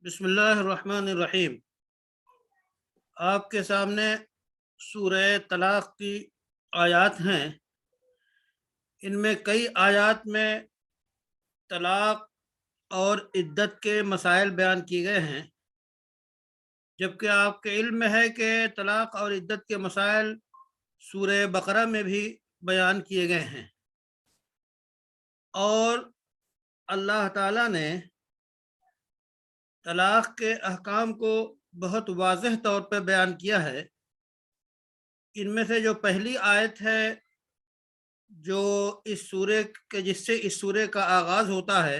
بسم اللہ الرحمن الرحیم۔ آپ کے سامنے سورہ طلاق کی آیات ہیں۔ ان میں کئی آیات میں طلاق اور عدت کے مسائل بیان کیے گئے ہیں، جبکہ آپ کے علم میں ہے کہ طلاق اور عدت کے مسائل سورہ بقرہ میں بھی بیان کیے گئے ہیں، اور اللہ تعالیٰ نے طلاق کے احکام کو بہت واضح طور پہ بیان کیا ہے۔ ان میں سے جو پہلی آیت ہے جو اس سورے کے جس سے اس سورے کا آغاز ہوتا ہے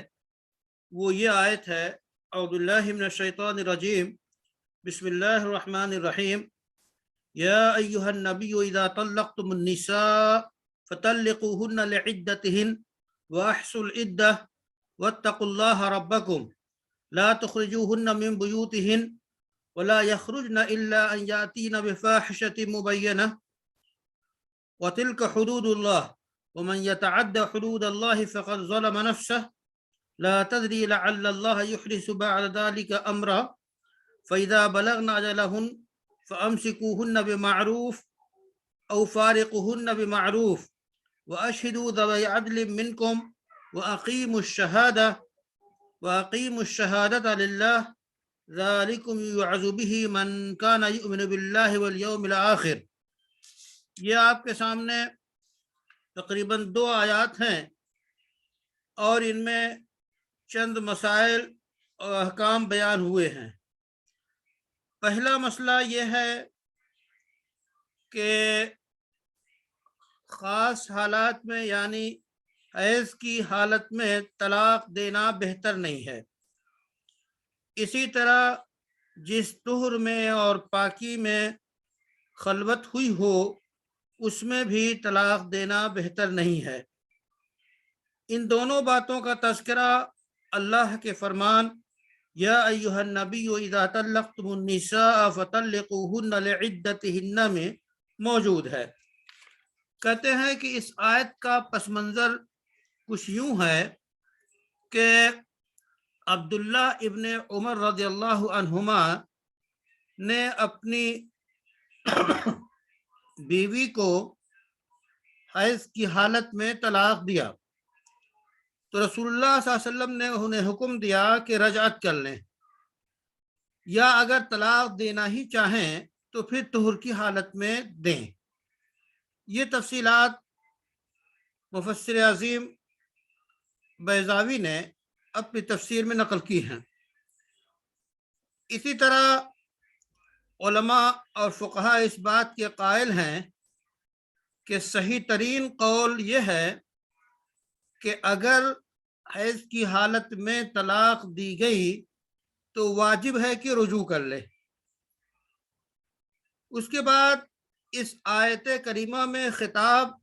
وہ یہ آیت ہے، اعوذ باللہ من الشیطان الرجیم، بسم اللہ الرحمن الرحیم، یا ایہا النبی اذا طلقتم النساء فطلقوہن لعدتہن واحصوا العدہ واتقوا اللہ ربکم لا تخرجوہن من بیوتہن ولا یخرجن الا ان یاتین بفاحشۃ مبینہ وتلک حدود اللہ ومن يتعد حدود الله فقد ظلم نفسه لا تدري لعل الله يحدث بعد ذلك امرا فاذا بلغن اجلهن فامسكوهن بمعروف او فارقوهن بمعروف واشهدوا ذوي عدل منكم واقيموا الشهاده لله ذلكم يوعظ به من كان يؤمن بالله واليوم الاخر۔ یہ آپ کے سامنے تقریباً 2 آیات ہیں، اور ان میں چند مسائل اور احکام بیان ہوئے ہیں۔ پہلا مسئلہ یہ ہے کہ خاص حالات میں یعنی حیض کی حالت میں طلاق دینا بہتر نہیں ہے۔ اسی طرح جس طہر میں اور پاکی میں خلوت ہوئی ہو اس میں بھی طلاق دینا بہتر نہیں ہے۔ ان دونوں باتوں کا تذکرہ اللہ کے فرمان یا ایہا النبی اذا طلقتم النساء فطلقوہن لعدتہن میں موجود ہے۔ کہتے ہیں کہ اس آیت کا پس منظر کچھ یوں ہے کہ عبداللہ ابن عمر رضی اللہ عنہما نے اپنی بیوی کو حیض کی حالت میں طلاق دیا تو رسول اللہ صلی اللہ علیہ وسلم نے انہیں حکم دیا کہ رجعت کر لیں، یا اگر طلاق دینا ہی چاہیں تو پھر طہر کی حالت میں دیں۔ یہ تفصیلات مفسر عظیم بیضاوی نے اپنی تفسیر میں نقل کی ہیں۔ اسی طرح علماء اور فقہاء اس بات کے قائل ہیں کہ صحیح ترین قول یہ ہے کہ اگر حیض کی حالت میں طلاق دی گئی تو واجب ہے کہ رجوع کر لے۔ اس کے بعد اس آیت کریمہ میں خطاب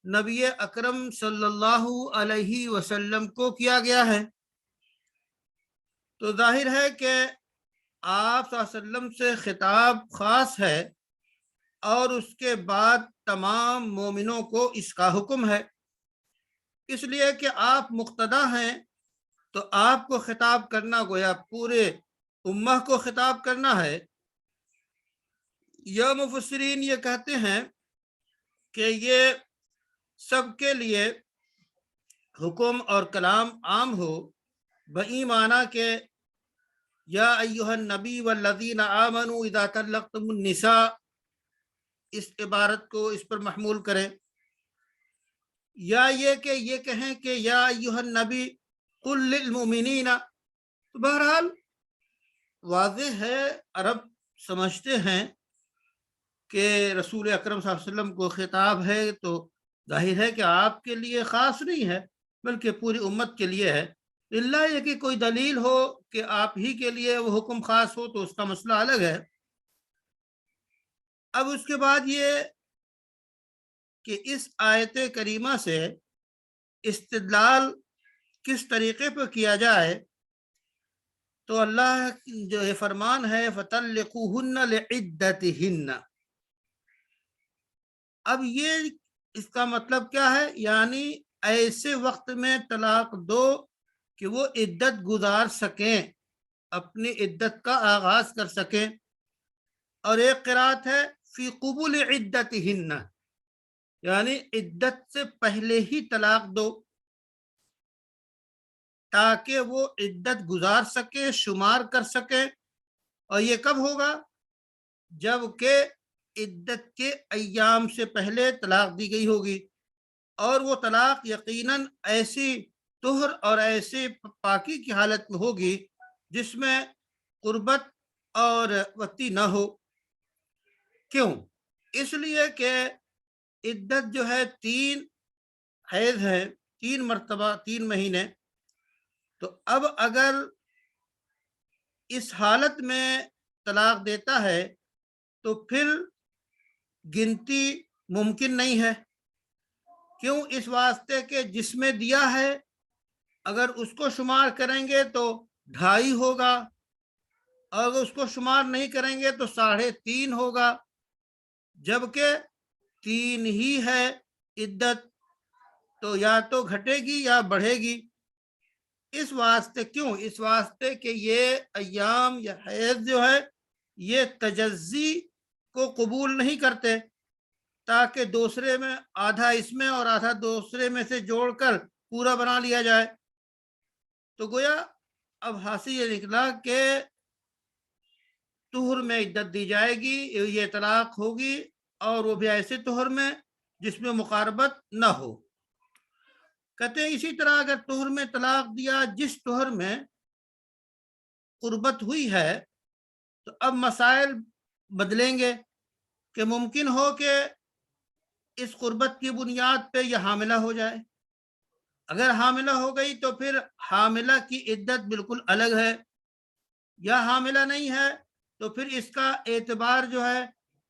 نبی اکرم صلی اللہ علیہ وسلم کو کیا گیا ہے، تو ظاہر ہے کہ آپ صلی اللہ علیہ وسلم سے خطاب خاص ہے، اور اس کے بعد تمام مومنوں کو اس کا حکم ہے، اس لیے کہ آپ مقتدا ہیں تو آپ کو خطاب کرنا گویا پورے امہ کو خطاب کرنا ہے۔ یا مفسرین یہ کہتے ہیں کہ یہ سب کے لیے حکم اور کلام عام ہو، بئی معنی کہ یا ایہا النبی والذین آمنوا اذا طلقتم النساء، اس عبارت کو اس پر محمول کریں، یا یہ کہ یہ کہیں کہ یا ایہا النبی قل للمؤمنین۔ تو بہرحال واضح ہے، عرب سمجھتے ہیں کہ رسول اکرم صلی اللہ علیہ وسلم کو خطاب ہے تو ظاہر ہے کہ آپ کے لیے خاص نہیں ہے بلکہ پوری امت کے لیے ہے، اللہ یہ کہ کوئی دلیل ہو کہ آپ ہی کے لیے وہ حکم خاص ہو تو اس کا مسئلہ الگ ہے۔ اب اس کے بعد یہ کہ اس آیت کریمہ سے استدلال کس طریقے پر کیا جائے، تو اللہ جو یہ فرمان ہے فَطَلِّقُوهُنَّ لِعِدَّتِهِنَّ، اب یہ اس کا مطلب کیا ہے؟ یعنی ایسے وقت میں طلاق دو کہ وہ عدت گزار سکیں، اپنی عدت کا آغاز کر سکیں، اور ایک قرات ہے فی قبول عدتہن، یعنی عدت سے پہلے ہی طلاق دو تاکہ وہ عدت گزار سکے، شمار کر سکے۔ اور یہ کب ہوگا؟ جب کہ عدت کے ایام سے پہلے طلاق دی گئی ہوگی، اور وہ طلاق یقیناً ایسی طہر اور ایسی پاکی کی حالت میں ہوگی جس میں قربت اور وطی نہ ہو۔ کیوں؟ اس لیے کہ عدت جو ہے 3 حیض ہے، 3 مرتبہ 3 مہینے، تو اب اگر اس حالت میں طلاق دیتا ہے تو پھر گنتی ممکن نہیں ہے۔ کیوں؟ اس واسطے کہ جس میں دیا ہے اگر اس کو شمار کریں گے تو 2.5 ہوگا، اور اگر اس کو شمار نہیں کریں گے تو 3.5 ہوگا، جبکہ 3 ہی ہے عدت، تو یا تو گھٹے گی یا بڑھے گی۔ اس واسطے کیوں؟ اس واسطے کہ یہ ایام یا حیض جو ہے یہ تجزی کو قبول نہیں کرتے، تاکہ دوسرے میں آدھا اس میں اور آدھا دوسرے میں سے جوڑ کر پورا بنا لیا جائے۔ تو گویا اب حاصل یہ نکلا کہ طہر میں عدت دی جائے گی، یہ طلاق ہوگی، اور وہ بھی ایسے طہر میں جس میں مقاربت نہ ہو۔ کہتے ہیں اسی طرح اگر طہر میں طلاق دیا جس طہر میں قربت ہوئی ہے، تو اب مسائل بدلیں گے کہ ممکن ہو کہ اس قربت کی بنیاد پہ یہ حاملہ ہو جائے۔ اگر حاملہ ہو گئی تو پھر حاملہ کی عدت بالکل الگ ہے، یا حاملہ نہیں ہے تو پھر اس کا اعتبار جو ہے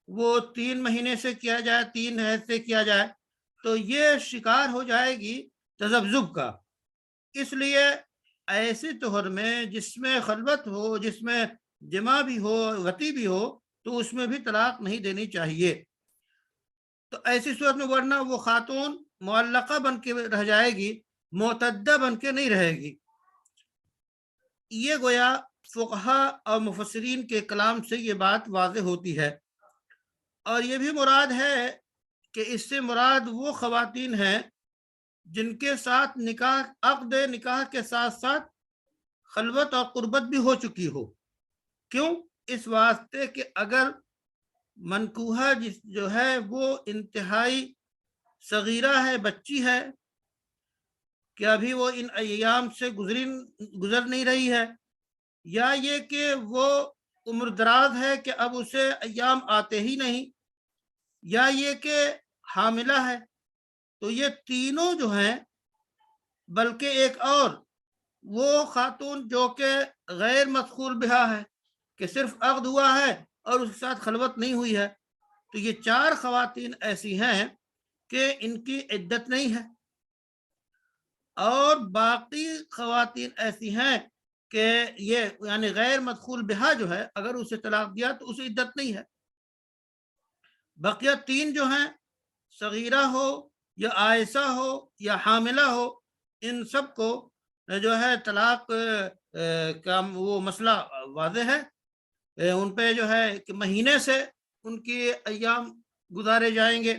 وہ 3 مہینے سے کیا جائے، 3 حیض سے کیا جائے، تو یہ شکار ہو جائے گی تذبذب کا۔ اس لیے ایسے طہر میں جس میں خلوت ہو، جس میں جمع بھی ہو، وطی بھی ہو، تو اس میں بھی طلاق نہیں دینی چاہیے۔ تو ایسی صورت میں ورنہ وہ خاتون معلقہ بن کے رہ جائے گی، معتدہ بن کے نہیں رہے گی۔ یہ گویا فقہا اور مفسرین کے کلام سے یہ بات واضح ہوتی ہے، اور یہ بھی مراد ہے کہ اس سے مراد وہ خواتین ہیں جن کے ساتھ نکاح، عقد نکاح کے ساتھ ساتھ خلوت اور قربت بھی ہو چکی ہو۔ کیوں؟ اس واسطے کہ اگر منکوحہ جو ہے وہ انتہائی صغیرہ ہے، بچی ہے، کہ ابھی وہ ان ایام سے گزر نہیں رہی ہے، یا یہ کہ وہ عمر دراز ہے کہ اب اسے ایام آتے ہی نہیں، یا یہ کہ حاملہ ہے، تو یہ تینوں جو ہیں، بلکہ ایک اور وہ خاتون جو کہ غیر مدخول بہا ہے، کہ صرف عقد ہوا ہے اور اس کے ساتھ خلوت نہیں ہوئی ہے، تو یہ 4 خواتین ایسی ہیں کہ ان کی عدت نہیں ہے، اور باقی خواتین ایسی ہیں کہ یہ یعنی غیر مدخول بہا جو ہے اگر اسے طلاق دیا تو اسے عدت نہیں ہے۔ بقیہ 3 جو ہیں، صغیرہ ہو یا عائسہ ہو یا حاملہ ہو، ان سب کو جو ہے طلاق کا وہ مسئلہ واضح ہے، ان پہ جو ہے کہ مہینے سے ان کی ایام گزارے جائیں گے۔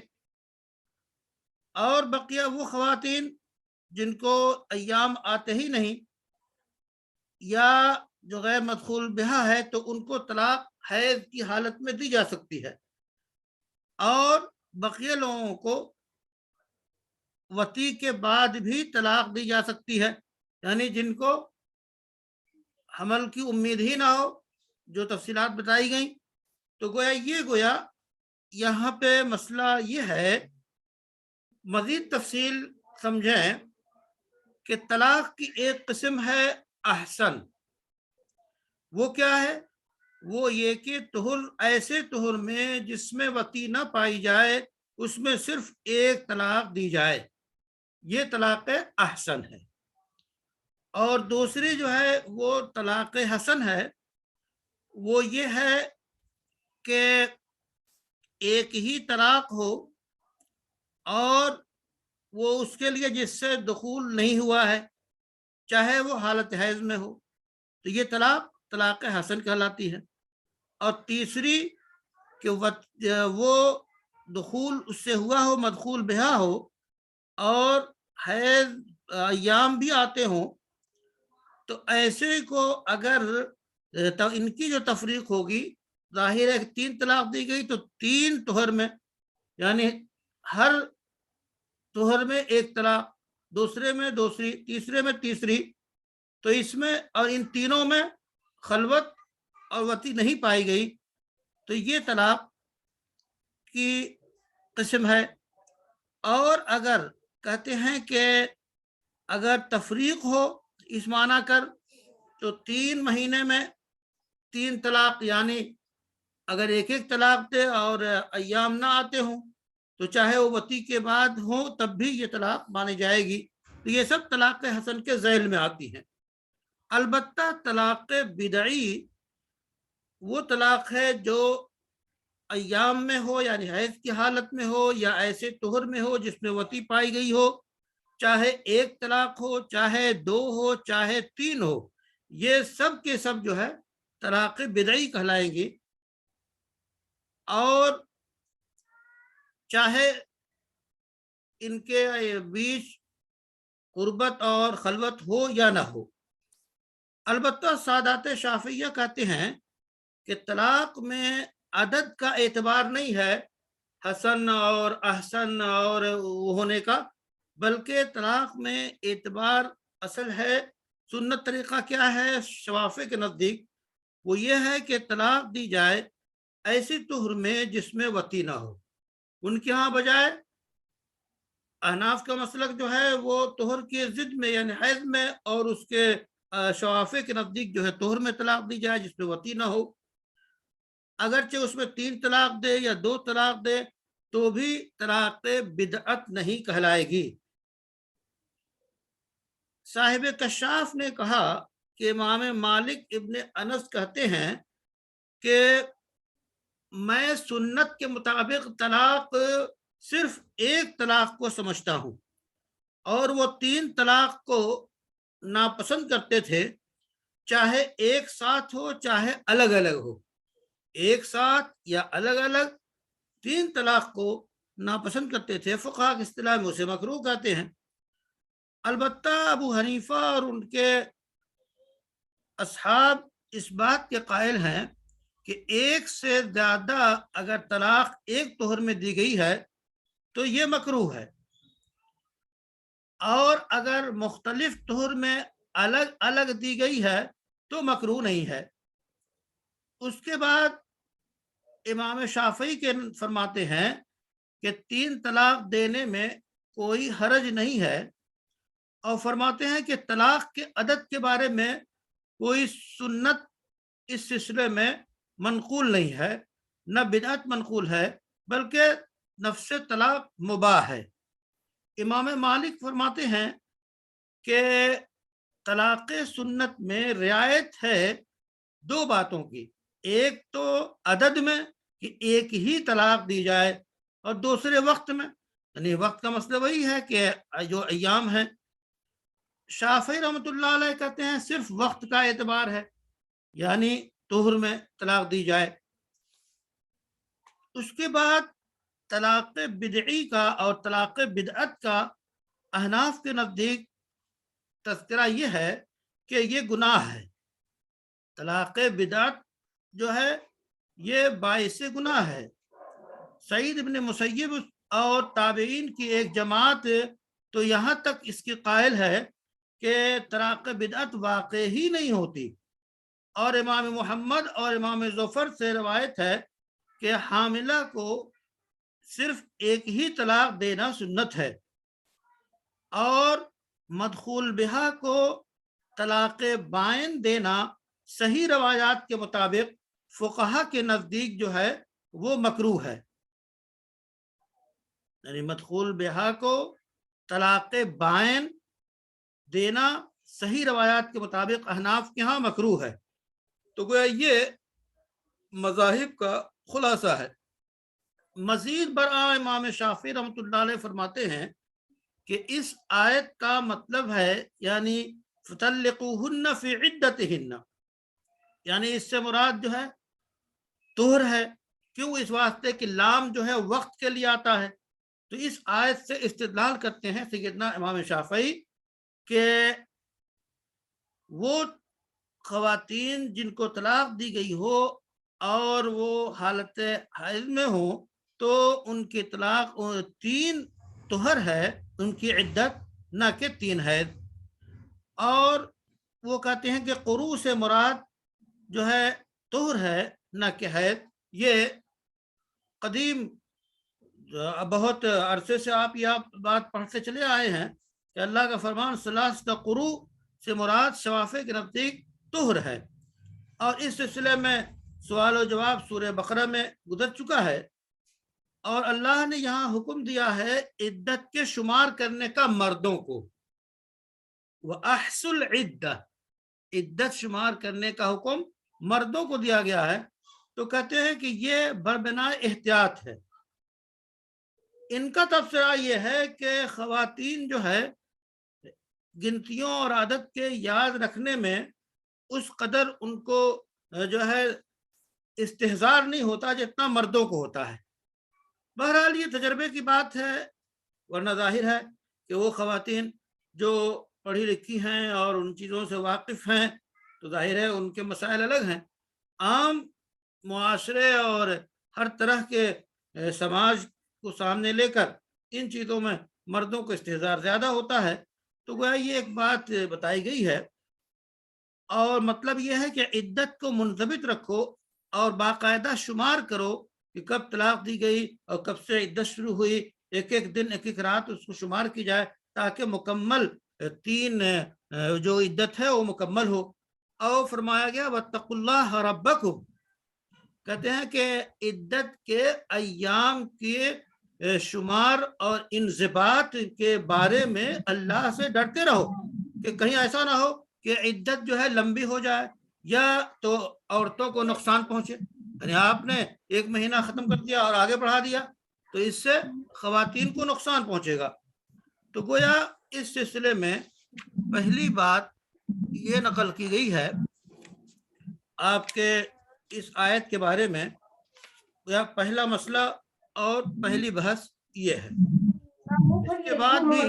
اور بقیہ وہ خواتین جن کو ایام آتے ہی نہیں یا جو غیر مدخول بہا ہے، تو ان کو طلاق حیض کی حالت میں دی جا سکتی ہے، اور بقیہ لوگوں کو وطی کے بعد بھی طلاق دی جا سکتی ہے، یعنی جن کو حمل کی امید ہی نہ ہو، جو تفصیلات بتائی گئیں۔ تو گویا یہاں پہ مسئلہ یہ ہے، مزید تفصیل سمجھیں کہ طلاق کی ایک قسم ہے احسن۔ وہ کیا ہے؟ وہ یہ کہ طہر، ایسے طہر میں جس میں وطی نہ پائی جائے، اس میں صرف ایک طلاق دی جائے، یہ طلاق احسن ہے۔ اور دوسری جو ہے وہ طلاق حسن ہے، وہ یہ ہے کہ ایک ہی طلاق ہو اور وہ اس کے لیے جس سے دخول نہیں ہوا ہے، چاہے وہ حالت حیض میں ہو، تو یہ طلاق طلاق حسن کہلاتی ہے، اور تیسری کہ وہ دخول اس سے ہوا ہو، مدخول بہا ہو، اور حیض ایام بھی آتے ہوں، تو ایسے کو اگر تو ان کی جو تفریق ہوگی، ظاہر ہے کہ 3 طلاق دی گئی تو 3 طہر میں، یعنی ہر طہر میں 1 طلاق، دوسرے میں دوسری، تیسرے میں تیسری، تو اس میں اور ان تینوں میں خلوت اور وطی نہیں پائی گئی، تو یہ طلاق کی قسم ہے۔ اور اگر کہتے ہیں کہ اگر تفریق ہو اس معنی کر، تو 3 مہینے میں 3 طلاق، یعنی اگر ایک طلاق دے اور ایام نہ آتے ہوں تو چاہے وہ وطی کے بعد ہوں تب بھی یہ طلاق مانی جائے گی، تو یہ سب طلاق حسن کے ذیل میں آتی ہیں۔ البتہ طلاق بدعی وہ طلاق ہے جو ایام میں ہو، یعنی حیض کی حالت میں ہو، یا ایسے طہر میں ہو جس میں وطی پائی گئی ہو، چاہے 1 طلاق ہو، چاہے 2 ہو، چاہے 3 ہو، یہ سب کے سب جو ہے طلاق بدعی کہلائیں گی، اور چاہے ان کے بیچ قربت اور خلوت ہو یا نہ ہو۔ البتہ سادات شافعیہ کہتے ہیں کہ طلاق میں عدد کا اعتبار نہیں ہے حسن اور احسن اور ہونے کا، بلکہ طلاق میں اعتبار اصل ہے سنت طریقہ کیا ہے شوافع کے نزدیک، وہ یہ ہے کہ طلاق دی جائے ایسی طہر میں جس میں وطی نہ ہو۔ ان کے ہاں بجائے احناف کا مسلک جو ہے وہ طہر کی ضد میں، یعنی حیض میں، اور اس کے شوافع کے نزدیک جو ہے طہر میں طلاق دی جائے جس میں وطی نہ ہو، اگرچہ اس میں 3 طلاق دے یا 2 طلاق دے تو بھی طلاق بدعت نہیں کہلائے گی۔ صاحب کشاف نے کہا کہ امام مالک ابن انس کہتے ہیں کہ میں سنت کے مطابق طلاق صرف 1 طلاق کو سمجھتا ہوں، اور وہ 3 طلاق کو ناپسند کرتے تھے، چاہے ایک ساتھ ہو چاہے الگ الگ ہو، ایک ساتھ یا الگ الگ 3 طلاق کو ناپسند کرتے تھے۔ فقہا کی اصطلاح میں اسے مکروہ کہتے ہیں۔ البتہ ابو حنیفہ اور ان کے اصحاب اس بات کے قائل ہیں کہ 1 سے زیادہ اگر طلاق ایک طہر میں دی گئی ہے تو یہ مکروہ ہے، اور اگر مختلف طہر میں الگ الگ دی گئی ہے تو مکروہ نہیں ہے۔ اس کے بعد امام شافعی کے فرماتے ہیں کہ 3 طلاق دینے میں کوئی حرج نہیں ہے، اور فرماتے ہیں کہ طلاق کے عدد کے بارے میں کوئی سنت اس سلسلے میں منقول نہیں ہے، نہ بدعت منقول ہے، بلکہ نفس طلاق مباح ہے۔ امام مالک فرماتے ہیں کہ طلاق سنت میں رعایت ہے 2 باتوں کی، ایک تو عدد میں کہ ایک ہی طلاق دی جائے، اور دوسرے وقت میں، یعنی وقت کا مسئلہ وہی ہے کہ جو ایام ہیں۔ شافعی رحمۃ اللہ علیہ کہتے ہیں صرف وقت کا اعتبار ہے، یعنی طہر میں طلاق دی جائے۔ اس کے بعد طلاق بدعی کا اور طلاق بدعت کا احناف کے نزدیک تذکرہ یہ ہے کہ یہ گناہ ہے۔ طلاق بدعت جو ہے یہ باعث گناہ ہے۔ سعید ابن مسیب اور تابعین کی ایک جماعت تو یہاں تک اس کی قائل ہے کہ طلاق بدعت واقع ہی نہیں ہوتی، اور امام محمد اور امام ظفر سے روایت ہے کہ حاملہ کو صرف ایک ہی طلاق دینا سنت ہے، اور مدخول بہا کو طلاق بائن دینا صحیح روایات کے مطابق فقہا کے نزدیک جو ہے وہ مکروہ ہے، یعنی مدخول بہا کو طلاق بائن دینا صحیح روایات کے مطابق احناف کے ہاں مکروہ ہے۔ تو گویا یہ مذاہب کا خلاصہ ہے۔ مزید برآں امام شافعی رحمۃ اللہ علیہ فرماتے ہیں کہ اس آیت کا مطلب ہے، یعنی فَطَلِّقُوهُنَّ فِي عِدَّتِهِنَّ، یعنی اس سے مراد جو ہے طہر ہے، کیوں؟ اس واسطے کہ لام جو ہے وقت کے لیے آتا ہے۔ تو اس آیت سے استدلال کرتے ہیں سیدنا امام شافعی کہ وہ خواتین جن کو طلاق دی گئی ہو اور وہ حالت حیض میں ہو تو ان کی طلاق 3 طہر ہے ان کی عدت، نہ کہ 3 حیض۔ اور وہ کہتے ہیں کہ قروء سے مراد جو ہے طہر ہے نہ کہ حیض۔ یہ قدیم بہت عرصے سے آپ یہ بات پڑھتے چلے آئے ہیں کہ اللہ کا فرمان ثلاثۃ قروء سے مراد شوافع کے نزدیک طہر ہے، اور اس سلسلے میں سوال و جواب سورہ بقرہ میں گزر چکا ہے۔ اور اللہ نے یہاں حکم دیا ہے عدت کے شمار کرنے کا مردوں کو، وَأَحْصُوا الْعِدَّةَ، عدت شمار کرنے کا حکم مردوں کو دیا گیا ہے۔ تو کہتے ہیں کہ یہ بربنا احتیاط ہے۔ ان کا تبصرہ یہ ہے کہ خواتین جو ہے گنتیوں اور عادت کے یاد رکھنے میں اس قدر ان کو جو ہے استحضار نہیں ہوتا جتنا مردوں کو ہوتا ہے۔ بہرحال یہ تجربے کی بات ہے، ورنہ ظاہر ہے کہ وہ خواتین جو پڑھی لکھی ہیں اور ان چیزوں سے واقف ہیں تو ظاہر ہے ان کے مسائل الگ ہیں۔ عام معاشرے اور ہر طرح کے سماج کو سامنے لے کر ان چیزوں میں مردوں کو استحضار زیادہ ہوتا ہے، تو گویا یہ ایک بات بتائی گئی ہے۔ اور مطلب یہ ہے کہ عدت کو منضبط رکھو اور باقاعدہ شمار کرو کہ کب طلاق دی گئی اور کب سے عدت شروع ہوئی، ایک ایک دن ایک ایک رات اس کو شمار کی جائے تاکہ مکمل 3 جو عدت ہے وہ مکمل ہو۔ اور فرمایا گیا وَاتَّقُوا اللَّهَ رَبَّكُمْ، کہتے ہیں کہ عدت کے ایام کے شمار اور انضباط کے بارے میں اللہ سے ڈرتے رہو کہ کہیں ایسا نہ ہو کہ عدت جو ہے لمبی ہو جائے یا تو عورتوں کو نقصان پہنچے۔ یعنی آپ نے 1 مہینہ ختم کر دیا اور آگے بڑھا دیا تو اس سے خواتین کو نقصان پہنچے گا۔ تو گویا اس سلسلے میں پہلی بات یہ نقل کی گئی ہے آپ کے اس آیت کے بارے میں، گویا پہلا مسئلہ اور پہلی بحث یہ ہے۔ اس کے بعد بھی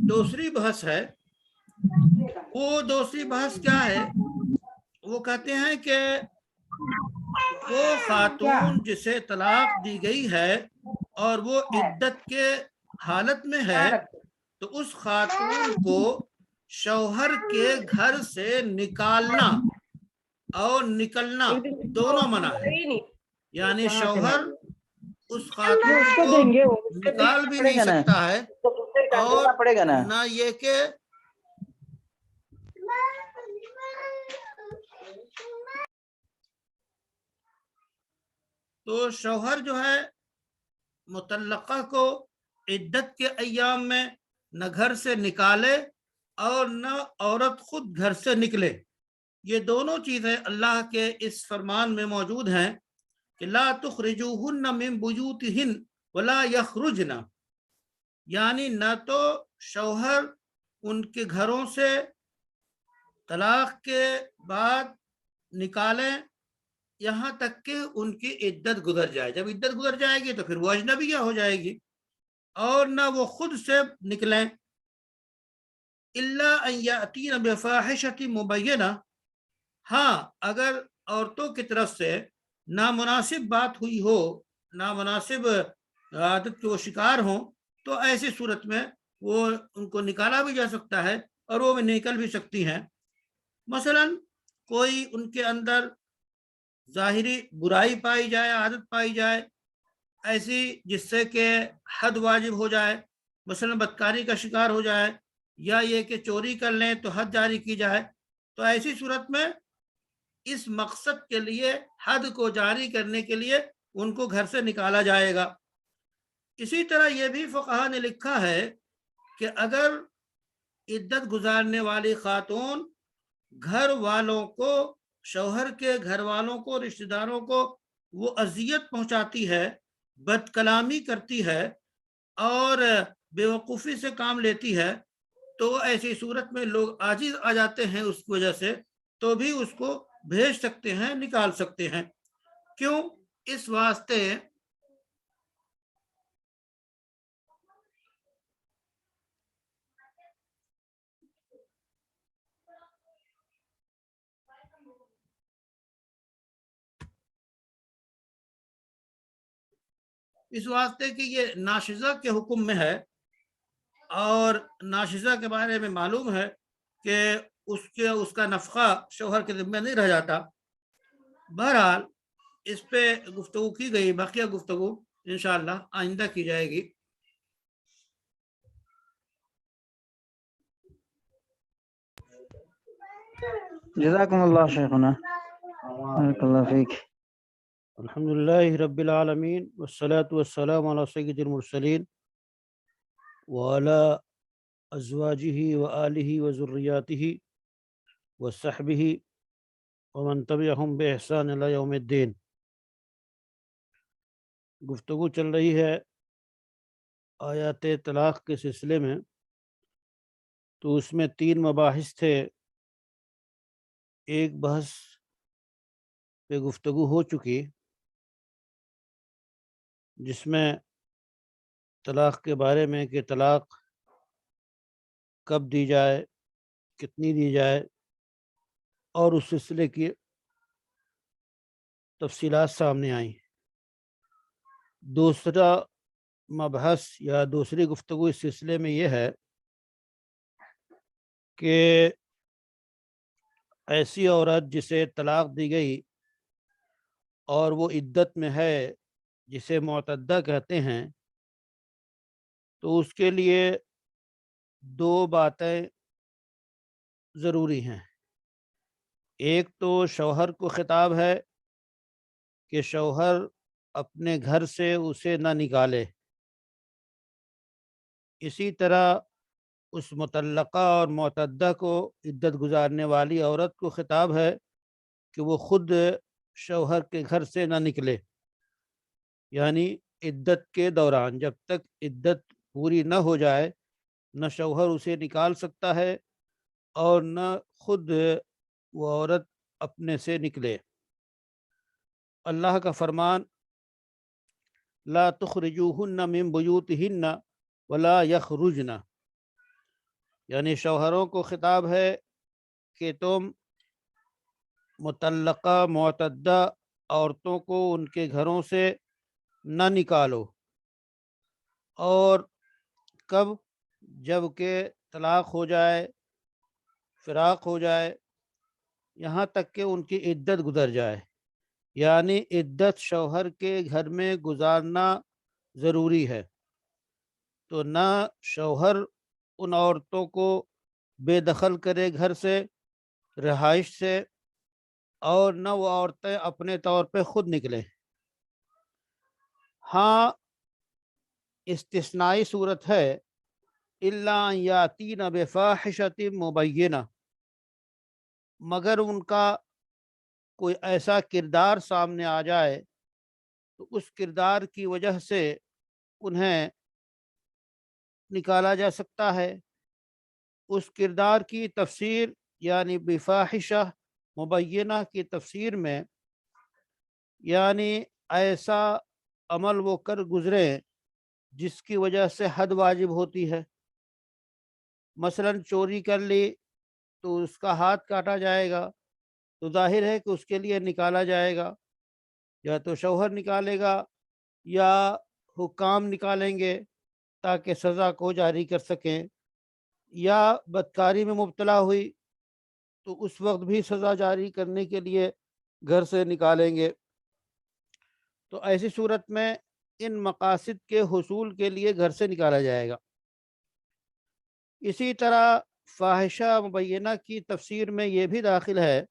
دوسری بحث ہے۔ وہ دوسری بحث کیا ہے؟ وہ کہتے ہیں کہ وہ خاتون جسے طلاق دی گئی ہے اور وہ عدت کے حالت میں ہے تو اس خاتون کو شوہر کے گھر سے نکالنا اور نکلنا دونوں منع ہے۔ یعنی شوہر اس خاتون کو نکال بھی نہیں سکتا ہے اور نہ یہ کہ تو شوہر جو ہے مطلقہ کو عدت کے ایام میں نہ گھر سے نکالے اور نہ عورت خود گھر سے نکلے۔ یہ دونوں چیزیں اللہ کے اس فرمان میں موجود ہیں کہ لا تخرجوہن من بیوتہن ولا یخرجن، یعنی نہ تو شوہر ان کے گھروں سے طلاق کے بعد نکالیں یہاں تک کہ ان کی عدت گزر جائے۔ جب عدت گزر جائے گی تو پھر وہ اجنبیہ ہو جائے گی، اور نہ وہ خود سے نکلیں الا ان یاتین بفاحشۃ مبینہ، ہاں اگر عورتوں کی طرف سے نامناسب بات ہوئی ہو، نامناسب عادت کے وہ شکار ہوں، تو ایسی صورت میں وہ ان کو نکالا بھی جا سکتا ہے اور وہ بھی نکل بھی سکتی ہیں۔ مثلا کوئی ان کے اندر ظاہری برائی پائی جائے، عادت پائی جائے ایسی جس سے کہ حد واجب ہو جائے، مثلا بدکاری کا شکار ہو جائے، یا یہ کہ چوری کر لیں تو حد جاری کی جائے، تو ایسی صورت میں اس مقصد کے لیے حد کو جاری کرنے کے لیے ان کو گھر سے نکالا جائے گا۔ اسی طرح یہ بھی فقہا نے لکھا ہے کہ اگر عدت گزارنے والی خاتون گھر والوں کو، شوہر کے گھر والوں کو، رشتہ داروں کو وہ اذیت پہنچاتی ہے، بد کلامی کرتی ہے اور بیوقوفی سے کام لیتی ہے، تو ایسی صورت میں لوگ عاجز آ جاتے ہیں اس کی وجہ سے، تو بھی اس کو بھیج سکتے ہیں، نکال سکتے ہیں۔ کیوں؟ اس واسطے کہ یہ ناشزہ کے حکم میں ہے، اور ناشزہ کے بارے میں معلوم ہے کہ اس کا نفقہ شوہر کے ذمہ نہیں رہ جاتا۔ بہرحال اس پہ گفتگو کی گئی، بقیہ گفتگو انشاءاللہ آئندہ کی جائے گی۔ جزاکم اللہ شیخنا، بارک اللہ فیک۔ الحمد لله رب العالمين والصلاة والسلام على سيد المرسلين وعلى أزواجه وآله وذرياته وصحبه ومن تبعهم بإحسان إلى يوم الدين۔ گفتگو چل رہی ہے آیات طلاق کے سلسلے میں، تو اس میں 3 مباحث تھے۔ ایک بحث پہ گفتگو ہو چکی جس میں طلاق کے بارے میں کہ طلاق کب دی جائے، کتنی دی جائے، اور اس سلسلے کی تفصیلات سامنے آئیں۔ دوسرا مبحث یا دوسری گفتگو اس سلسلے میں یہ ہے کہ ایسی عورت جسے طلاق دی گئی اور وہ عدت میں ہے، جسے معتدہ کہتے ہیں، تو اس کے لیے 2 باتیں ضروری ہیں۔ ایک تو شوہر کو خطاب ہے کہ شوہر اپنے گھر سے اسے نہ نکالے، اسی طرح اس مطلقہ اور معتدہ کو، عدت گزارنے والی عورت کو خطاب ہے کہ وہ خود شوہر کے گھر سے نہ نکلے، یعنی عدت کے دوران جب تک عدت پوری نہ ہو جائے نہ شوہر اسے نکال سکتا ہے اور نہ خود وہ عورت اپنے سے نکلے۔ اللہ کا فرمان لا تخرجوہن من بیوتہن ولا یخرجن، یعنی شوہروں کو خطاب ہے کہ تم مطلقہ معتدہ عورتوں کو ان کے گھروں سے نہ نکالو، اور کب؟ جب کہ طلاق ہو جائے، فراق ہو جائے، یہاں تک کہ ان کی عدت گزر جائے، یعنی عدت شوہر کے گھر میں گزارنا ضروری ہے۔ تو نہ شوہر ان عورتوں کو بے دخل کرے گھر سے، رہائش سے، اور نہ وہ عورتیں اپنے طور پہ خود نکلیں۔ ہاں استثنائی صورت ہے، الا ان یاتین بفاحشۃ مبینہ، مگر ان کا کوئی ایسا کردار سامنے آ جائے تو اس کردار کی وجہ سے انہیں نکالا جا سکتا ہے۔ اس کردار کی تفسیر یعنی بفاحشہ مبینہ کی تفسیر میں یعنی ایسا عمل وہ کر گزریں جس کی وجہ سے حد واجب ہوتی ہے۔ مثلا چوری کر لی تو اس کا ہاتھ کاٹا جائے گا، تو ظاہر ہے کہ اس کے لیے نکالا جائے گا، یا تو شوہر نکالے گا یا حکام نکالیں گے تاکہ سزا کو جاری کر سکیں، یا بدکاری میں مبتلا ہوئی تو اس وقت بھی سزا جاری کرنے کے لیے گھر سے نکالیں گے۔ تو ایسی صورت میں ان مقاصد کے حصول کے لیے گھر سے نکالا جائے گا۔ اسی طرح فاحشہ مبینہ کی تفسیر میں یہ بھی داخل ہے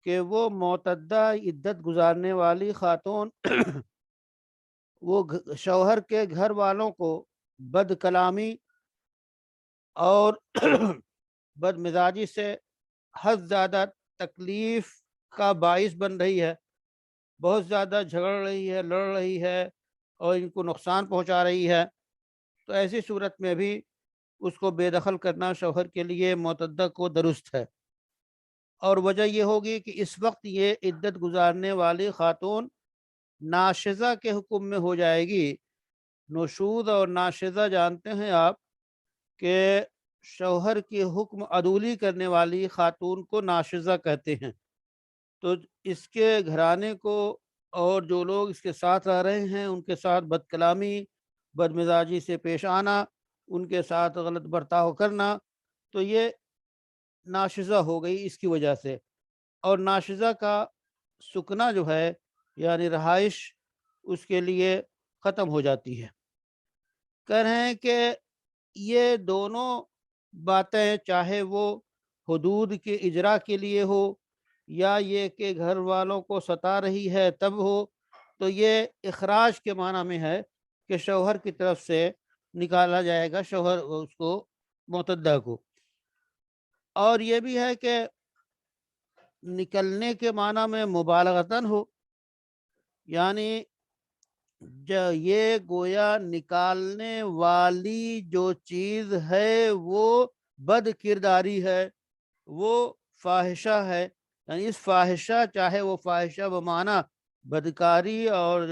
کہ وہ معتدہ عدت گزارنے والی خاتون وہ شوہر کے گھر والوں کو بد کلامی اور بد مزاجی سے حد زیادہ تکلیف کا باعث بن رہی ہے، بہت زیادہ جھگڑ رہی ہے، لڑ رہی ہے اور ان کو نقصان پہنچا رہی ہے، تو ایسی صورت میں بھی اس کو بے دخل کرنا شوہر کے لیے معتدہ کو درست ہے۔ اور وجہ یہ ہوگی کہ اس وقت یہ عدت گزارنے والی خاتون ناشزہ کے حکم میں ہو جائے گی۔ نشوز اور ناشزہ جانتے ہیں آپ کہ شوہر کی حکم عدولی کرنے والی خاتون کو ناشزہ کہتے ہیں۔ تو اس کے گھرانے کو اور جو لوگ اس کے ساتھ رہ رہے ہیں ان کے ساتھ بد کلامی، بد مزاجی سے پیش آنا، ان کے ساتھ غلط برتاؤ کرنا، تو یہ ناشزہ ہو گئی اس کی وجہ سے۔ اور ناشزہ کا سکنا جو ہے یعنی رہائش اس کے لیے ختم ہو جاتی ہے۔ کہہ رہے ہیں کہ یہ دونوں باتیں چاہے وہ حدود کے اجرا کے لیے ہو یا یہ کہ گھر والوں کو ستا رہی ہے تب ہو، تو یہ اخراج کے معنی میں ہے کہ شوہر کی طرف سے نکالا جائے گا شوہر اس کو، معتدہ کو۔ اور یہ بھی ہے کہ نکلنے کے معنی میں مبالغتاً ہو، یعنی یہ گویا نکالنے والی جو چیز ہے وہ بد کرداری ہے، وہ فاحشہ ہے، یعنی اس فاحشہ چاہے وہ فاحشہ بمعنی بدکاری اور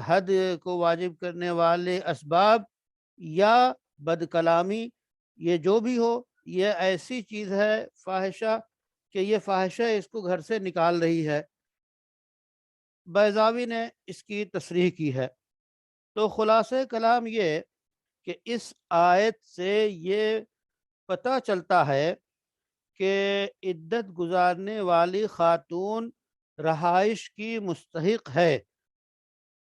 حد کو واجب کرنے والے اسباب یا بد کلامی، یہ جو بھی ہو، یہ ایسی چیز ہے فاحشہ کہ یہ فاحشہ اس کو گھر سے نکال رہی ہے۔ بیضاوی نے اس کی تصریح کی ہے۔ تو خلاصہ کلام یہ کہ اس آیت سے یہ پتہ چلتا ہے کہ عدت گزارنے والی خاتون رہائش کی مستحق ہے،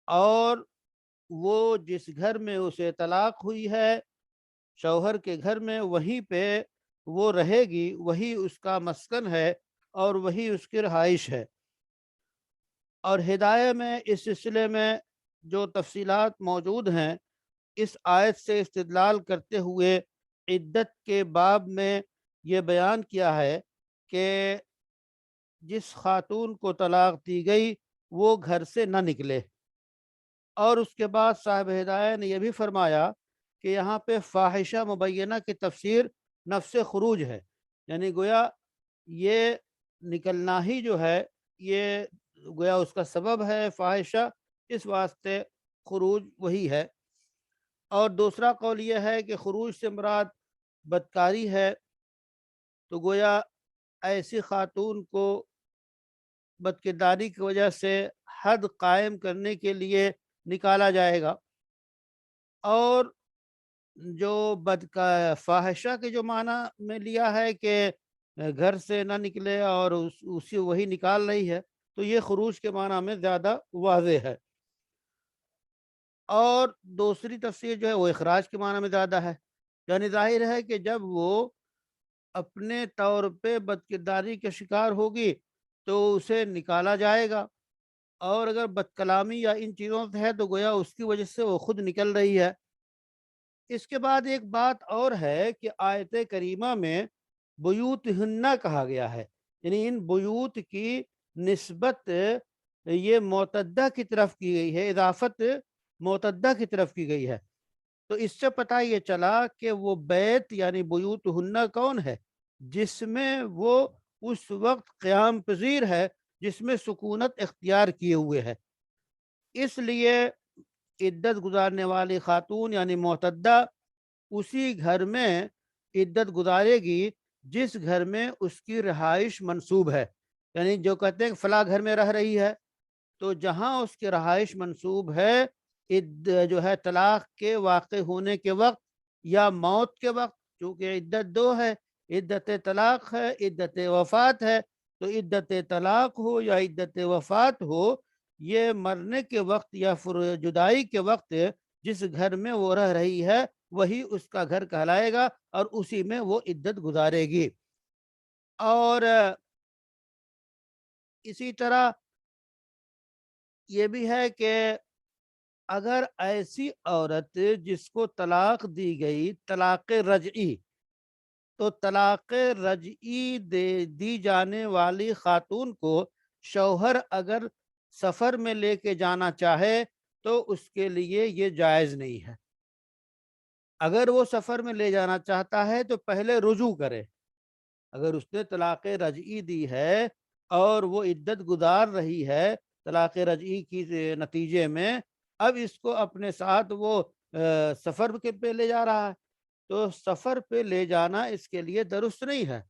اور وہ جس گھر میں اسے طلاق ہوئی ہے شوہر کے گھر میں، وہیں پہ وہ رہے گی، وہی اس کا مسکن ہے اور وہی اس کی رہائش ہے۔ اور ہدایہ میں اس سلسلے میں جو تفصیلات موجود ہیں اس آیت سے استدلال کرتے ہوئے عدت کے باب میں یہ بیان کیا ہے کہ جس خاتون کو طلاق دی گئی وہ گھر سے نہ نکلے۔ اور اس کے بعد صاحب ہدایہ نے یہ بھی فرمایا کہ یہاں پہ فاحشہ مبینہ کی تفسیر نفس خروج ہے، یعنی گویا یہ نکلنا ہی جو ہے یہ گویا اس کا سبب ہے فاحشہ، اس واسطے خروج وہی ہے۔ اور دوسرا قول یہ ہے کہ خروج سے مراد بدکاری ہے، تو گویا ایسی خاتون کو بدکرداری کی وجہ سے حد قائم کرنے کے لیے نکالا جائے گا۔ اور جو فاحشہ کے جو معنی میں لیا ہے کہ گھر سے نہ نکلے اور اسی وہی نکال رہی ہے، تو یہ خروج کے معنی میں زیادہ واضح ہے۔ اور دوسری تفسیر جو ہے وہ اخراج کے معنی میں زیادہ ہے، یعنی ظاہر ہے کہ جب وہ اپنے طور پہ بدکرداری کے شکار ہوگی تو اسے نکالا جائے گا، اور اگر بد کلامی یا ان چیزوں سے ہے تو گویا اس کی وجہ سے وہ خود نکل رہی ہے۔ اس کے بعد ایک بات اور ہے کہ آیت کریمہ میں بیوت ہنہ کہا گیا ہے، یعنی ان بیوت کی نسبت یہ معتدہ کی طرف کی گئی ہے، اضافت معتدہ کی طرف کی گئی ہے۔ تو اس سے پتہ یہ چلا کہ وہ بیت یعنی بیوت ہنہ کون ہے؟ جس میں وہ اس وقت قیام پذیر ہے جس میں سکونت اختیار کیے ہوئے ہے۔ اس لیے عدت گزارنے والی خاتون یعنی معتدہ اسی گھر میں عدت گزارے گی جس گھر میں اس کی رہائش منصوب ہے، یعنی جو کہتے ہیں کہ فلاں گھر میں رہ رہی ہے، تو جہاں اس کی رہائش منصوب ہے جو ہے طلاق کے واقع ہونے کے وقت یا موت کے وقت، چونکہ عدت دو ہے، عدت طلاق ہے، عدت وفات ہے، تو عدت طلاق ہو یا عدت وفات ہو، یہ مرنے کے وقت یا جدائی کے وقت جس گھر میں وہ رہ رہی ہے وہی اس کا گھر کہلائے گا اور اسی میں وہ عدت گزارے گی۔ اور اسی طرح یہ بھی ہے کہ اگر ایسی عورت جس کو طلاق دی گئی طلاق رجعی، تو طلاق رجعی دی جانے والی خاتون کو شوہر اگر سفر میں لے کے جانا چاہے تو اس کے لیے یہ جائز نہیں ہے۔ اگر وہ سفر میں لے جانا چاہتا ہے تو پہلے رجوع کرے، اگر اس نے طلاق رجعی دی ہے اور وہ عدت گزار رہی ہے طلاق رجعی کی نتیجے میں، اب اس کو اپنے ساتھ وہ سفر کے پہ لے جا رہا ہے، تو سفر پہ لے جانا اس کے لیے درست نہیں ہے،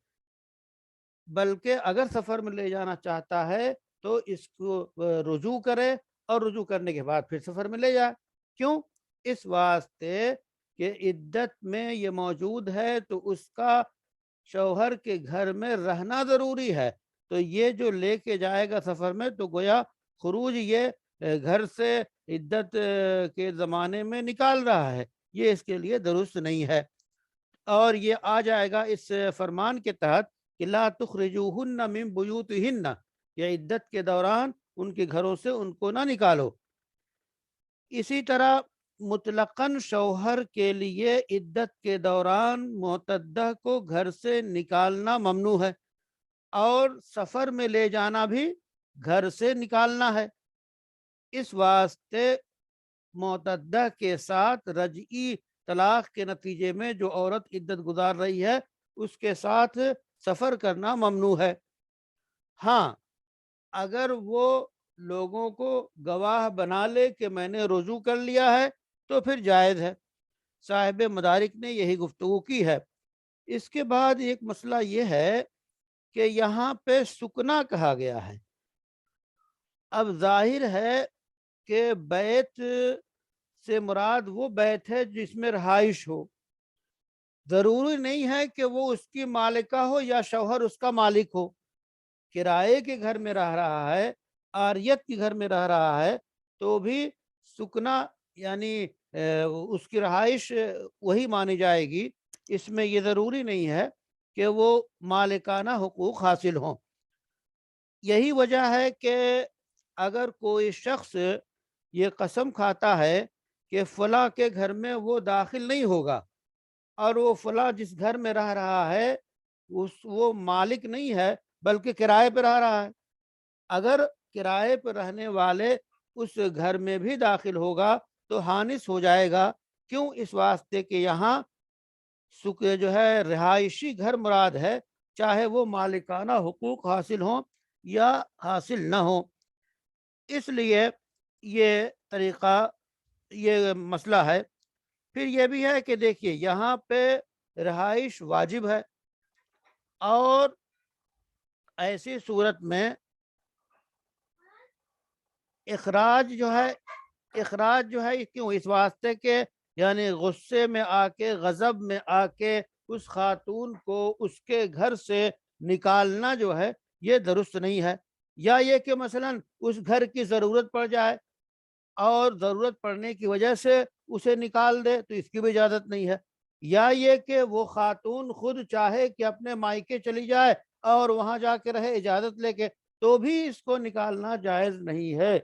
بلکہ اگر سفر میں لے جانا چاہتا ہے تو اس کو رجوع کرے اور رجوع کرنے کے بعد پھر سفر میں لے جائے۔ کیوں؟ اس واسطے کہ عدت میں یہ موجود ہے تو اس کا شوہر کے گھر میں رہنا ضروری ہے، تو یہ جو لے کے جائے گا سفر میں تو گویا خروج یہ گھر سے عدت کے زمانے میں نکال رہا ہے، یہ اس کے لیے درست نہیں ہے۔ اور یہ آ جائے گا اس فرمان کے تحت کہ لا تخرجوہن من بیوتہن، یہ عدت کے دوران ان کے گھروں سے ان کو نہ نکالو۔ اسی طرح مطلقاً شوہر کے لیے عدت کے دوران معتدہ کو گھر سے نکالنا ممنوع ہے، اور سفر میں لے جانا بھی گھر سے نکالنا ہے۔ اس واسطے معتدہ کے ساتھ رجعی طلاق کے نتیجے میں جو عورت عدت گزار رہی ہے اس کے ساتھ سفر کرنا ممنوع ہے۔ ہاں، اگر وہ لوگوں کو گواہ بنا لے کہ میں نے رجوع کر لیا ہے تو پھر جائز ہے۔ صاحب مدارک نے یہی گفتگو کی ہے۔ اس کے بعد ایک مسئلہ یہ ہے کہ یہاں پہ سکنا کہا گیا ہے۔ اب ظاہر ہے کہ بیت سے مراد وہ بیت ہے جس میں رہائش ہو، ضروری نہیں ہے کہ وہ اس کی مالکہ ہو یا شوہر اس کا مالک ہو۔ کرائے کے گھر میں رہ رہا ہے، عاریت کے گھر میں رہ رہا ہے، تو بھی سکنا یعنی اس کی رہائش وہی مانی جائے گی۔ اس میں یہ ضروری نہیں ہے کہ وہ مالکانہ حقوق حاصل ہوں۔ یہی وجہ ہے کہ اگر کوئی شخص یہ قسم کھاتا ہے کہ فلاں کے گھر میں وہ داخل نہیں ہوگا، اور وہ فلاں جس گھر میں رہ رہا ہے وہ مالک نہیں ہے بلکہ کرائے پہ رہ رہا ہے، اگر کرائے پہ رہنے والے اس گھر میں بھی داخل ہوگا تو حانث ہو جائے گا۔ کیوں؟ اس واسطے کہ یہاں جو ہے رہائشی گھر مراد ہے، چاہے وہ مالکانہ حقوق حاصل ہوں یا حاصل نہ ہوں۔ اس لیے یہ طریقہ، یہ مسئلہ ہے۔ پھر یہ بھی ہے کہ دیکھیے یہاں پہ رہائش واجب ہے، اور ایسی صورت میں اخراج جو ہے کیوں؟ اس واسطے کہ یعنی غصے میں آ کے، غضب میں آ کے اس خاتون کو اس کے گھر سے نکالنا جو ہے یہ درست نہیں ہے۔ یا یہ کہ مثلا اس گھر کی ضرورت پڑ جائے اور ضرورت پڑنے کی وجہ سے اسے نکال دے تو اس کی بھی اجازت نہیں ہے۔ یا یہ کہ وہ خاتون خود چاہے کہ اپنے مائکے چلی جائے اور وہاں جا کے رہے اجازت لے کے، تو بھی اس کو نکالنا جائز نہیں ہے۔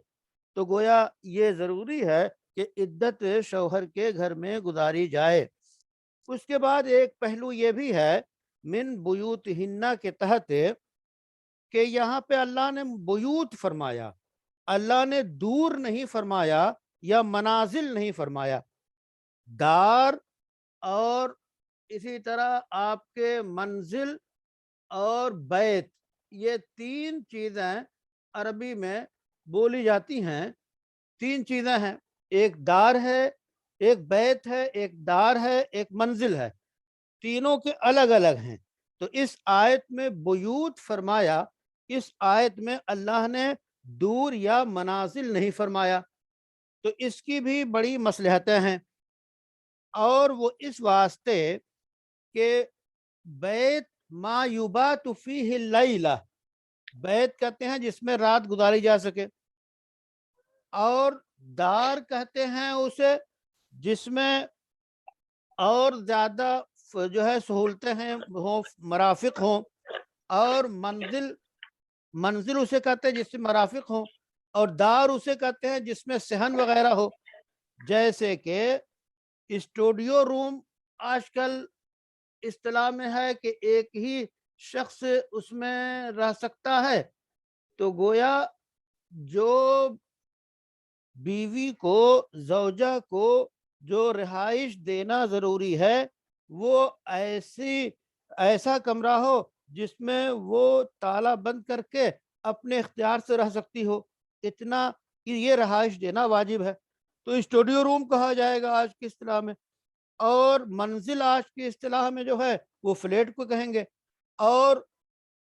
تو گویا یہ ضروری ہے کہ عدت شوہر کے گھر میں گزاری جائے۔ اس کے بعد ایک پہلو یہ بھی ہے من بیوتہن کے تحت کہ یہاں پہ اللہ نے بیوت فرمایا، اللہ نے دور نہیں فرمایا یا منازل نہیں فرمایا۔ دار اور اسی طرح آپ کے منزل اور بیت، یہ تین چیزیں عربی میں بولی جاتی ہیں۔ تین چیزیں ہیں، ایک دار ہے، ایک بیت ہے، ایک دار ہے، ایک منزل ہے، تینوں کے الگ الگ ہیں۔ تو اس آیت میں بیوت فرمایا، اس آیت میں اللہ نے دور یا منازل نہیں فرمایا، تو اس کی بھی بڑی مصلحتیں ہیں۔ اور وہ اس واسطے کہ بیت ما یبات فیہ اللیلہ، بیت کہتے ہیں جس میں رات گزاری جا سکے، اور دار کہتے ہیں اسے جس میں اور زیادہ جو ہے سہولتیں ہیں ہوں، مرافق ہوں، اور منزل اسے کہتے ہیں جس میں مرافق ہوں، اور دار اسے کہتے ہیں جس میں صحن وغیرہ ہو۔ جیسے کہ اسٹوڈیو روم آج کل اصطلاح میں ہے کہ ایک ہی شخص اس میں رہ سکتا ہے، تو گویا جو بیوی کو، زوجہ کو جو رہائش دینا ضروری ہے وہ ایسا کمرہ ہو جس میں وہ تالا بند کر کے اپنے اختیار سے رہ سکتی ہو، اتنا کہ یہ رہائش دینا واجب ہے، تو اسٹوڈیو روم کہا جائے گا آج کی اصطلاح میں، اور منزل آج کی اصطلاح میں جو ہے وہ فلیٹ کو کہیں گے، اور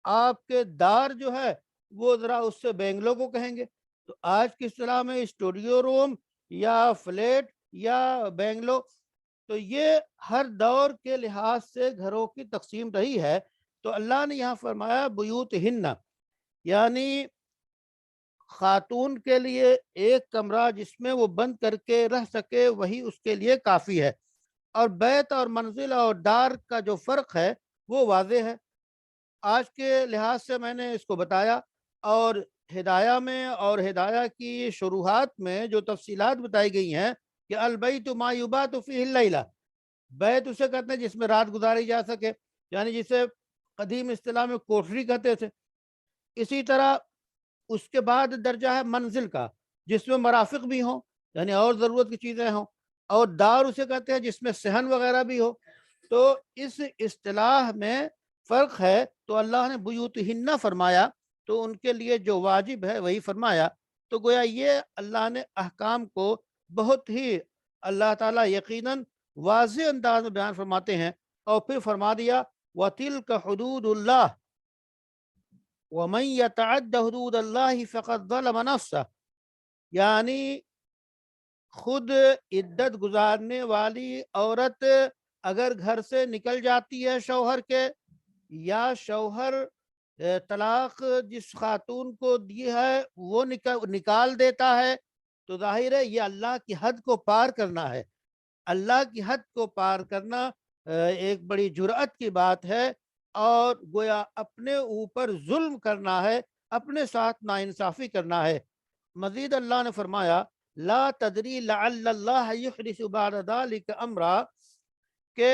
آپ کے دار جو ہے وہ ذرا اس سے بینگلو کو کہیں گے۔ تو آج کی اصطلاح میں اسٹوڈیو روم یا فلیٹ یا بینگلو، تو یہ ہر دور کے لحاظ سے گھروں کی تقسیم رہی ہے۔ تو اللہ نے یہاں فرمایا بیوت ہن، یعنی خاتون کے لیے ایک کمرہ جس میں وہ بند کر کے رہ سکے وہی اس کے لیے کافی ہے، اور بیت اور منزل اور دار کا جو فرق ہے وہ واضح ہے۔ آج کے لحاظ سے میں نے اس کو بتایا، اور ہدایہ میں اور ہدایہ کی شروحات میں جو تفصیلات بتائی گئی ہیں کہ البیت ما یبات فیہ اللیلہ، بیت اسے کہتے ہیں جس میں رات گزاری جا سکے، یعنی جسے قدیم اصطلاح میں کوٹری کہتے تھے۔ اسی طرح اس کے بعد درجہ ہے منزل کا، جس میں مرافق بھی ہوں، یعنی اور ضرورت کی چیزیں ہوں، اور دار اسے کہتے ہیں جس میں صحن وغیرہ بھی ہو۔ تو اس اصطلاح میں فرق ہے، تو اللہ نے بیوتہن فرمایا تو ان کے لیے جو واجب ہے وہی فرمایا۔ تو گویا یہ اللہ نے احکام کو بہت ہی اللہ تعالیٰ یقیناً واضح انداز میں بیان فرماتے ہیں، اور پھر فرما دیا وَتِلْكَ حُدُودُ اللَّهِ وَمَنْ يَتَعَدَّ حُدُودَ اللَّهِ فَقَدْ ظَلَمَ نَفْسَهُ، یعنی خود عدت گزارنے والی عورت اگر گھر سے نکل جاتی ہے شوہر کے، یا شوہر طلاق جس خاتون کو دی ہے وہ نکال دیتا ہے، تو ظاہر ہے یہ اللہ کی حد کو پار کرنا ہے۔ اللہ کی حد کو پار کرنا ایک بڑی جرأت کی بات ہے، اور گویا اپنے اوپر ظلم کرنا ہے، اپنے ساتھ ناانصافی کرنا ہے۔ مزید اللہ نے فرمایا لا تدری لعل اللہ یحدث بعد ذلک امرا، کہ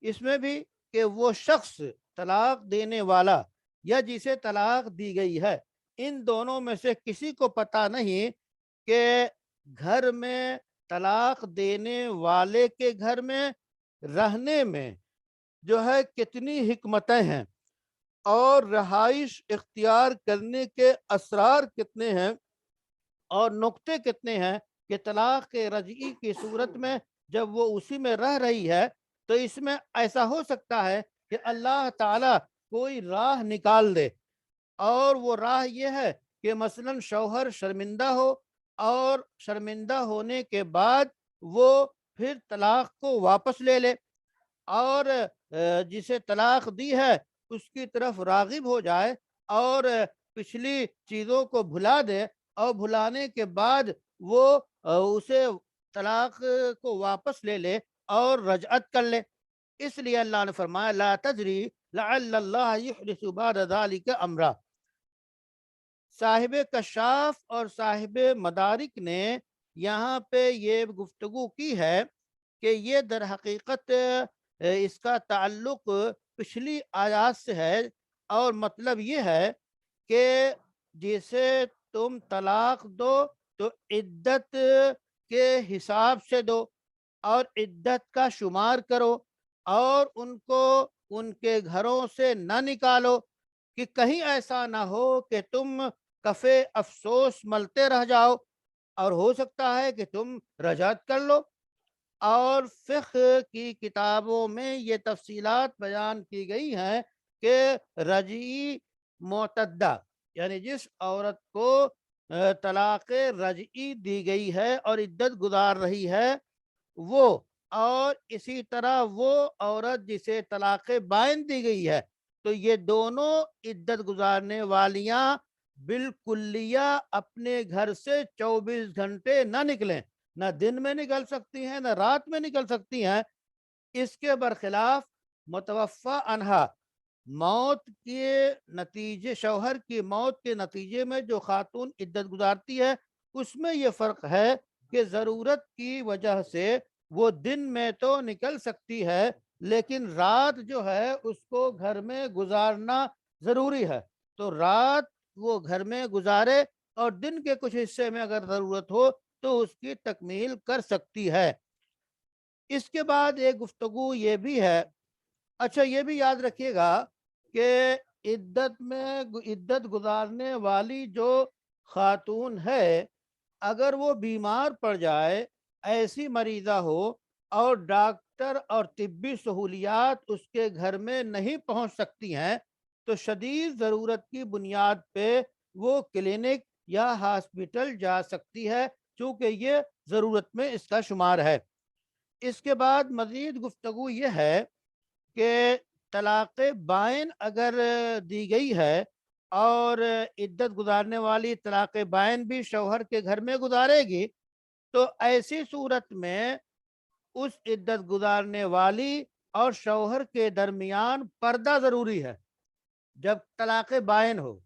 اس میں بھی کہ وہ شخص طلاق دینے والا یا جسے طلاق دی گئی ہے، ان دونوں میں سے کسی کو پتہ نہیں کہ گھر میں طلاق دینے والے کے گھر میں رہنے میں جو ہے کتنی حکمتیں ہیں، اور رہائش اختیار کرنے کے اسرار کتنے ہیں اور نقطے کتنے ہیں، کہ طلاق رجعی کی صورت میں جب وہ اسی میں رہ رہی ہے تو اس میں ایسا ہو سکتا ہے کہ اللہ تعالیٰ کوئی راہ نکال دے، اور وہ راہ یہ ہے کہ مثلا شوہر شرمندہ ہو، اور شرمندہ ہونے کے بعد وہ پھر طلاق کو واپس لے لے، اور جسے طلاق دی ہے اس کی طرف راغب ہو جائے، اور پچھلی چیزوں کو بھلا دے، اور بھلانے کے بعد وہ اسے طلاق کو واپس لے لے اور رجعت کر لے۔ اس لیے اللہ نے فرمایا لا تدری لعل اللہ یحدث بعد ذلک امرا۔ صاحب کشاف اور صاحب مدارک نے یہاں پہ یہ گفتگو کی ہے کہ یہ در حقیقت اس کا تعلق پچھلی آیات سے ہے، اور مطلب یہ ہے کہ جسے تم طلاق دو تو عدت کے حساب سے دو، اور عدت کا شمار کرو، اور ان کو ان کے گھروں سے نہ نکالو، کہ کہیں ایسا نہ ہو کہ تم کفے افسوس ملتے رہ جاؤ، اور ہو سکتا ہے کہ تم رجعت کر لو۔ اور فقہ کی کتابوں میں یہ تفصیلات بیان کی گئی ہیں کہ رجعی معتدہ، یعنی جس عورت کو طلاق رجعی دی گئی ہے اور عدت گزار رہی ہے وہ، اور اسی طرح وہ عورت جسے طلاق بائن دی گئی ہے، تو یہ دونوں عدت گزارنے والیاں بالکلیہ اپنے گھر سے 24 گھنٹے نہ نکلیں، نہ دن میں نکل سکتی ہیں نہ رات میں نکل سکتی ہیں۔ اس کے برخلاف متوفی عنہا، موت کے نتیجے، شوہر کی موت کے نتیجے میں جو خاتون عدت گزارتی ہے اس میں یہ فرق ہے کہ ضرورت کی وجہ سے وہ دن میں تو نکل سکتی ہے، لیکن رات جو ہے اس کو گھر میں گزارنا ضروری ہے، تو رات وہ گھر میں گزارے، اور دن کے کچھ حصے میں اگر ضرورت ہو تو اس کی تکمیل کر سکتی ہے۔ اس کے بعد ایک گفتگو یہ بھی ہے، اچھا یہ بھی یاد رکھیے گا کہ عدت گزارنے والی جو خاتون ہے اگر وہ بیمار پڑ جائے، ایسی مریضہ ہو اور ڈاکٹر اور طبی سہولیات اس کے گھر میں نہیں پہنچ سکتی ہیں، تو شدید ضرورت کی بنیاد پہ وہ کلینک یا ہاسپٹل جا سکتی ہے، چونکہ یہ ضرورت میں اس کا شمار ہے۔ اس کے بعد مزید گفتگو یہ ہے کہ طلاق بائن اگر دی گئی ہے اور عدت گزارنے والی طلاق بائن بھی شوہر کے گھر میں گزارے گی، تو ایسی صورت میں اس عدت گزارنے والی اور شوہر کے درمیان پردہ ضروری ہے جب طلاق بائن ہو۔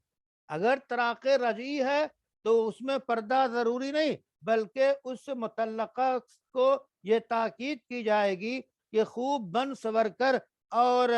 اگر طلاق رجعی ہے تو اس میں پردہ ضروری نہیں، بلکہ اس مطلقہ کو یہ تاکید کی جائے گی کہ خوب بن سور کر اور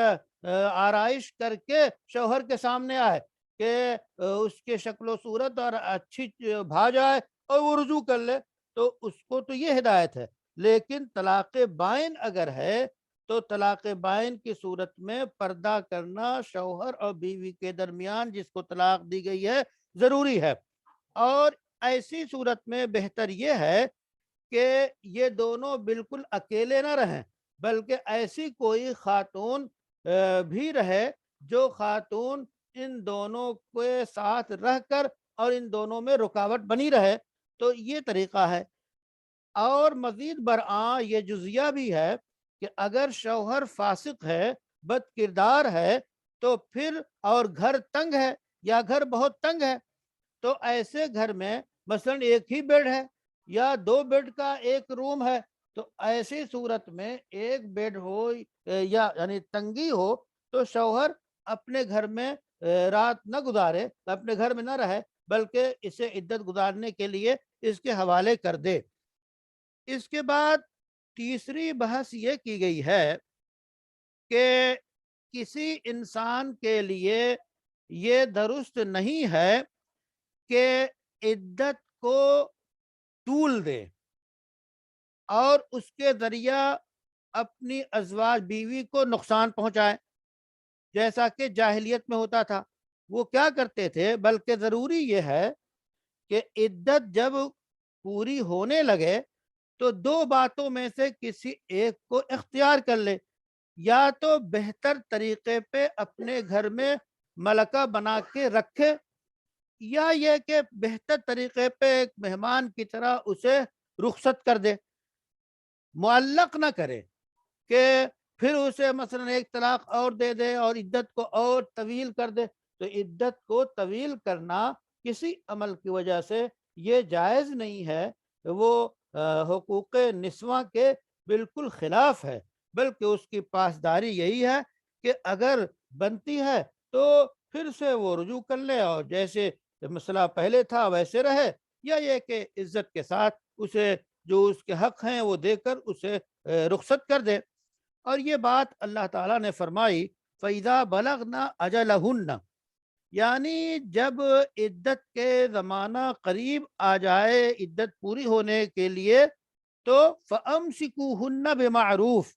آرائش کر کے شوہر کے سامنے آئے کہ اس کے شکل و صورت اور اچھی بھا جائے اور وہ رجوع کر لے، تو اس کو تو یہ ہدایت ہے۔ لیکن طلاق بائن اگر ہے تو طلاق بائن کی صورت میں پردہ کرنا شوہر اور بیوی کے درمیان جس کو طلاق دی گئی ہے ضروری ہے۔ اور ایسی صورت میں بہتر یہ ہے کہ یہ دونوں بالکل اکیلے نہ رہیں، بلکہ ایسی کوئی خاتون بھی رہے جو خاتون ان دونوں کے ساتھ رہ کر اور ان دونوں میں رکاوٹ بنی رہے، تو یہ طریقہ ہے۔ اور مزید برآں یہ جزیہ بھی ہے کہ اگر شوہر فاسق ہے، بد کردار ہے، تو پھر اور گھر تنگ ہے یا گھر بہت تنگ ہے، تو ایسے گھر میں مثلا ایک ہی بیڈ ہے یا 2 بیڈ کا ایک روم ہے، تو ایسی صورت میں ایک بیڈ ہو یا یعنی تنگی ہو تو شوہر اپنے گھر میں رات نہ گزارے، اپنے گھر میں نہ رہے، بلکہ اسے عدت گزارنے کے لیے اس کے حوالے کر دے۔ اس کے بعد تیسری بحث یہ کی گئی ہے کہ کسی انسان کے لیے یہ درست نہیں ہے کہ عدت کو طول دے اور اس کے ذریعہ اپنی ازواج بیوی کو نقصان پہنچائے، جیسا کہ جاہلیت میں ہوتا تھا۔ وہ کیا کرتے تھے، بلکہ ضروری یہ ہے کہ عدت جب پوری ہونے لگے تو 2 باتوں میں سے کسی ایک کو اختیار کر لے، یا تو بہتر طریقے پہ اپنے گھر میں ملکہ بنا کے رکھے، یا یہ کہ بہتر طریقے پہ ایک مہمان کی طرح اسے رخصت کر دے، معلق نہ کرے کہ پھر اسے مثلا ایک طلاق اور دے دے اور عدت کو اور طویل کر دے۔ تو عدت کو طویل کرنا کسی عمل کی وجہ سے یہ جائز نہیں ہے، وہ حقوق نسواں کے بالکل خلاف ہے، بلکہ اس کی پاسداری یہی ہے کہ اگر بنتی ہے تو پھر سے وہ رجوع کر لے اور جیسے مسئلہ پہلے تھا ویسے رہے، یا یہ کہ عزت کے ساتھ اسے جو اس کے حق ہیں وہ دے کر اسے رخصت کر دے۔ اور یہ بات اللہ تعالیٰ نے فرمائی فَإِذَا بَلَغْنَا أَجَلَهُنَّ، یعنی جب عدت کے زمانہ قریب آ جائے عدت پوری ہونے کے لیے، تو فَأَمْسِكُوهُنَّ بِمَعْرُوفٍ،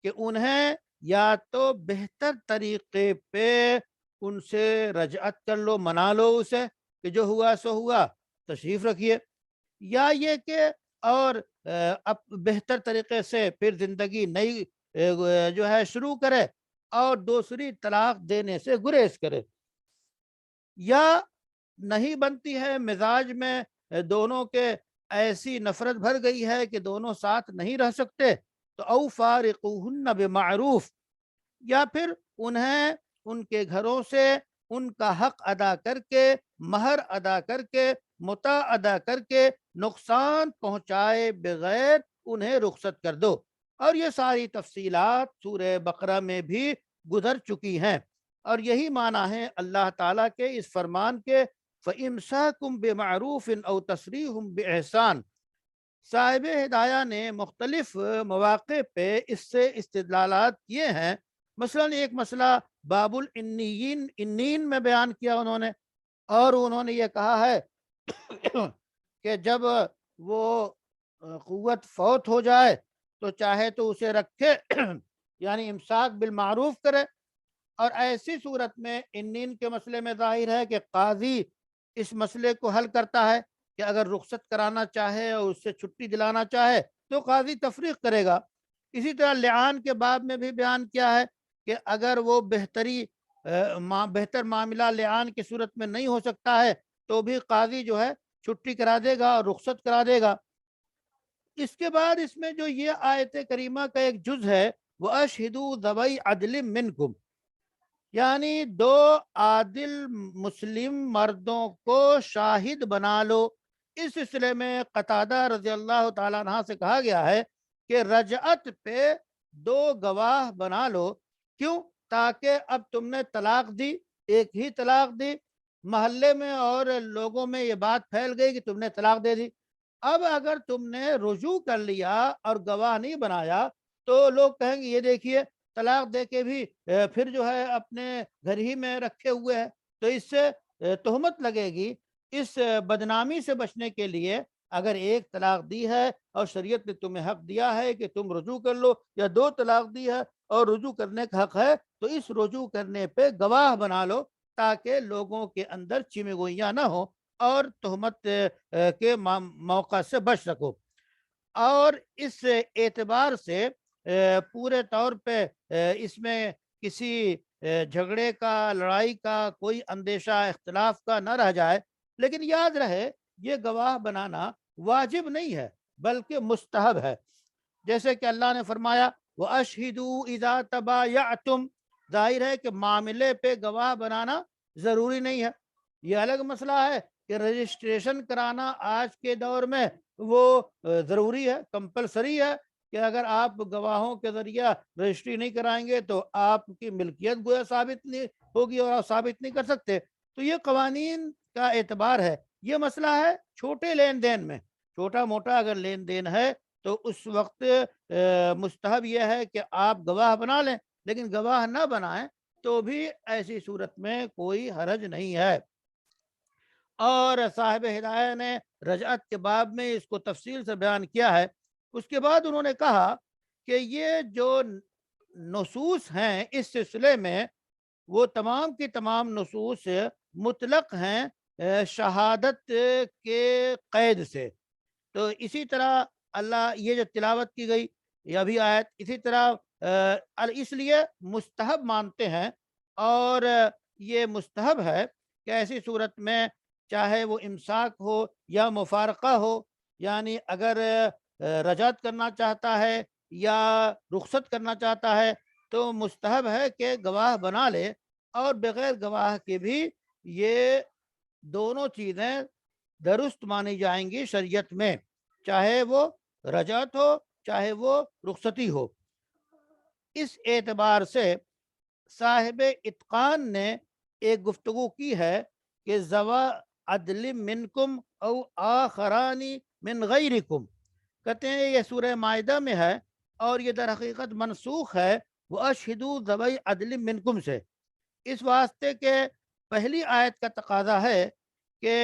کہ انہیں یا تو بہتر طریقے پہ ان سے رجعت کر لو، منا لو اسے کہ جو ہوا سو ہوا، تشریف رکھیے، یا یہ کہ اور اب بہتر طریقے سے پھر زندگی نئی جو ہے شروع کرے اور دوسری طلاق دینے سے گریز کرے، یا نہیں بنتی ہے مزاج میں دونوں کے ایسی نفرت بھر گئی ہے کہ دونوں ساتھ نہیں رہ سکتے، تو او فارقوہن بمعروف، یا پھر انہیں ان کے گھروں سے ان کا حق ادا کر کے، مہر ادا کر کے، متاع ادا کر کے نقصان پہنچائے بغیر انہیں رخصت کر دو۔ اور یہ ساری تفصیلات سورہ بقرہ میں بھی گزر چکی ہیں، اور یہی معنی ہے اللہ تعالیٰ کے اس فرمان کے فَإِمْسَاكُمْ بِمَعْرُوفٍ أَوْ تَسْرِيحٌ بِإِحْسَانٍ۔ صاحب ہدایہ نے مختلف مواقع پہ اس سے استدلالات کیے ہیں۔ مثلا ایک مسئلہ باب الانین میں بیان کیا انہوں نے، اور انہوں نے یہ کہا ہے کہ جب وہ قوت فوت ہو جائے تو چاہے تو اسے رکھے یعنی امساک بالمعروف کرے، اور ایسی صورت میں ان کے مسئلے میں ظاہر ہے کہ قاضی اس مسئلے کو حل کرتا ہے کہ اگر رخصت کرانا چاہے اور اس سے چھٹی دلانا چاہے تو قاضی تفریق کرے گا۔ اسی طرح لعان کے باب میں بھی بیان کیا ہے کہ اگر وہ بہتر معاملہ لعان کی صورت میں نہیں ہو سکتا ہے تو بھی قاضی جو ہے چھٹی کرا دے گا اور رخصت کرا دے گا۔ اس کے بعد اس میں جو یہ آیت کریمہ کا ایک جز ہے وَأَشْهِدُوا ذَوَيْ عَدْلٍ مِّنْكُمْ، یعنی دو عادل مسلم مردوں کو شاہد بنا لو۔ اس سلسلے میں قتادہ رضی اللہ تعالیٰ عنہ سے کہا گیا ہے کہ رجعت پہ دو گواہ بنا لو۔ کیوں؟ تاکہ اب تم نے طلاق دی، ایک ہی طلاق دی، محلے میں اور لوگوں میں یہ بات پھیل گئی کہ تم نے طلاق دے دی۔ اب اگر تم نے رجوع کر لیا اور گواہ نہیں بنایا تو لوگ کہیں گے یہ دیکھیے طلاق دے کے بھی پھر جو ہے اپنے گھر ہی میں رکھے ہوئے ہیں، تو اس سے تہمت لگے گی۔ اس بدنامی سے بچنے کے لیے اگر ایک طلاق دی ہے اور شریعت نے تمہیں حق دیا ہے کہ تم رجوع کر لو، یا دو طلاق دی ہے اور رجوع کرنے کا حق ہے، تو اس رجوع کرنے پہ گواہ بنا لو تاکہ لوگوں کے اندر چمگوئیاں نہ ہو اور تہمت کے موقع سے بچ سکو۔ اور اس اعتبار سے پورے طور پہ اس میں کسی جھگڑے کا، لڑائی کا کوئی اندیشہ اختلاف کا نہ رہ جائے۔ لیکن یاد رہے یہ گواہ بنانا واجب نہیں ہے بلکہ مستحب ہے، جیسے کہ اللہ نے فرمایا وَأَشْهِدُوا إِذَا تَبَايَعْتُمْ، ظاہر ہے کہ معاملے پہ گواہ بنانا ضروری نہیں ہے۔ یہ الگ مسئلہ ہے کہ رجسٹریشن کرانا آج کے دور میں وہ ضروری ہے، کمپلسری ہے کہ اگر آپ گواہوں کے ذریعہ رجسٹری نہیں کرائیں گے تو آپ کی ملکیت گویا ثابت نہیں ہوگی اور آپ ثابت نہیں کر سکتے۔ تو یہ قوانین کا اعتبار ہے۔ یہ مسئلہ ہے چھوٹے لین دین میں، چھوٹا موٹا اگر لین دین ہے تو اس وقت مستحب یہ ہے کہ آپ گواہ بنا لیں، لیکن گواہ نہ بنائیں تو بھی ایسی صورت میں کوئی حرج نہیں ہے۔ اور صاحب ہدایہ نے رجعت کے باب میں اس کو تفصیل سے بیان کیا ہے۔ اس کے بعد انہوں نے کہا کہ یہ جو نصوص ہیں اس سلسلے میں وہ تمام کی تمام نصوص مطلق ہیں شہادت کے قید سے۔ تو اسی طرح اللہ یہ جو تلاوت کی گئی یہ بھی آیت اسی طرح اس لیے مستحب مانتے ہیں، اور یہ مستحب ہے کہ ایسی صورت میں چاہے وہ امساک ہو یا مفارقہ ہو، یعنی اگر رجعت کرنا چاہتا ہے یا رخصت کرنا چاہتا ہے تو مستحب ہے کہ گواہ بنا لے، اور بغیر گواہ کے بھی یہ دونوں چیزیں درست مانی جائیں گی شریعت میں، چاہے وہ رجعت ہو چاہے وہ رخصتی ہو۔ اس اعتبار سے صاحب اتقان نے ایک گفتگو کی ہے کہ ذوا عدل منکم او آخرانی من غیرکم، کہتے ہیں یہ سورہ مائدہ میں ہے اور یہ در حقیقت منسوخ ہے وَأَشْهِدُوا ذَوَيْ عَدْلٍ مِّنْكُمْ سے، اس واسطے کہ پہلی آیت کا تقاضا ہے کہ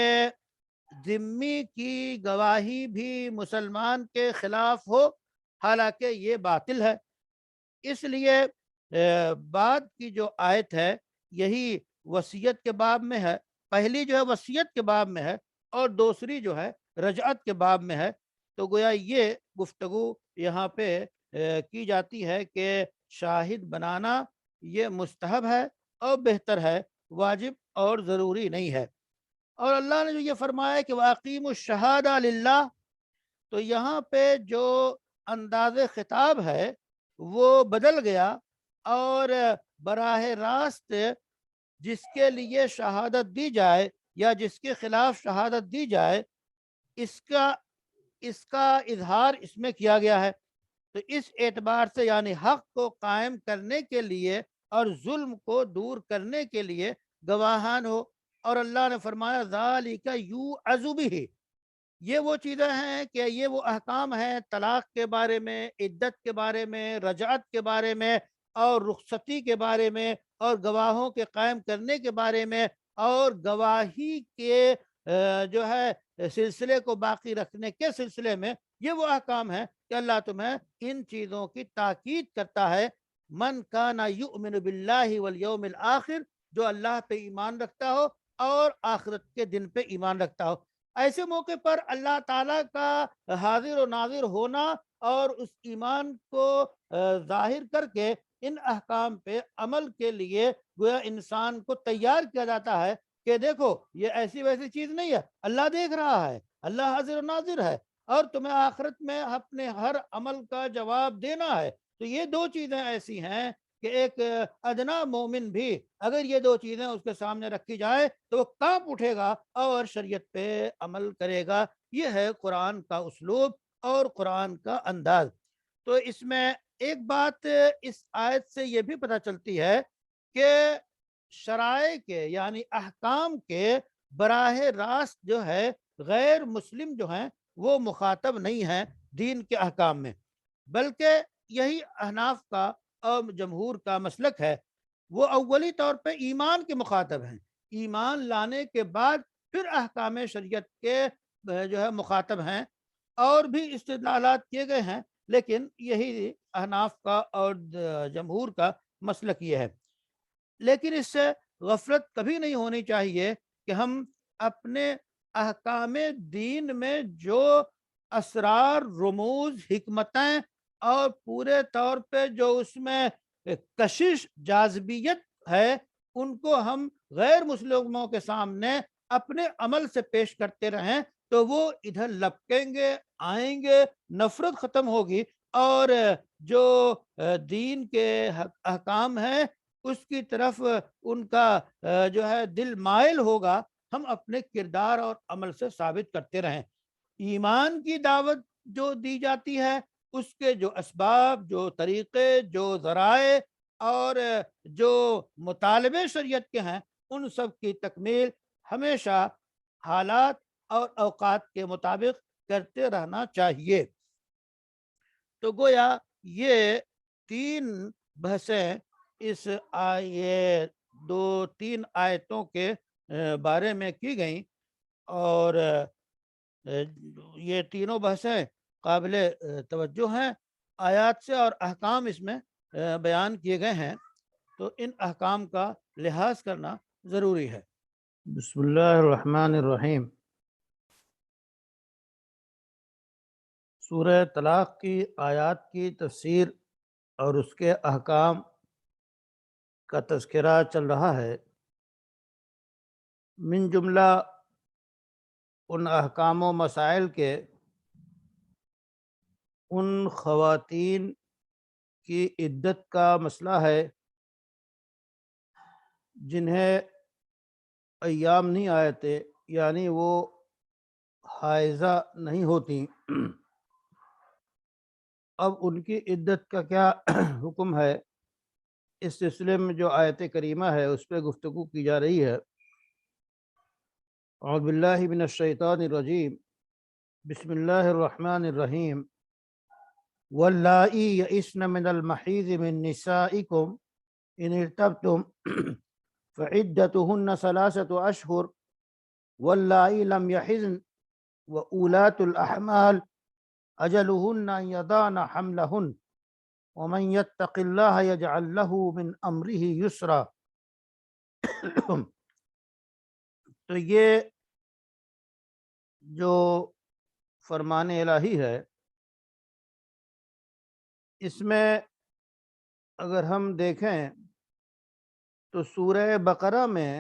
ذمی کی گواہی بھی مسلمان کے خلاف ہو، حالانکہ یہ باطل ہے۔ اس لیے بعد کی جو آیت ہے یہی وصیت کے باب میں ہے، پہلی جو ہے وصیت کے باب میں ہے اور دوسری جو ہے رجعت کے باب میں ہے۔ تو گویا یہ گفتگو یہاں پہ کی جاتی ہے کہ شاہد بنانا یہ مستحب ہے اور بہتر ہے، واجب اور ضروری نہیں ہے۔ اور اللہ نے جو یہ فرمایا کہ وَأَقِيمُوا الشَّهَادَةَ لِلَّهِ، تو یہاں پہ جو انداز خطاب ہے وہ بدل گیا، اور براہ راست جس کے لیے شہادت دی جائے یا جس کے خلاف شہادت دی جائے اس کا اظہار اس میں کیا گیا ہے۔ تو اس اعتبار سے یعنی حق کو قائم کرنے کے لیے اور ظلم کو دور کرنے کے لیے گواہان ہو۔ اور اللہ نے فرمایا ذالک یوعظ بہ، یہ وہ چیزیں ہیں کہ یہ وہ احکام ہیں طلاق کے بارے میں، عدت کے بارے میں، رجعت کے بارے میں اور رخصتی کے بارے میں اور گواہوں کے قائم کرنے کے بارے میں اور گواہی کے جو ہے سلسلے کو باقی رکھنے کے سلسلے میں، یہ وہ احکام ہیں کہ اللہ تمہیں ان چیزوں کی تاکید کرتا ہے من کان یؤمن باللہ والیوم الآخر، جو اللہ پہ ایمان رکھتا ہو اور آخرت کے دن پہ ایمان رکھتا ہو۔ ایسے موقع پر اللہ تعالیٰ کا حاضر و ناظر ہونا اور اس ایمان کو ظاہر کر کے ان احکام پہ عمل کے لیے گویا انسان کو تیار کیا جاتا ہے کہ دیکھو یہ ایسی ویسی چیز نہیں ہے، اللہ دیکھ رہا ہے، اللہ حاضر و ناظر ہے، اور تمہیں آخرت میں اپنے ہر عمل کا جواب دینا ہے۔ تو یہ دو چیزیں ایسی ہیں کہ ایک ادنا مومن بھی اگر یہ دو چیزیں اس کے سامنے رکھی جائے تو وہ کانپ اٹھے گا اور شریعت پہ عمل کرے گا۔ یہ ہے قرآن کا اسلوب اور قرآن کا انداز۔ تو اس میں ایک بات اس آیت سے یہ بھی پتہ چلتی ہے کہ شرائع کے یعنی احکام کے براہ راست جو ہے غیر مسلم جو ہیں وہ مخاطب نہیں ہیں دین کے احکام میں، بلکہ یہی احناف کا اور جمہور کا مسلک ہے، وہ اولی طور پہ ایمان کے مخاطب ہیں، ایمان لانے کے بعد پھر احکام شریعت کے جو ہے مخاطب ہیں۔ اور بھی استدلالات کیے گئے ہیں لیکن یہی احناف کا اور جمہور کا مسلک یہ ہے۔ لیکن اس سے غفلت کبھی نہیں ہونی چاہیے کہ ہم اپنے احکام دین میں جو اسرار، رموز، حکمتیں اور پورے طور پہ جو اس میں کشش، جاذبیت ہے، ان کو ہم غیر مسلموں کے سامنے اپنے عمل سے پیش کرتے رہیں تو وہ ادھر لپکیں گے، آئیں گے، نفرت ختم ہوگی، اور جو دین کے احکام ہیں اس کی طرف ان کا جو ہے دل مائل ہوگا۔ ہم اپنے کردار اور عمل سے ثابت کرتے رہیں۔ ایمان کی دعوت جو دی جاتی ہے اس کے جو اسباب، جو طریقے، جو ذرائع اور جو مطالبے شریعت کے ہیں ان سب کی تکمیل ہمیشہ حالات اور اوقات کے مطابق کرتے رہنا چاہیے۔ تو گویا یہ تین بحثیں اس یہ دو تین آیتوں کے بارے میں کی گئیں، اور یہ تینوں بحثیں قابل توجہ ہیں، آیات سے اور احکام اس میں بیان کیے گئے ہیں، تو ان احکام کا لحاظ کرنا ضروری ہے۔ بسم اللہ الرحمن الرحیم۔ سورہ طلاق کی آیات کی تفسیر اور اس کے احکام کا تذکرہ چل رہا ہے۔ من جملہ ان احکام و مسائل کے ان خواتین کی عدت کا مسئلہ ہے جنہیں ایام نہیں آئے تھے، یعنی وہ حائضہ نہیں ہوتی، اب ان کی عدت کا کیا حکم ہے، اس سلسلے میں جو آیت کریمہ ہے اس پہ گفتگو کی جا رہی ہے۔ اعوذ باللہ من الشیطان الرجیم، بسم اللہ الرحمن الرحیم۔ واللائی یئسن من المحیض من نسائکم ان ارتبتم فعدتهن 3 اشہر واللائی لم یحضن وأولاة الأحمال أجلهن أن يضعن حملهن ومن يتق الله يجعل له من أمره يسرا۔ تو یہ جو فرمان الہی ہے اس میں اگر ہم دیکھیں تو سورہ بقرہ میں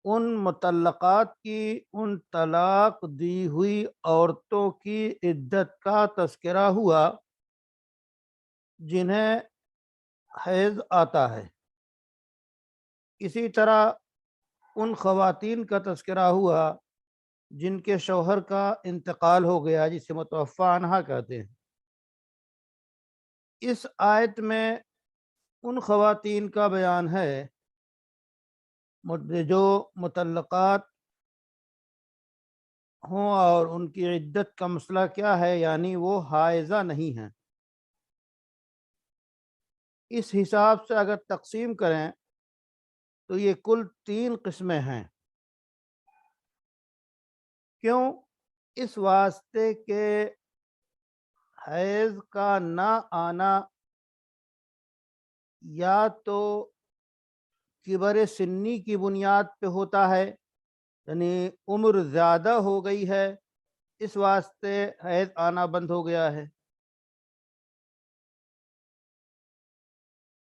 ان مطلقات کی، ان طلاق دی ہوئی عورتوں کی عدت کا تذکرہ ہوا جنہیں حیض آتا ہے، اسی طرح ان خواتین کا تذکرہ ہوا جن کے شوہر کا انتقال ہو گیا، جسے متوفی عنہا کہتے ہیں۔ اس آیت میں ان خواتین کا بیان ہے جو مطلقات ہوں اور ان کی عدت کا مسئلہ کیا ہے، یعنی وہ حائضہ نہیں ہیں۔ اس حساب سے اگر تقسیم کریں تو یہ کل 3 قسمیں ہیں۔ کیوں؟ اس واسطے کہ حیض کا نہ آنا یا تو کبر سنی کی بنیاد پہ ہوتا ہے، یعنی عمر زیادہ ہو گئی ہے اس واسطے حیض آنا بند ہو گیا ہے،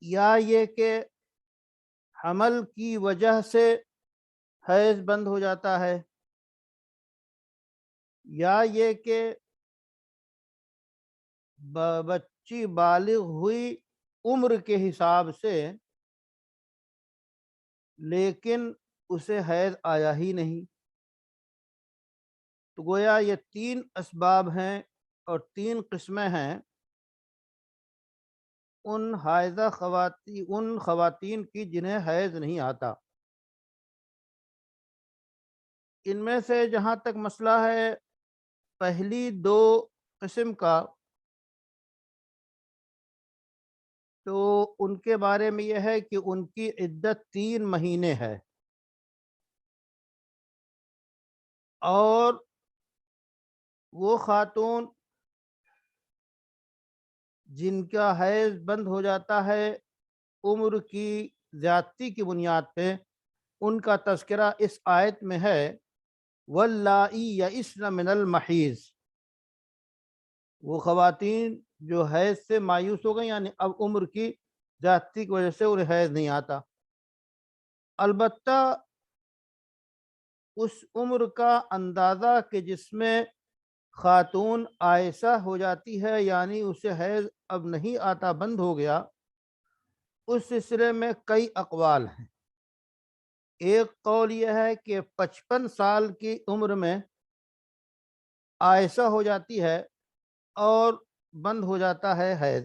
یا یہ کہ حمل کی وجہ سے حیض بند ہو جاتا ہے، یا یہ کہ بچی بالغ ہوئی عمر کے حساب سے لیکن اسے حیض آیا ہی نہیں۔ تو گویا یہ تین اسباب ہیں اور تین قسمیں ہیں ان حائضہ خواتین کی جنہیں حیض نہیں آتا۔ ان میں سے جہاں تک مسئلہ ہے پہلی دو قسم کا، تو ان کے بارے میں یہ ہے کہ ان کی عدت 3 مہینے ہے، اور وہ خاتون جن کا حیض بند ہو جاتا ہے عمر کی زیادتی کی بنیاد پہ، ان کا تذکرہ اس آیت میں ہے واللائی یئسن من المحیض، وہ خواتین جو حیض سے مایوس ہو گئی، یعنی اب عمر کی زیادتی کی وجہ سے انہیں حیض نہیں آتا۔ البتہ اس عمر کا اندازہ کہ جس میں خاتون آئسہ ہو جاتی ہے، یعنی اسے حیض اب نہیں آتا، بند ہو گیا، اس سلسلے میں کئی اقوال ہیں۔ ایک قول یہ ہے کہ 55 سال کی عمر میں آئسہ ہو جاتی ہے اور بند ہو جاتا ہے حیض۔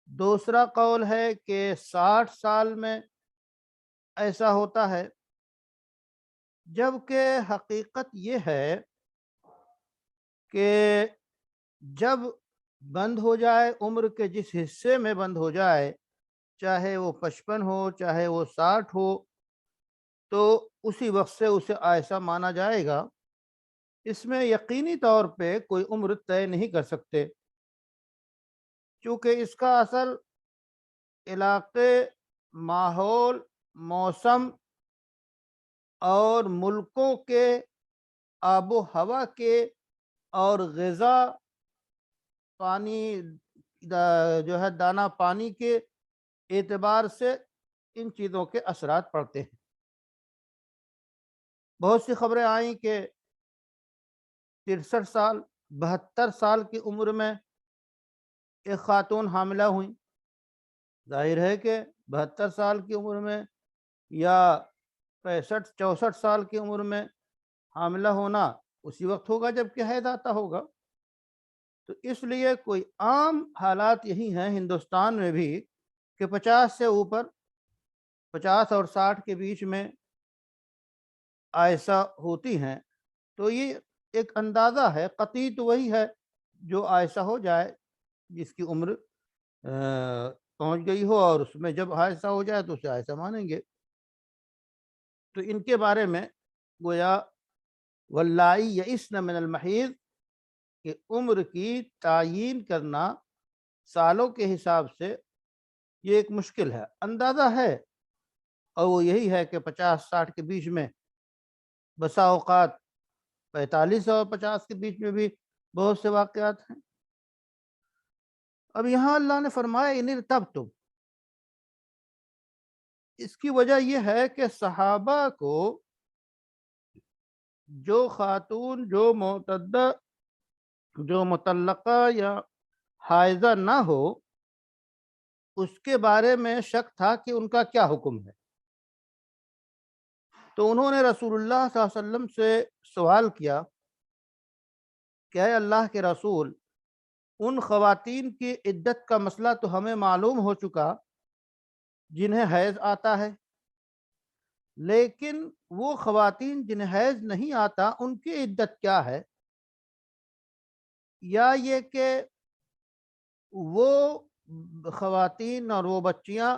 دوسرا قول ہے کہ 60 سال میں ایسا ہوتا ہے، جبکہ حقیقت یہ ہے کہ جب بند ہو جائے، عمر کے جس حصے میں بند ہو جائے، چاہے وہ 55 ہو چاہے وہ 60 ہو، تو اسی وقت سے اسے آئسہ مانا جائے گا۔ اس میں یقینی طور پہ کوئی عمر طے نہیں کر سکتے، چونکہ اس کا اثر علاقے، ماحول، موسم اور ملکوں کے آب و ہوا کے اور غذا، پانی جو ہے دانہ پانی کے اعتبار سے ان چیزوں کے اثرات پڑتے ہیں۔ بہت سی خبریں آئیں کہ 63 سال 72 سال کی عمر میں ایک خاتون حاملہ ہوئیں۔ ظاہر ہے کہ 72 سال کی عمر میں یا 65 64 سال کی عمر میں حاملہ ہونا اسی وقت ہوگا جب کہ حیض آتا ہوگا۔ تو اس لیے کوئی عام حالات یہی ہیں ہندوستان میں بھی کہ 50 سے اوپر، 50 اور 60 کے بیچ میں آئسہ ہوتی ہیں۔ تو یہ ایک اندازہ ہے، قطعی تو وہی ہے جو آئسہ ہو جائے، جس کی عمر پہنچ گئی ہو، اور اس میں جب آئسہ ہو جائے تو اسے آئسہ مانیں گے۔ تو ان کے بارے میں گویا واللائی یئسن من المحیض کہ عمر کی تعیین کرنا سالوں کے حساب سے یہ ایک مشکل ہے، اندازہ ہے، اور وہ یہی ہے کہ 50-60 کے بیچ میں، بسا اوقات 45 اور 50 کے بیچ میں بھی بہت سے واقعات ہیں۔ اب یہاں اللہ نے فرمایا ان ارتبتم، اس کی وجہ یہ ہے کہ صحابہ کو جو خاتون جو معتدہ، جو مطلقہ یا حائضہ نہ ہو، اس کے بارے میں شک تھا کہ ان کا کیا حکم ہے۔ تو انہوں نے رسول اللہ صلی اللہ علیہ وسلم سے سوال کیا کہ اے اللہ کے رسول، ان خواتین کی عدت کا مسئلہ تو ہمیں معلوم ہو چکا جنہیں حیض آتا ہے، لیکن وہ خواتین جنہیں حیض نہیں آتا ان کی عدت کیا ہے؟ یا یہ کہ وہ خواتین اور وہ بچیاں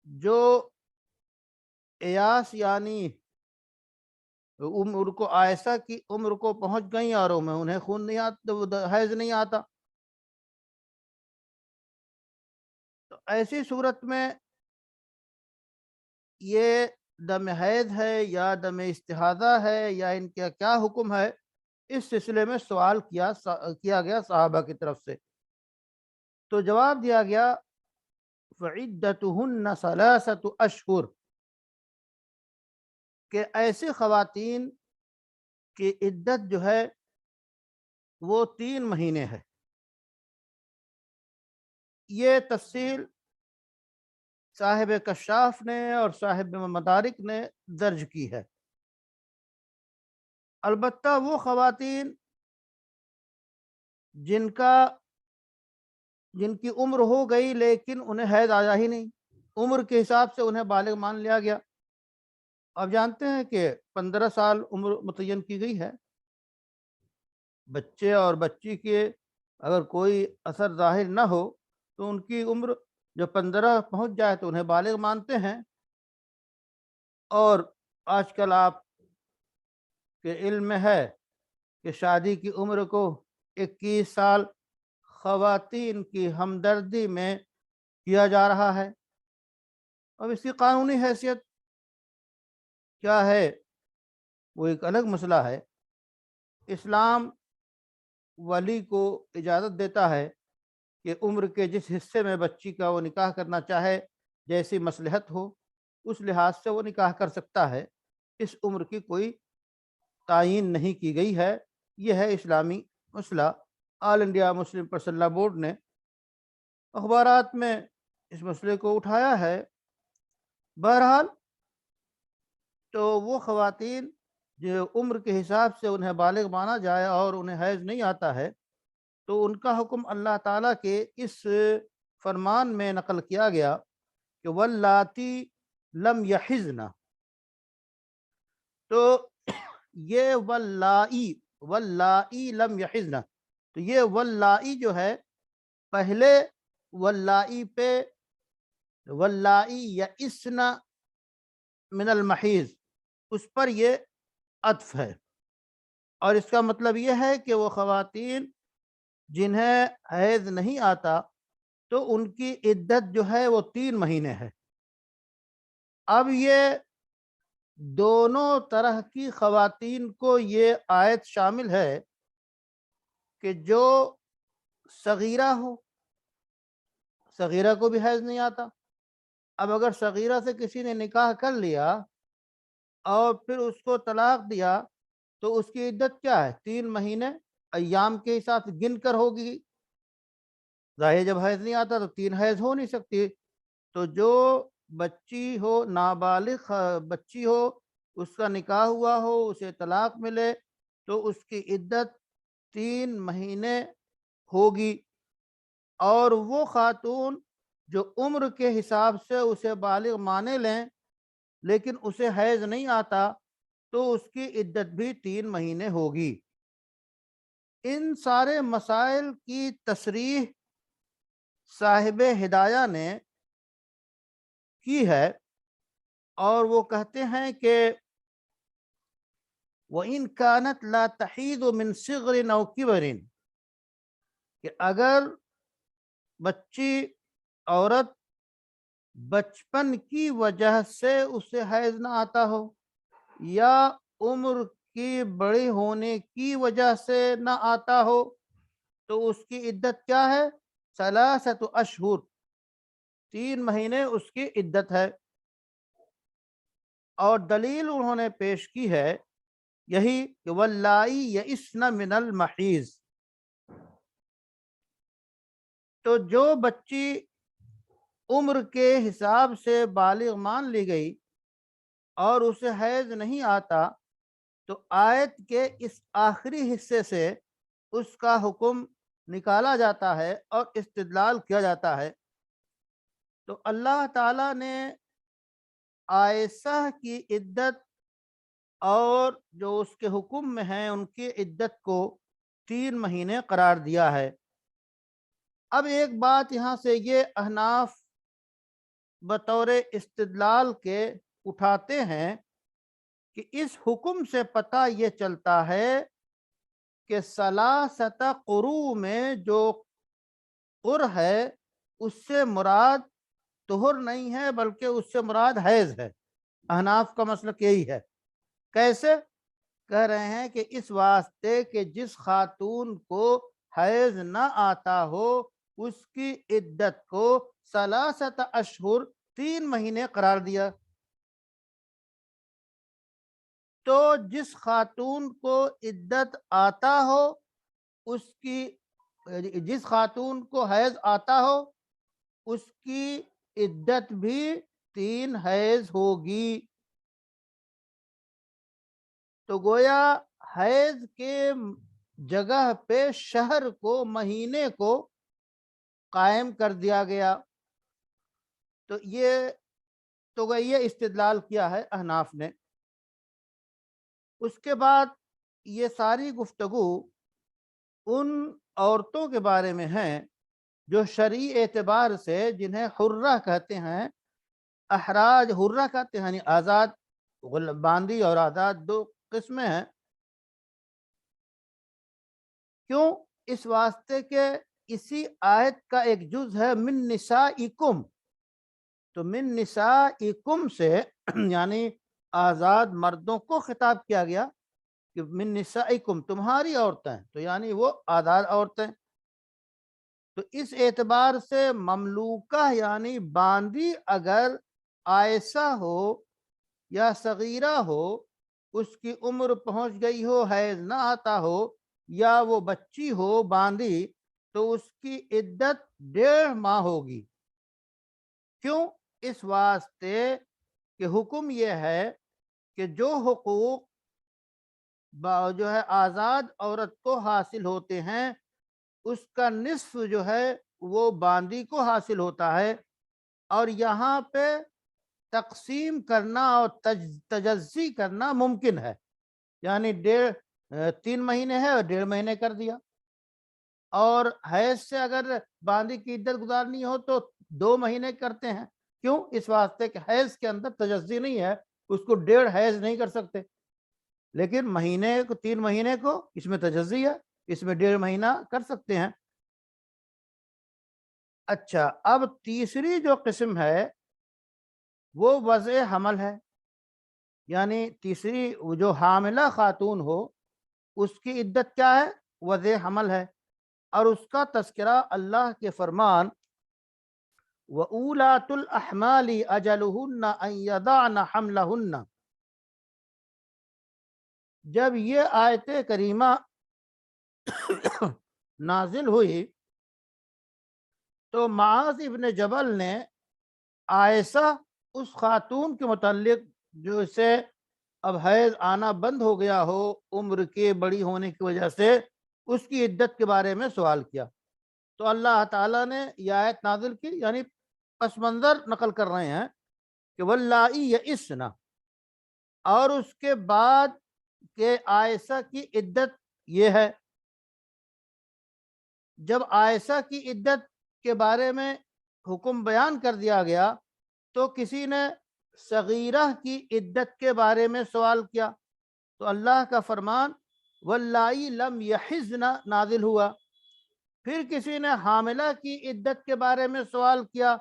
جو ایاس یعنی عمر کو آئسہ کی عمر کو پہنچ گئیں اور انہیں خون نہیں آتا، حیض نہیں آتا، تو ایسی صورت میں یہ دم حیض ہے یا دم استحاضہ ہے یا ان کا کیا حکم ہے، اس سلسلے میں سوال کیا گیا صحابہ کی طرف سے، تو جواب دیا گیا فعدتہن ثلاثۃ اشہر، کہ ایسی خواتین کی عدت جو ہے وہ 3 مہینے ہے۔ یہ تفصیل صاحب کشاف نے اور صاحب مدارک نے درج کی ہے۔ البتہ وہ خواتین جن کی عمر ہو گئی لیکن انہیں حیض آیا ہی نہیں، عمر کے حساب سے انہیں بالغ مان لیا گیا۔ آپ جانتے ہیں کہ 15 سال عمر متعین کی گئی ہے، بچے اور بچی کے اگر کوئی اثر ظاہر نہ ہو تو ان کی عمر جب 15 پہنچ جائے تو انہیں بالغ مانتے ہیں۔ اور آج کل آپ کے علم میں ہے کہ شادی کی عمر کو 21 سال خواتین کی ہمدردی میں کیا جا رہا ہے۔ اب اس کی قانونی حیثیت کیا ہے وہ ایک الگ مسئلہ ہے۔ اسلام ولی کو اجازت دیتا ہے کہ عمر کے جس حصے میں بچی کا وہ نکاح کرنا چاہے، جیسی مصلحت ہو اس لحاظ سے وہ نکاح کر سکتا ہے، اس عمر کی کوئی تعین نہیں کی گئی ہے۔ یہ ہے اسلامی مسئلہ۔ All India Muslim Personal Law Board نے اخبارات میں اس مسئلے کو اٹھایا ہے۔ بہرحال تو وہ خواتین جو عمر کے حساب سے انہیں بالغ مانا جائے اور انہیں حیض نہیں آتا ہے، تو ان کا حکم اللہ تعالیٰ کے اس فرمان میں نقل کیا گیا کہ واللاتی لم یحزن، تو یہ واللائی لم یحزن، تو یہ واللائی جو ہے پہلے واللائی پہ واللائی یئسن من المحیض اس پر یہ عطف ہے، اور اس کا مطلب یہ ہے کہ وہ خواتین جنہیں حیض نہیں آتا تو ان کی عدت جو ہے وہ 3 مہینے ہے۔ اب یہ دونوں طرح کی خواتین کو یہ آیت شامل ہے کہ جو صغیرہ ہو، صغیرہ کو بھی حیض نہیں آتا۔ اب اگر صغیرہ سے کسی نے نکاح کر لیا اور پھر اس کو طلاق دیا تو اس کی عدت کیا ہے؟ 3 مہینے ایام کے حساب سے گن کر ہوگی۔ ظاہر جب حیض نہیں آتا تو 3 حیض ہو نہیں سکتی، تو جو بچی ہو، نابالغ بچی ہو، اس کا نکاح ہوا ہو، اسے طلاق ملے تو اس کی عدت 3 مہینے ہوگی۔ اور وہ خاتون جو عمر کے حساب سے اسے بالغ مانے لیں لیکن اسے حیض نہیں آتا تو اس کی عدت بھی 3 مہینے ہوگی۔ ان سارے مسائل کی تصریح صاحب ہدایہ نے کی ہے، اور وہ کہتے ہیں کہ وَإِن كَانَتْ لَا تَحِيضُ مِنْ صِغْرٍ أَوْ كِبَرٍ، کہ اگر بچی عورت بچپن کی وجہ سے اسے حیض نہ آتا ہو یا عمر کی بڑی ہونے کی وجہ سے نہ آتا ہو تو اس کی عدت کیا ہے؟ 3 اشہر، 3 مہینے اس کی عدت ہے۔ اور دلیل انہوں نے پیش کی ہے یہی کہ واللائی یئسن من المحیض، تو جو بچی عمر کے حساب سے بالغ مان لی گئی اور اسے حیض نہیں آتا تو آیت کے اس آخری حصے سے اس کا حکم نکالا جاتا ہے اور استدلال کیا جاتا ہے۔ تو اللہ تعالیٰ نے عائشہ کی عدت اور جو اس کے حکم میں ہیں ان کی عدت کو 3 مہینے قرار دیا ہے۔ اب ایک بات یہاں سے یہ احناف بطور استدلال کے اٹھاتے ہیں کہ اس حکم سے پتہ یہ چلتا ہے کہ ثلاثۃ قروء میں جو قر ہے اس سے مراد طہر نہیں ہے بلکہ اس سے مراد حیض ہے۔ احناف کا مسلک یہی ہے۔ کیسے؟ کہہ رہے ہیں کہ اس واسطے کہ جس خاتون کو حیض نہ آتا ہو اس کی عدت کو ثلاثت اشہر 3 مہینے قرار دیا۔ تو جس خاتون کو عدت آتا ہو اس کی، جس خاتون کو حیض آتا ہو اس کی عدت بھی 3 حیض ہوگی۔ تو گویا حیض کے جگہ پہ شہر کو، مہینے کو قائم کر دیا گیا۔ تو یہ استدلال کیا ہے احناف نے۔ اس کے بعد یہ ساری گفتگو ان عورتوں کے بارے میں ہیں جو شرعی اعتبار سے جنہیں حرہ کہتے ہیں، احراج حرہ کہتے ہیں، یعنی آزاد، باندی اور آزاد 2 قسمیں ہیں۔ کیوں؟ اس واسطے کہ اسی آیت کا ایک جز ہے من نسائکم۔ تو من نسائکم سے یعنی آزاد مردوں کو خطاب کیا گیا کہ من نسائکم تمہاری عورتیں، تو یعنی وہ آزاد عورتیں۔ تو اس اعتبار سے مملوکہ یعنی باندی اگر عائسہ ہو یا صغیرہ ہو، اس کی عمر پہنچ گئی ہو، حیض نہ آتا ہو، یا وہ بچی ہو باندی، تو اس کی عدت 1.5 ماہ ہوگی۔ کیوں؟ اس واسطے کہ حکم یہ ہے کہ جو حقوق جو ہے آزاد عورت کو حاصل ہوتے ہیں اس کا نصف جو ہے وہ باندی کو حاصل ہوتا ہے، اور یہاں پہ تقسیم کرنا اور تجزی کرنا ممکن ہے، یعنی 3 مہینے ہے اور 1.5 مہینے کر دیا، اور حیض سے اگر باندی کی عدت گزارنی ہو تو 2 مہینے کرتے ہیں۔ کیوں؟ اس واسطے کہ حیض کے اندر تجزی نہیں ہے، اس کو 1.5 حیض نہیں کر سکتے، لیکن مہینے کو 3 مہینے کو اس میں تجزی ہے، اس میں 1.5 مہینہ کر سکتے ہیں۔ اچھا، اب تیسری جو قسم ہے وہ وضع حمل ہے، یعنی تیسری جو حاملہ خاتون ہو اس کی عدت کیا ہے؟ وضع حمل ہے، اور اس کا تذکرہ اللہ کے فرمان وَأُولَاتُ الْأَحْمَالِ أَجَلُهُنَّ أَن يَضَعْنَ حَمْلَهُنَّ۔ جب یہ آیت کریمہ نازل ہوئی تو معاذ ابن جبل نے عائشہ اس خاتون کے متعلق جو اسے اب حیض آنا بند ہو گیا ہو عمر کے بڑی ہونے کی وجہ سے، اس کی عدت کے بارے میں سوال کیا۔ تو اللہ تعالیٰ نے یہ آیت نازل کی، یعنی پس منظر نقل کر رہے ہیں کہ واللائی یئسن، اور اس کے بعد کہ عائشہ کی عدت یہ ہے۔ جب عائشہ کی عدت کے بارے میں حکم بیان کر دیا گیا تو کسی نے صغیرہ کی عدت کے بارے میں سوال کیا، تو اللہ کا فرمان واللائی لم یحزن نازل ہوا۔ پھر کسی نے حاملہ کی عدت کے بارے میں سوال کیا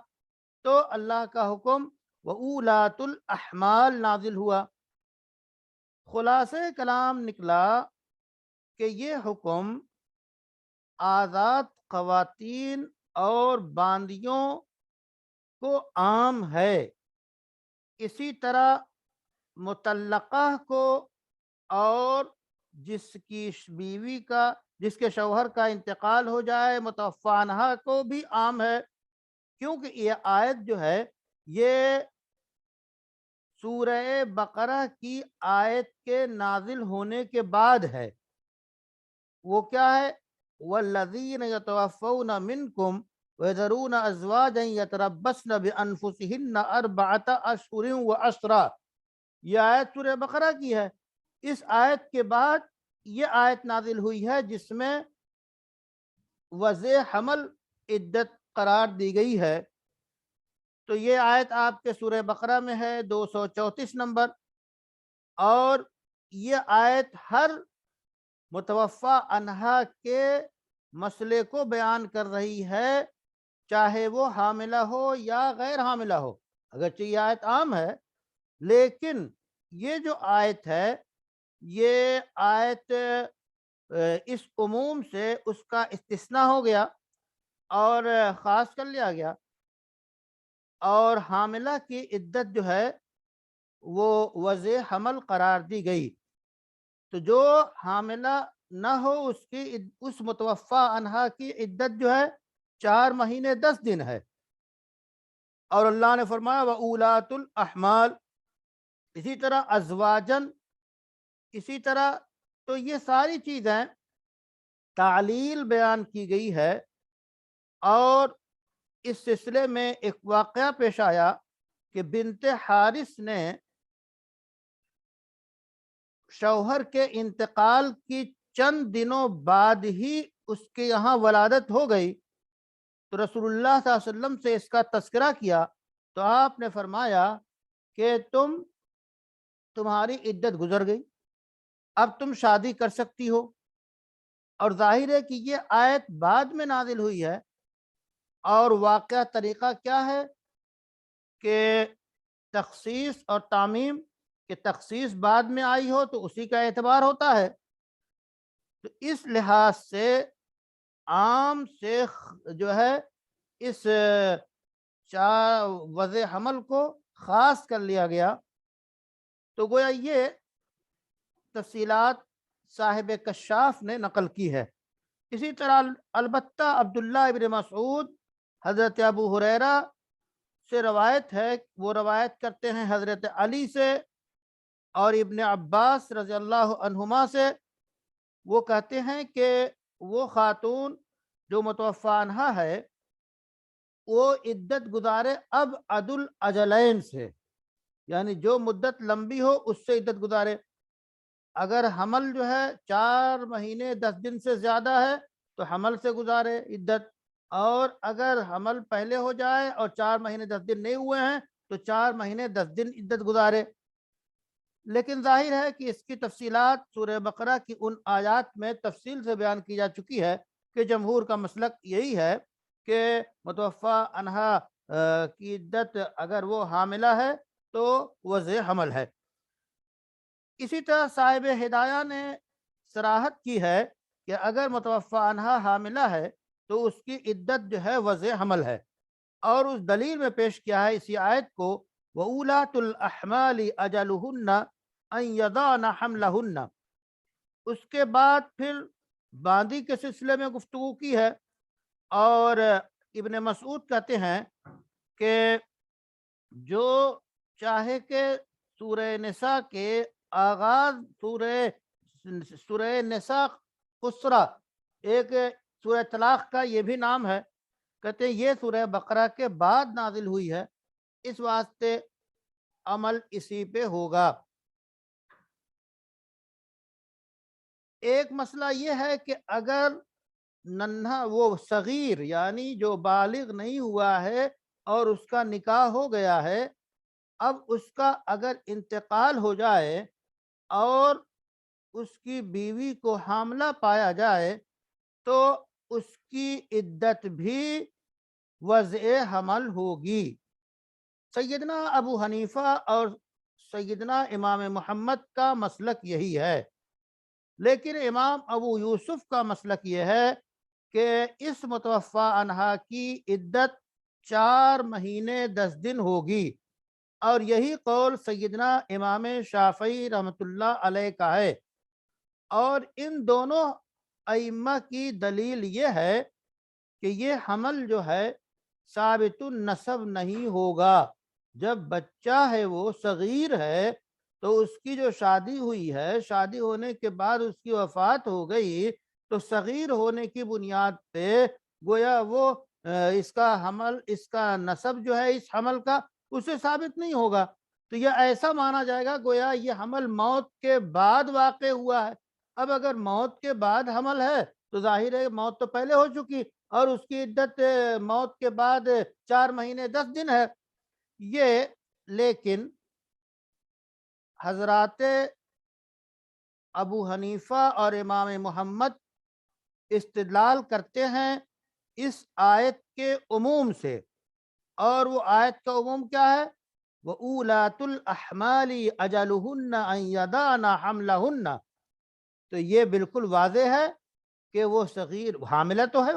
تو اللہ کا حکم وَأُولَاتُ الْأَحْمَالِ نازل ہوا۔ خلاصہ کلام نکلا کہ یہ حکم آزاد خواتین اور باندیوں کو عام ہے، اسی طرح مطلقہ کو اور جس کی بیوی کا، جس کے شوہر کا انتقال ہو جائے، متوفی عنہا کو بھی عام ہے، کیونکہ یہ آیت جو ہے یہ سورہ بقرہ کی آیت کے نازل ہونے کے بعد ہے۔ وہ کیا ہے؟ والذین یتوفون منکم ویذرون ازواجا یتربصن بانفسہن 4 اشہر وعشرا۔ یہ آیت سورہ بقرہ کی ہے۔ اس آیت کے بعد یہ آیت نازل ہوئی ہے جس میں وضع حمل عدت قرار دی گئی ہے۔ تو یہ آیت آپ کے سورہ بقرہ میں ہے 234 نمبر، اور یہ آیت ہر متوفی عنہا کے مسئلے کو بیان کر رہی ہے چاہے وہ حاملہ ہو یا غیر حاملہ ہو. اگرچہ یہ آیت عام ہے لیکن یہ جو آیت ہے یہ آیت اس عموم سے اس کا استثناء ہو گیا اور خاص کر لیا گیا، اور حاملہ کی عدت جو ہے وہ وضع حمل قرار دی گئی. تو جو حاملہ نہ ہو اس متوفی عنہا کی عدت جو ہے 4 مہینے 10 دن ہے. اور اللہ نے فرمایا وَأُولَاتُ الْأَحْمَالِ، اسی طرح ازواجن، اسی طرح. تو یہ ساری چیزیں تعلیل بیان کی گئی ہے. اور اس سلسلے میں ایک واقعہ پیش آیا کہ بنت حارث نے شوہر کے انتقال کی چند دنوں بعد ہی اس کے یہاں ولادت ہو گئی. تو رسول اللہ صلی اللہ علیہ وسلم سے اس کا تذکرہ کیا تو آپ نے فرمایا کہ تمہاری عدت گزر گئی، اب تم شادی کر سکتی ہو. اور ظاہر ہے کہ یہ آیت بعد میں نازل ہوئی ہے، اور واقعہ طریقہ کیا ہے کہ تخصیص اور تعمیم، کہ تخصیص بعد میں آئی ہو تو اسی کا اعتبار ہوتا ہے. تو اس لحاظ سے عام سے جو ہے اس وضع حمل کو خاص کر لیا گیا. تو گویا یہ تفصیلات صاحب کشاف نے نقل کی ہے. اسی طرح البتہ عبداللہ ابن مسعود حضرت ابو ہریرہ سے روایت ہے، وہ روایت کرتے ہیں حضرت علی سے اور ابن عباس رضی اللہ عنہما سے. وہ کہتے ہیں کہ وہ خاتون جو متوفی عنہا ہے وہ عدت گزارے اب عدل اجلین سے، یعنی جو مدت لمبی ہو اس سے عدت گزارے. اگر حمل جو ہے 4 مہینے 10 دن سے زیادہ ہے تو حمل سے گزارے عدت، اور اگر حمل پہلے ہو جائے اور 4 مہینے 10 دن نہیں ہوئے ہیں تو 4 مہینے 10 دن عدت گزارے. لیکن ظاہر ہے کہ اس کی تفصیلات سورہ بقرہ کی ان آیات میں تفصیل سے بیان کی جا چکی ہے کہ جمہور کا مسلک یہی ہے کہ متوفی عنہا کی عدت اگر وہ حاملہ ہے تو وضع حمل ہے. اسی طرح صاحب ہدایہ نے صراحت کی ہے کہ اگر متوفی عنہا حاملہ ہے تو اس کی عدت جو ہے وضع حمل ہے، اور اس دلیل میں پیش کیا ہے اسی آیت کو وَأُولَاتُ الْأَحْمَالِ أَجَلُهُنَّ أَن يَضَعْنَ حَمْلَهُنَّ. اس کے بعد پھر باندی کے سلسلے میں گفتگو کی ہے. اور ابن مسعود کہتے ہیں کہ جو چاہے کہ سورہ نساء کے آغاز سورہ نساء خسرہ، ایک سورہ طلاق کا یہ بھی نام ہے، کہتے ہیں یہ سورہ بقرہ کے بعد نازل ہوئی ہے، اس واسطے عمل اسی پہ ہوگا. ایک مسئلہ یہ ہے کہ اگر ننھا وہ صغیر یعنی جو بالغ نہیں ہوا ہے اور اس کا نکاح ہو گیا ہے، اب اس کا اگر انتقال ہو جائے اور اس کی بیوی کو حاملہ پایا جائے تو اس کی عدت بھی وضع حمل ہوگی. سیدنا ابو حنیفہ اور سیدنا امام محمد کا مسلک یہی ہے، لیکن امام ابو یوسف کا مسلک یہ ہے کہ اس متوفی عنہا کی عدت 4 مہینے 10 دن ہوگی، اور یہی قول سیدنا امام شافعی رحمۃ اللہ علیہ کا ہے. اور ان دونوں ائمہ کی دلیل یہ ہے کہ یہ حمل جو ہے ثابت النسب نہیں ہوگا. جب بچہ ہے وہ صغیر ہے تو اس کی جو شادی ہوئی ہے، شادی ہونے کے بعد اس کی وفات ہو گئی، تو صغیر ہونے کی بنیاد پہ گویا وہ اس کا حمل، اس کا نسب جو ہے اس حمل کا اسے ثابت نہیں ہوگا. تو یہ ایسا مانا جائے گا گویا یہ حمل موت کے بعد واقع ہوا ہے. اب اگر موت کے بعد حمل ہے تو ظاہر ہے موت تو پہلے ہو چکی اور اس کی عدت موت کے بعد 4 مہینے 10 دن ہے. یہ لیکن حضرات ابو حنیفہ اور امام محمد استدلال کرتے ہیں اس آیت کے عموم سے، اور وہ آیت کا عموم کیا ہے؟ وَأُولَاتُ الْأَحْمَالِ أَجَلُهُنَّ أَن يَضَعْنَ حَمْلَهُنَّ، تو یہ بالکل واضح ہے کہ وہ صغیر حاملہ تو ہے،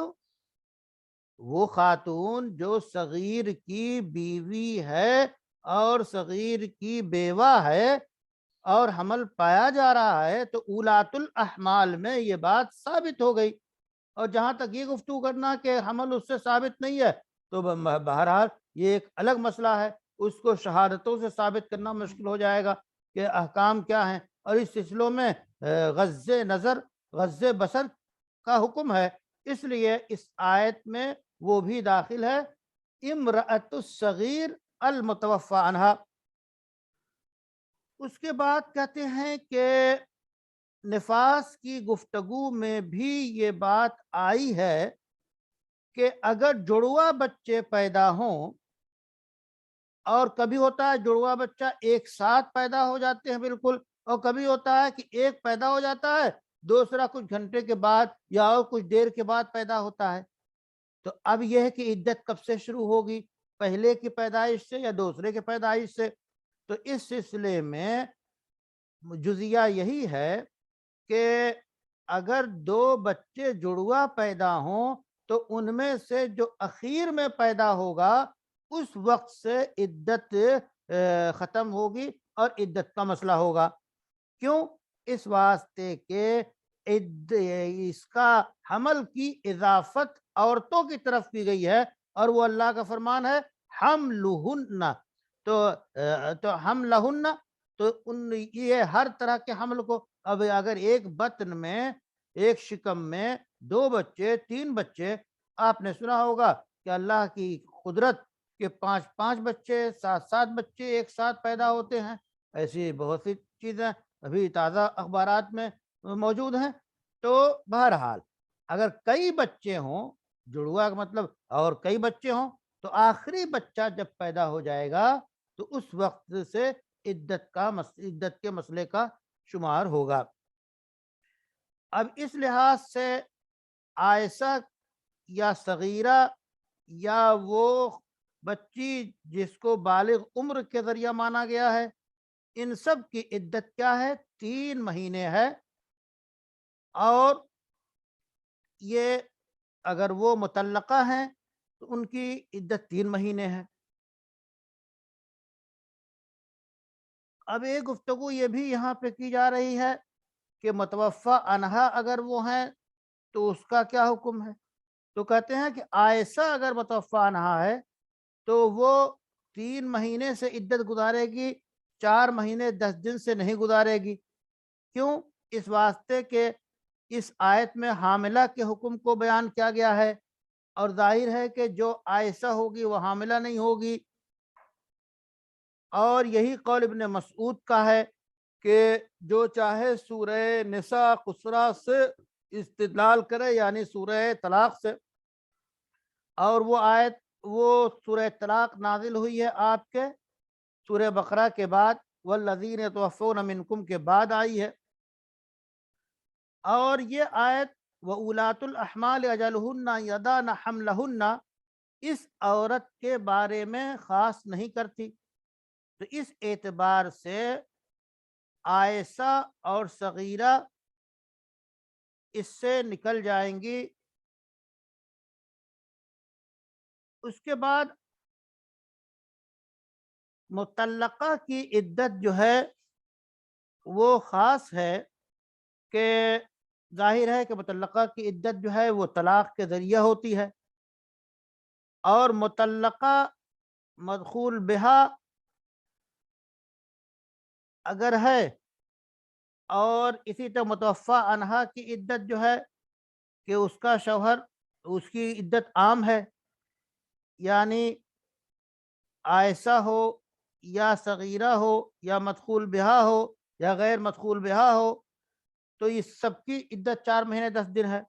وہ خاتون جو صغیر کی بیوی ہے اور صغیر کی بیوہ ہے اور حمل پایا جا رہا ہے، تو اولات الاحمال میں یہ بات ثابت ہو گئی۔ اور جہاں تک یہ گفتگو کرنا کہ حمل اس سے ثابت نہیں ہے، تو بہرحال یہ ایک الگ مسئلہ ہے، اس کو شہادتوں سے ثابت کرنا مشکل ہو جائے گا کہ احکام کیا ہیں، اور اس سلسلوں میں غض نظر غض بصر کا حکم ہے، اس لیے اس آیت میں وہ بھی داخل ہے، امرأۃ الصغیر المتوفی عنہا۔ اس کے بعد کہتے ہیں کہ نفاس کی گفتگو میں بھی یہ بات آئی ہے کہ اگر جڑواں بچے پیدا ہوں، اور کبھی ہوتا ہے جڑواں بچہ ایک ساتھ پیدا ہو جاتے ہیں بالکل، اور کبھی ہوتا ہے کہ ایک پیدا ہو جاتا ہے، دوسرا کچھ گھنٹے کے بعد یا اور کچھ دیر کے بعد پیدا ہوتا ہے، تو اب یہ ہے کہ عدت کب سے شروع ہوگی، پہلے کی پیدائش سے یا دوسرے کی پیدائش سے؟ تو اس سلسلے میں جزیہ یہی ہے کہ اگر دو بچے جڑواں پیدا ہوں تو ان میں سے جو اخیر میں پیدا ہوگا اس وقت سے عدت ختم ہوگی اور عدت کا مسئلہ ہوگا۔ کیوں؟ اس واسطے کہ اس کا حمل کی اضافت عورتوں کی طرف کی گئی ہے، اور وہ اللہ کا فرمان ہے حملہن، تو حملہن، تو یہ ہر طرح کے حمل کو، اب اگر ایک بطن میں ایک شکم میں دو بچے تین بچے، آپ نے سنا ہوگا کہ اللہ کی قدرت کہ 5 بچے 7 بچے ایک ساتھ پیدا ہوتے ہیں، ایسی بہت سی چیزیں ابھی تازہ اخبارات میں موجود ہیں۔ تو بہرحال اگر کئی بچے ہوں، جڑوا کا مطلب اور کئی بچے ہوں، تو آخری بچہ جب پیدا ہو جائے گا تو اس وقت سے عدت کے مسئلے کا شمار ہوگا۔ اب اس لحاظ سے عائشہ یا صغیرہ یا وہ بچی جس کو بالغ عمر کے ذریعہ مانا گیا ہے، ان سب کی عدت کیا ہے؟ 3 مہینے ہے، اور یہ اگر وہ مطلقہ ہیں تو ان کی عدت 3 مہینے ہے۔ اب ایک گفتگو یہ بھی یہاں پہ کی جا رہی ہے کہ متوفی عنہا اگر وہ ہیں تو اس کا کیا حکم ہے؟ تو کہتے ہیں کہ عائشہ اگر متوفی عنہا ہے تو وہ 3 مہینے سے عدت گزارے گی، 4 مہینے 10 دن سے نہیں گزارے گی۔ کیوں؟ اس واسطے کہ اس آیت میں حاملہ کے حکم کو بیان کیا گیا ہے، اور ظاہر ہے کہ جو عائشہ ہوگی وہ حاملہ نہیں ہوگی، اور یہی قول ابن مسعود کا ہے کہ جو چاہے سورہ نساء قصرہ سے استدلال کرے، یعنی سورہ طلاق سے، اور وہ آیت وہ سورہ طلاق نازل ہوئی ہے آپ کے سورہ بقرہ کے بعد، والذین یتوفون منکم کے بعد آئی ہے، اور یہ آیت وَأُولَاتُ الْأَحْمَالِ أَجَلُهُنَّ يَضَعْنَ حَمْلَهُنَّ اس عورت کے بارے میں خاص نہیں کرتی، تو اس اعتبار سے عائشہ اور صغیرہ اس سے نکل جائیں گی۔ اس کے بعد مطلقہ کی عدت جو ہے وہ خاص ہے کہ ظاہر ہے کہ مطلقہ کی عدت جو ہے وہ طلاق کے ذریعہ ہوتی ہے، اور مطلقہ مدخول بہا اگر ہے، اور اسی طرح متوفی عنہا کی عدت جو ہے کہ اس کا شوہر، اس کی عدت عام ہے، یعنی عائشہ ہو یا صغیرہ ہو یا مدخول بہا ہو یا غیر مدخول بہا ہو، تو اس سب کی عدت 4 مہینے 10 دن ہے۔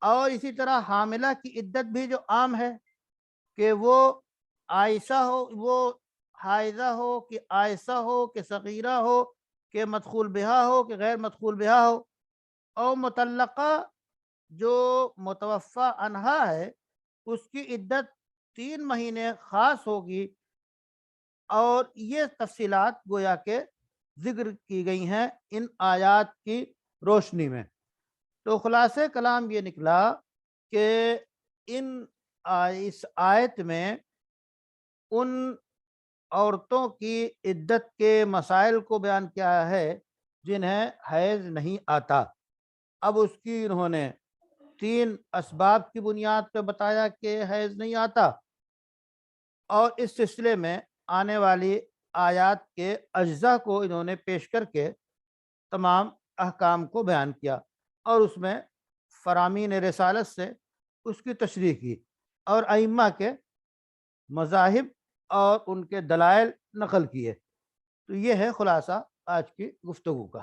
اور اسی طرح حاملہ کی عدت بھی جو عام ہے کہ وہ عائشہ ہو، وہ حائضہ ہو کہ عائشہ ہو کہ صغیرہ ہو کہ مدخول بہا ہو کہ غیر مدخول بہا ہو، اور مطلقہ جو متوفع عنہا ہے اس کی عدت 3 مہینے خاص ہوگی، اور یہ تفصیلات گویا کہ ذکر کی گئی ہیں ان آیات کی روشنی میں۔ تو خلاصہ کلام یہ نکلا کہ اس آیت میں ان عورتوں کی عدت کے مسائل کو بیان کیا ہے جنہیں حیض نہیں آتا۔ اب اس کی انہوں نے 3 اسباب کی بنیاد پہ بتایا کہ حیض نہیں آتا، اور اس سلسلے میں آنے والی آیات کے اجزاء کو انہوں نے پیش کر کے تمام احکام کو بیان کیا، اور اس میں فرامین رسالت سے اس کی تشریح کی، اور ائمہ کے مذاہب اور ان کے دلائل نقل کیے۔ تو یہ ہے خلاصہ آج کی گفتگو کا۔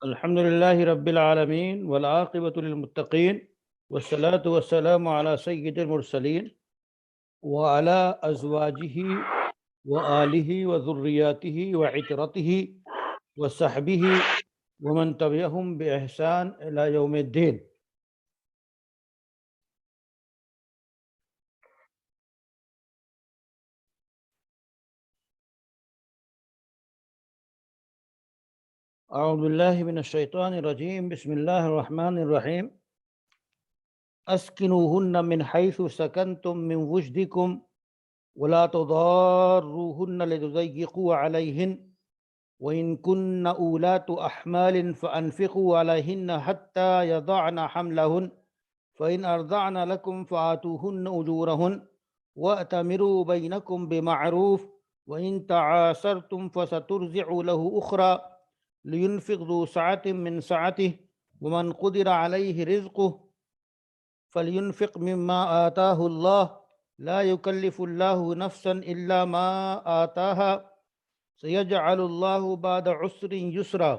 الحمد للہ رب العالمین والعاقبۃ للمتقین والصلاة والسلام علی سید المرسلین وعلی ازواجہ وآلہ وذریاتہ وعترتہ وصحبہ ومن تبعہم بإحسان الی یوم الدین۔ اعوذ باللہ من الشیطان الرجیم، بسم اللہ الرحمن الرحیم۔ اسکنوہن من حیث سکنتم من وجدکم ولا تضاروہن لتضیقوا علیہن وإن كن أولات أحمال فأنفقوا عليهن حتى يضعن حملهن فإن أرضعن لكم فآتوهن أجورهن وأتمروا بينكم بمعروف وإن تعاسرتم فسترضع له أخرى لينفق ذو سعة من سعته ومن قدر عليه رزقه فلينفق مما آتاه الله لا يكلف الله نفسا إلا ما آتاها سيجعل الله بعد عسر يسرا۔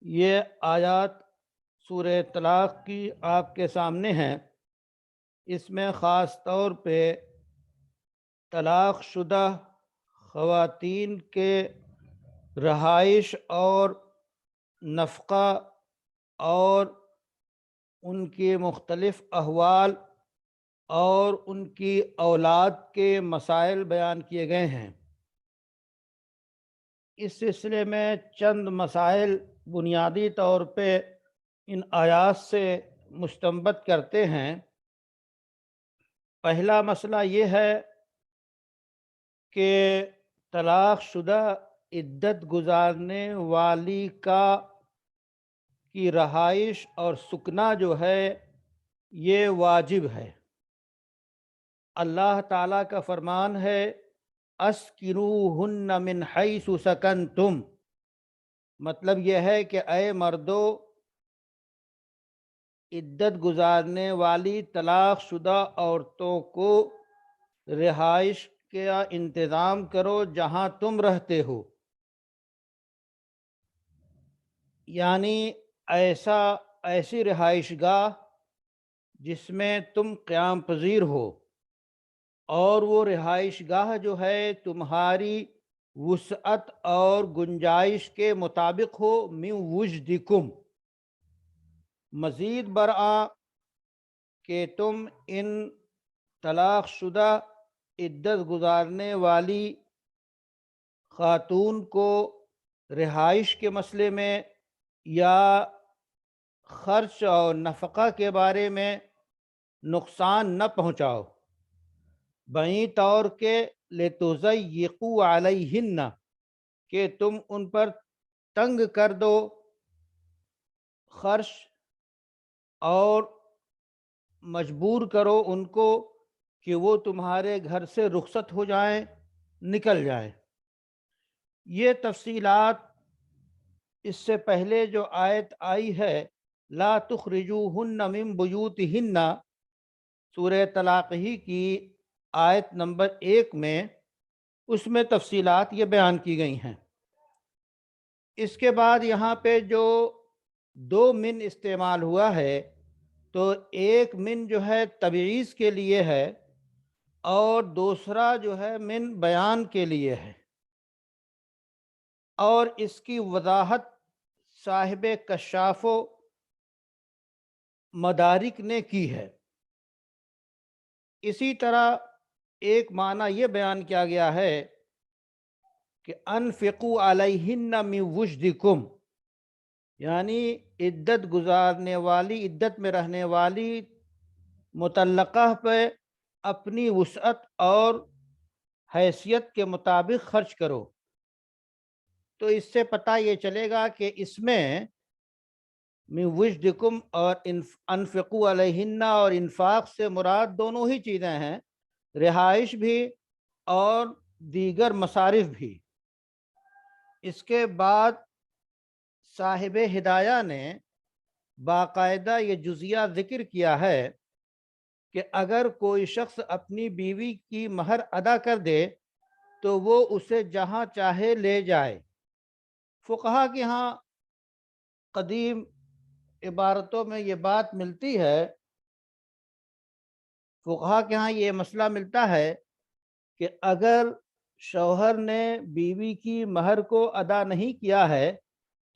یہ آیات سورہ طلاق کی آپ کے سامنے ہیں۔ اس میں خاص طور پہ طلاق شدہ خواتین کے رہائش اور نفقہ اور ان کے مختلف احوال اور ان کی اولاد کے مسائل بیان کیے گئے ہیں۔ اس سلسلے میں چند مسائل بنیادی طور پہ ان آیات سے مستنبط کرتے ہیں۔ پہلا مسئلہ یہ ہے کہ طلاق شدہ عدت گزارنے والی کی رہائش اور سکنا جو ہے یہ واجب ہے۔ اللہ تعالیٰ کا فرمان ہے اسکنوہن من حیث سکنتم، مطلب یہ ہے کہ اے مردو عدت گزارنے والی طلاق شدہ عورتوں کو رہائش کا انتظام کرو جہاں تم رہتے ہو، یعنی ایسی رہائش گاہ جس میں تم قیام پذیر ہو، اور وہ رہائش گاہ جو ہے تمہاری وسعت اور گنجائش کے مطابق ہو، من وجدکم، مزید برآں کہ تم ان طلاق شدہ عدت گزارنے والی خاتون کو رہائش کے مسئلے میں یا خرچ اور نفقہ کے بارے میں نقصان نہ پہنچاؤ، بائیں طور کے لتضیقوا علیہن، کہ تم ان پر تنگ کر دو خرچ اور مجبور کرو ان کو کہ وہ تمہارے گھر سے رخصت ہو جائیں، نکل جائیں۔ یہ تفصیلات اس سے پہلے جو آیت آئی ہے لا تخرجوہن من بیوتہن، سورہ طلاق ہی کی آیت نمبر 1 میں، اس میں تفصیلات یہ بیان کی گئی ہیں۔ اس کے بعد یہاں پہ جو 2 من استعمال ہوا ہے، تو ایک من جو ہے تبعیض کے لیے ہے اور دوسرا جو ہے من بیان کے لیے ہے، اور اس کی وضاحت صاحب کشاف و مدارک نے کی ہے۔ اسی طرح ایک معنی یہ بیان کیا گیا ہے کہ انفقوا علیہن من وجدکم، یعنی عدت گزارنے والی، عدت میں رہنے والی مطلقہ پہ اپنی وسعت اور حیثیت کے مطابق خرچ کرو۔ تو اس سے پتہ یہ چلے گا کہ اس میں من وجدکم اور انفقوا علیہن اور انفاق سے مراد دونوں ہی چیزیں ہیں، رہائش بھی اور دیگر مصارف بھی۔ اس کے بعد صاحب ہدایہ نے باقاعدہ یہ جزیہ ذکر کیا ہے کہ اگر کوئی شخص اپنی بیوی کی مہر ادا کر دے تو وہ اسے جہاں چاہے لے جائے۔ فقہا کے ہاں قدیم عبارتوں میں یہ بات ملتی ہے، فقہا کے ہاں یہ مسئلہ ملتا ہے کہ اگر شوہر نے بیوی کی مہر کو ادا نہیں کیا ہے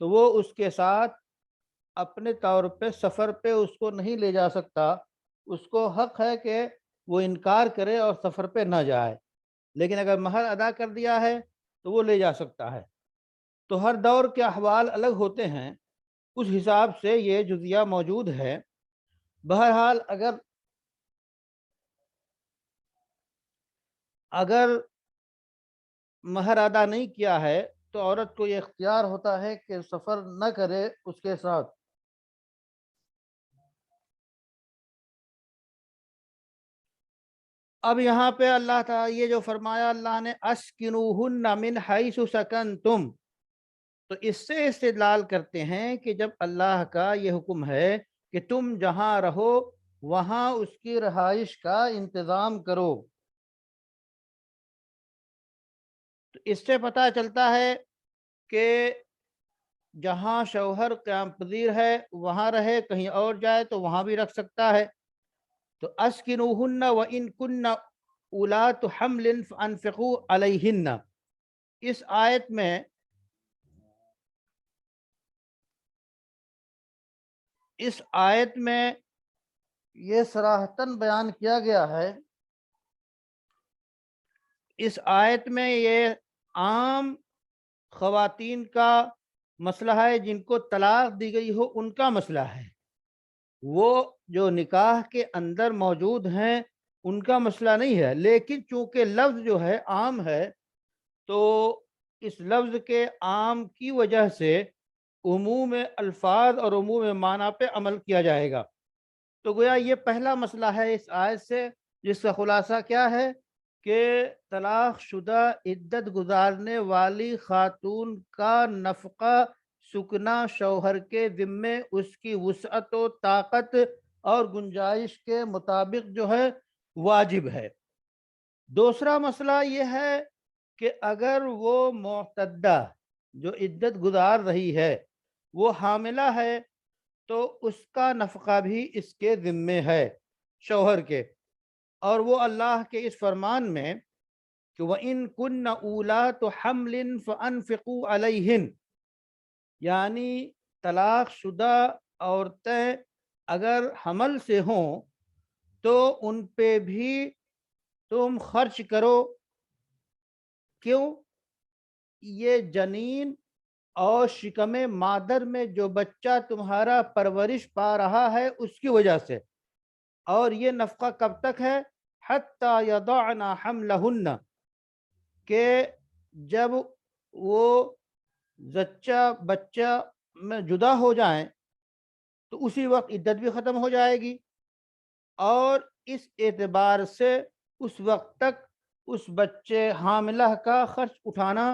تو وہ اس کے ساتھ اپنے طور پہ سفر پہ اس کو نہیں لے جا سکتا، اس کو حق ہے کہ وہ انکار کرے اور سفر پہ نہ جائے، لیکن اگر مہر ادا کر دیا ہے تو وہ لے جا سکتا ہے۔ تو ہر دور کے احوال الگ ہوتے ہیں، اس حساب سے یہ جزیہ موجود ہے۔ بہرحال اگر مہر ادا نہیں کیا ہے تو عورت کو یہ اختیار ہوتا ہے کہ سفر نہ کرے اس کے ساتھ۔ اب یہاں پہ اللہ تعالیٰ یہ جو فرمایا اللہ نے اسکنوہن من حیث سکنتم، تو اس سے استدلال کرتے ہیں کہ جب اللہ کا یہ حکم ہے کہ تم جہاں رہو وہاں اس کی رہائش کا انتظام کرو، تو اس سے پتہ چلتا ہے کہ جہاں شوہر قیام پذیر ہے وہاں رہے، کہیں اور جائے تو وہاں بھی رکھ سکتا ہے۔ تو اسکنوہن وان کن اولات حمل فانفقوا علیہن، اس آیت میں یہ صراحتاً بیان کیا گیا ہے، اس آیت میں یہ عام خواتین کا مسئلہ ہے، جن کو طلاق دی گئی ہو ان کا مسئلہ ہے، وہ جو نکاح کے اندر موجود ہیں ان کا مسئلہ نہیں ہے، لیکن چونکہ لفظ جو ہے عام ہے تو اس لفظ کے عام کی وجہ سے عموم الفاظ اور عموم معنی پہ عمل کیا جائے گا۔ تو گویا یہ پہلا مسئلہ ہے اس آیت سے، جس کا خلاصہ کیا ہے کہ طلاق شدہ عدت گزارنے والی خاتون کا نفقہ سکنا شوہر کے ذمے اس کی وسعت و طاقت اور گنجائش کے مطابق جو ہے واجب ہے۔ دوسرا مسئلہ یہ ہے کہ اگر وہ معتدہ جو عدت گزار رہی ہے وہ حاملہ ہے تو اس کا نفقہ بھی اس کے ذمے ہے شوہر کے، اور وہ اللہ کے اس فرمان میں کہ وَإِن كُنَّ أُولَاتُ حَمْلٍ فَأَنفِقُوا عَلَيْهِنْ، یعنی طلاق شدہ عورتیں اگر حمل سے ہوں تو ان پہ بھی تم خرچ کرو۔ کیوں؟ یہ جنین اور شکم مادر میں جو بچہ تمہارا پرورش پا رہا ہے اس کی وجہ سے، اور یہ نفقہ کب تک ہے؟ حتی یضعن حملہن، کہ جب وہ زچہ بچہ میں جدا ہو جائیں تو اسی وقت عدت بھی ختم ہو جائے گی، اور اس اعتبار سے اس وقت تک اس بچے حاملہ کا خرچ اٹھانا،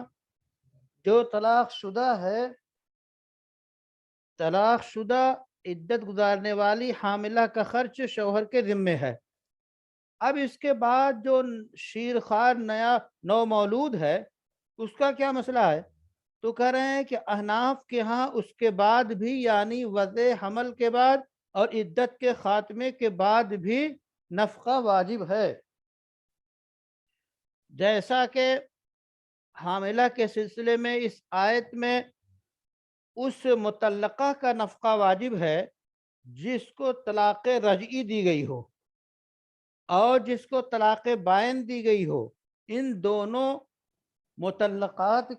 جو طلاق شدہ ہے، طلاق شدہ عدت گزارنے والی حاملہ کا خرچ شوہر کے ذمے ہے۔ اب اس کے بعد جو شیرخوار نیا نو مولود ہے اس کا کیا مسئلہ ہے؟ تو کہہ رہے ہیں کہ احناف کے ہاں اس کے بعد بھی، یعنی وضع حمل کے بعد اور عدت کے خاتمے کے بعد بھی نفقہ واجب ہے، جیسا کہ حاملہ کے سلسلے میں اس آیت میں اس مطلقہ کا نفقہ واجب ہے جس کو طلاق رجعی دی گئی ہو اور جس کو طلاق بائن دی گئی ہو، ان دونوں مطلقات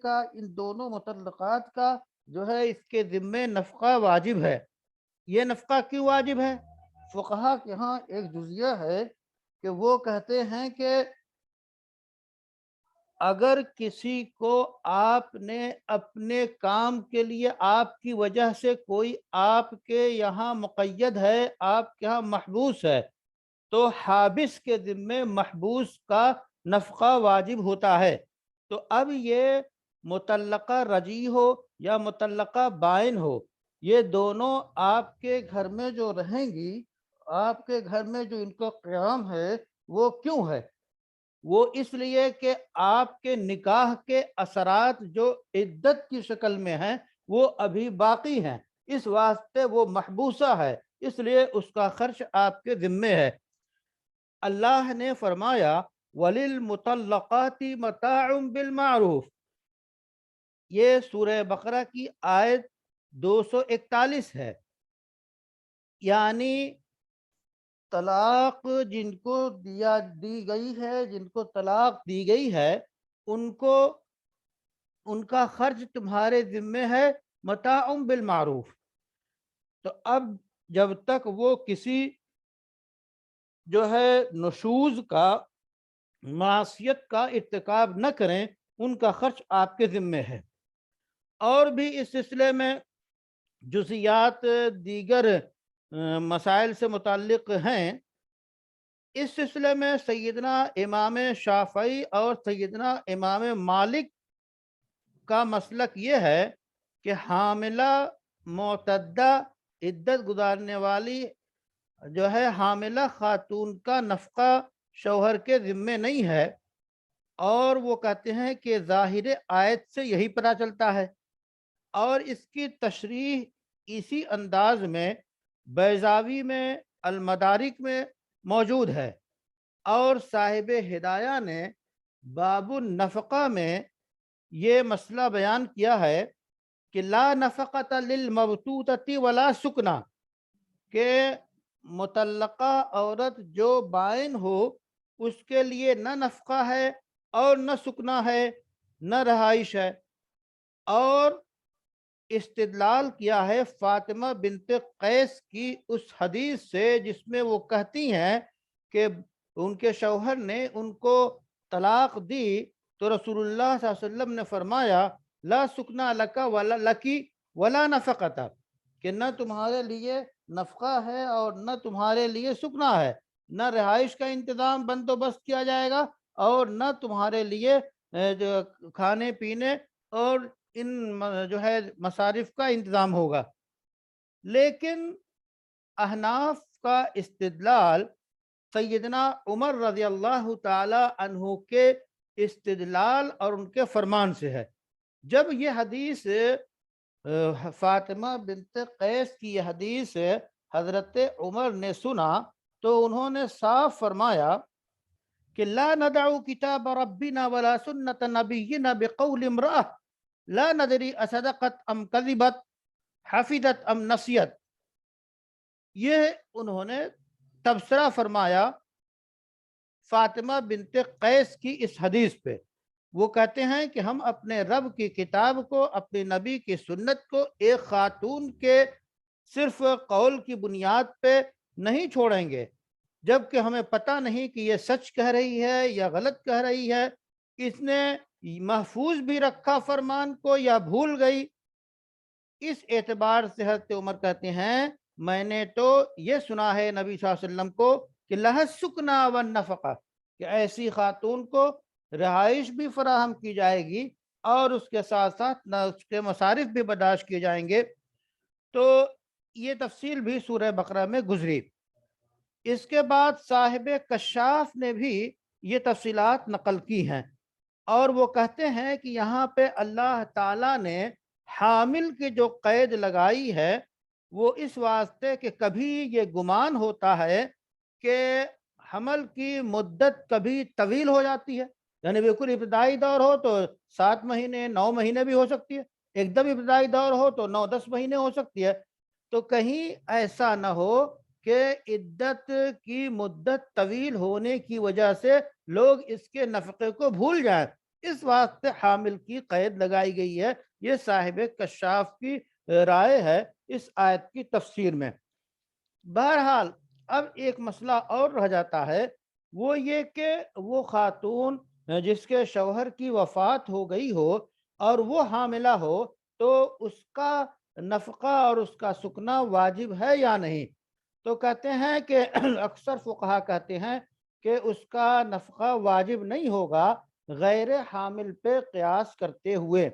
کا جو ہے اس کے ذمے نفقہ واجب ہے۔ یہ نفقہ کیوں واجب ہے؟ فقہا کے ہاں ایک جزیہ ہے کہ وہ کہتے ہیں کہ اگر کسی کو آپ نے اپنے کام کے لیے آپ کی وجہ سے کوئی آپ کے یہاں مقید ہے، آپ کے یہاں محبوس ہے، تو حابس کے ذمے محبوس کا نفقہ واجب ہوتا ہے۔ تو اب یہ مطلقہ رجیع ہو یا مطلقہ بائن ہو، یہ دونوں آپ کے گھر میں جو رہیں گی، آپ کے گھر میں جو ان کا قیام ہے وہ کیوں ہے؟ وہ اس لیے کہ آپ کے نکاح کے اثرات جو عدت کی شکل میں ہیں وہ ابھی باقی ہیں، اس واسطے وہ محبوسہ ہے، اس لیے اس کا خرچ آپ کے ذمے ہے۔ اللہ نے فرمایا وَلِلْمُطَلَّقَاتِ مَتَاعٌ بِالْمَعْرُوفِ، یہ سورہ بقرہ کی آیت 241 ہے۔ یعنی طلاق جن کو دی گئی ہے، جن کو طلاق دی گئی ہے، ان کا خرچ تمہارے ذمے ہے، متاع بالمعروف۔ تو اب جب تک وہ کسی جو ہے نشوز کا، معصیت کا ارتکاب نہ کریں، ان کا خرچ آپ کے ذمے ہے۔ اور بھی اس سلسلے میں جزیات دیگر مسائل سے متعلق ہیں۔ اس سلسلے میں سیدنا امام شافعی اور سیدنا امام مالک کا مسلک یہ ہے کہ حاملہ معتدہ عدت گزارنے والی جو ہے حاملہ خاتون کا نفقہ شوہر کے ذمے نہیں ہے، اور وہ کہتے ہیں کہ ظاہر آیت سے یہی پتہ چلتا ہے، اور اس کی تشریح اسی انداز میں بیضاوی میں المدارک میں موجود ہے، اور صاحب ہدایہ نے باب النفقہ میں یہ مسئلہ بیان کیا ہے کہ لا نفقۃ للمبتوتۃ ولا سکنا، کہ مطلقہ عورت جو بائن ہو اس کے لیے نہ نفقہ ہے اور نہ سکنا ہے، نہ رہائش ہے۔ اور استدلال کیا ہے فاطمہ بنت قیس کی اس حدیث سے جس میں وہ کہتی ہیں کہ ان کے شوہر نے ان کو طلاق دی تو رسول اللہ صلی اللہ علیہ وسلم نے فرمایا لا سکنا لکا ولا لکی ولا نفقۃ، کہ نہ تمہارے لیے نفقہ ہے اور نہ تمہارے لیے سکنا ہے، نہ رہائش کا انتظام بندوبست کیا جائے گا اور نہ تمہارے لیے جو کھانے پینے اور ان جو ہے مصارف کا انتظام ہوگا۔ لیکن احناف کا استدلال سیدنا عمر رضی اللہ تعالی عنہ کے استدلال اور ان کے فرمان سے ہے۔ جب یہ حدیث فاطمہ بنت قیس کی یہ حدیث حضرت عمر نے سنا تو انہوں نے صاف فرمایا کہ لا ندعو کتاب ربنا ولا سنت نبینا بقول امرأة لا ندری اصدقت ام کذبت حفظت ام نسیت۔ یہ انہوں نے تبصرہ فرمایا فاطمہ بنت قیس کی اس حدیث پہ۔ وہ کہتے ہیں کہ ہم اپنے رب کی کتاب کو، اپنے نبی کی سنت کو ایک خاتون کے صرف قول کی بنیاد پہ نہیں چھوڑیں گے جبکہ ہمیں پتہ نہیں کہ یہ سچ کہہ رہی ہے یا غلط کہہ رہی ہے، اس نے محفوظ بھی رکھا فرمان کو یا بھول گئی۔ اس اعتبار سے حضرت عمر کہتے ہیں میں نے تو یہ سنا ہے نبی صلی اللہ علیہ وسلم کو کہ لہ السکنا والنفقہ، کہ ایسی خاتون کو رہائش بھی فراہم کی جائے گی اور اس کے ساتھ ساتھ نہ اس کے مصارف بھی برداشت کیے جائیں گے۔ تو یہ تفصیل بھی سورہ بقرہ میں گزری۔ اس کے بعد صاحب کشاف نے بھی یہ تفصیلات نقل کی ہیں، اور وہ کہتے ہیں کہ یہاں پہ اللہ تعالیٰ نے حامل کی جو قید لگائی ہے وہ اس واسطے کہ کبھی یہ گمان ہوتا ہے کہ حمل کی مدت کبھی طویل ہو جاتی ہے، یعنی بالکل ابتدائی دور ہو تو 7 مہینے 9 مہینے بھی ہو سکتی ہے، ایک دم ابتدائی دور ہو تو 9-10 مہینے ہو سکتی ہے، تو کہیں ایسا نہ ہو کہ عدت کی مدت طویل ہونے کی وجہ سے لوگ اس کے نفقے کو بھول جائیں، اس واسطے حامل کی قید لگائی گئی ہے۔ یہ صاحب کشاف کی رائے ہے اس آیت کی تفسیر میں۔ بہرحال اب ایک مسئلہ اور رہ جاتا ہے، وہ یہ کہ وہ خاتون جس کے شوہر کی وفات ہو گئی ہو اور وہ حاملہ ہو تو اس کا نفقہ اور اس کا سکنا واجب ہے یا نہیں؟ تو کہتے ہیں کہ اکثر فقہا کہتے ہیں کہ اس کا نفقہ واجب نہیں ہوگا غیر حامل پہ قیاس کرتے ہوئے،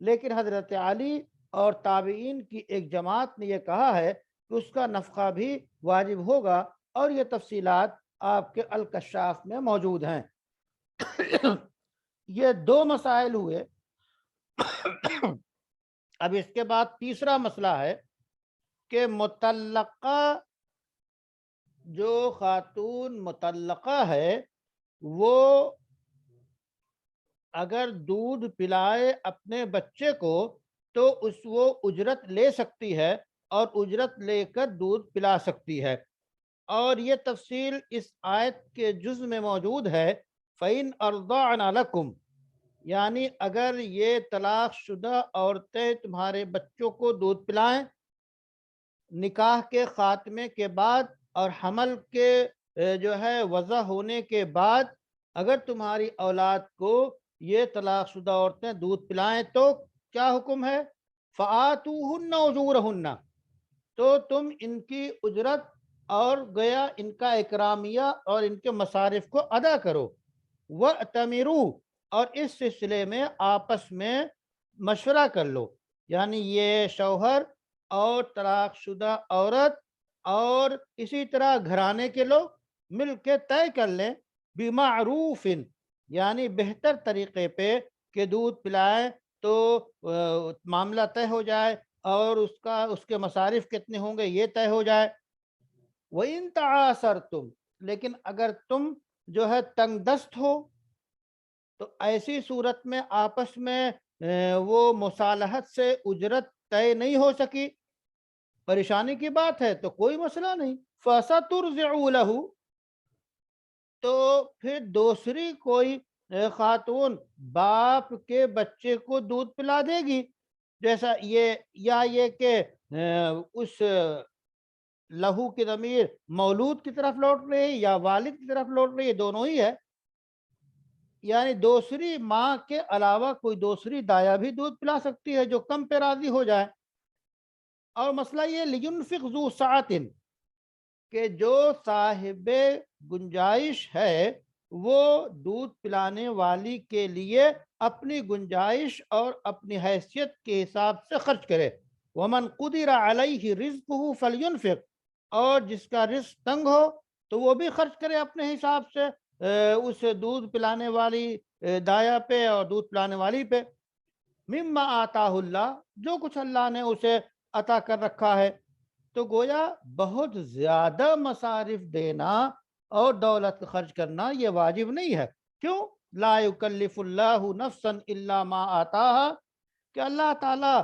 لیکن حضرت علی اور تابعین کی ایک جماعت نے یہ کہا ہے کہ اس کا نفقہ بھی واجب ہوگا، اور یہ تفصیلات آپ کے الکشاف میں موجود ہیں۔ یہ دو مسائل ہوئے۔ اب اس کے بعد تیسرا مسئلہ ہے کہ مطلقہ جو خاتون مطلقہ ہے وہ اگر دودھ پلائے اپنے بچے کو تو وہ اجرت لے سکتی ہے اور اجرت لے کر دودھ پلا سکتی ہے، اور یہ تفصیل اس آیت کے جز میں موجود ہے۔ فَإِنْ أَرْضَعْنَ لَكُمْ، یعنی اگر یہ طلاق شدہ عورتیں تمہارے بچوں کو دودھ پلائیں نکاح کے خاتمے کے بعد اور حمل کے جو ہے وضع ہونے کے بعد، اگر تمہاری اولاد کو یہ طلاق شدہ عورتیں دودھ پلائیں تو کیا حکم ہے؟ فَآتُوهُنَّ أُجُورَهُنَّ، تو تم ان کی اجرت اور گویا ان کا اکرامیہ اور ان کے مصارف کو ادا کرو۔ وَأْتَمِرُوا، اور اس سلسلے میں آپس میں مشورہ کر لو، یعنی یہ شوہر اور طلاق شدہ عورت اور اسی طرح گھرانے کے لوگ مل کے طے کر لیں بمعروف، یعنی بہتر طریقے پہ کہ دودھ پلائیں تو معاملہ طے ہو جائے اور اس کے مصارف کتنے ہوں گے یہ طے ہو جائے۔ وَإِن تَعَاسَرْتُمْ، لیکن اگر تم جو ہے تنگ دست ہو تو ایسی صورت میں آپس میں وہ مصالحت سے اجرت طے نہیں ہو سکی، پریشانی کی بات ہے تو کوئی مسئلہ نہیں، فَسَتُرْضِعُ لَهُ، تو پھر دوسری کوئی خاتون باپ کے بچے کو دودھ پلا دے گی، جیسا یہ کہ اس لہو کی ضمیر مولود کی طرف لوٹ رہی ہے یا والد کی طرف لوٹ رہی ہے، دونوں ہی ہے، یعنی دوسری ماں کے علاوہ کوئی دوسری دایا بھی دودھ پلا سکتی ہے جو کم پہ راضی ہو جائے۔ اور مسئلہ یہ لِيُنْفِقْ ذُو سَعَةٍ، کہ جو صاحب گنجائش ہے وہ دودھ پلانے والی کے لیے اپنی گنجائش اور اپنی حیثیت کے حساب سے خرچ کرے۔ وَمَنْ قُدِرَ عَلَيْهِ رِزْقُهُ فَلْيُنْفِقْ، اور جس کا رزق تنگ ہو تو وہ بھی خرچ کرے اپنے حساب سے اس دودھ پلانے والی دایا پہ اور دودھ پلانے والی پہ۔ مما آتاہ اللہ، جو کچھ اللہ نے اسے عطا کر رکھا ہے، تو گویا بہت زیادہ مصارف دینا اور دولت خرچ کرنا یہ واجب نہیں ہے۔ کیوں؟ لا یکلف اللہ نفسا الا ما آتاہا، کہ اللہ تعالیٰ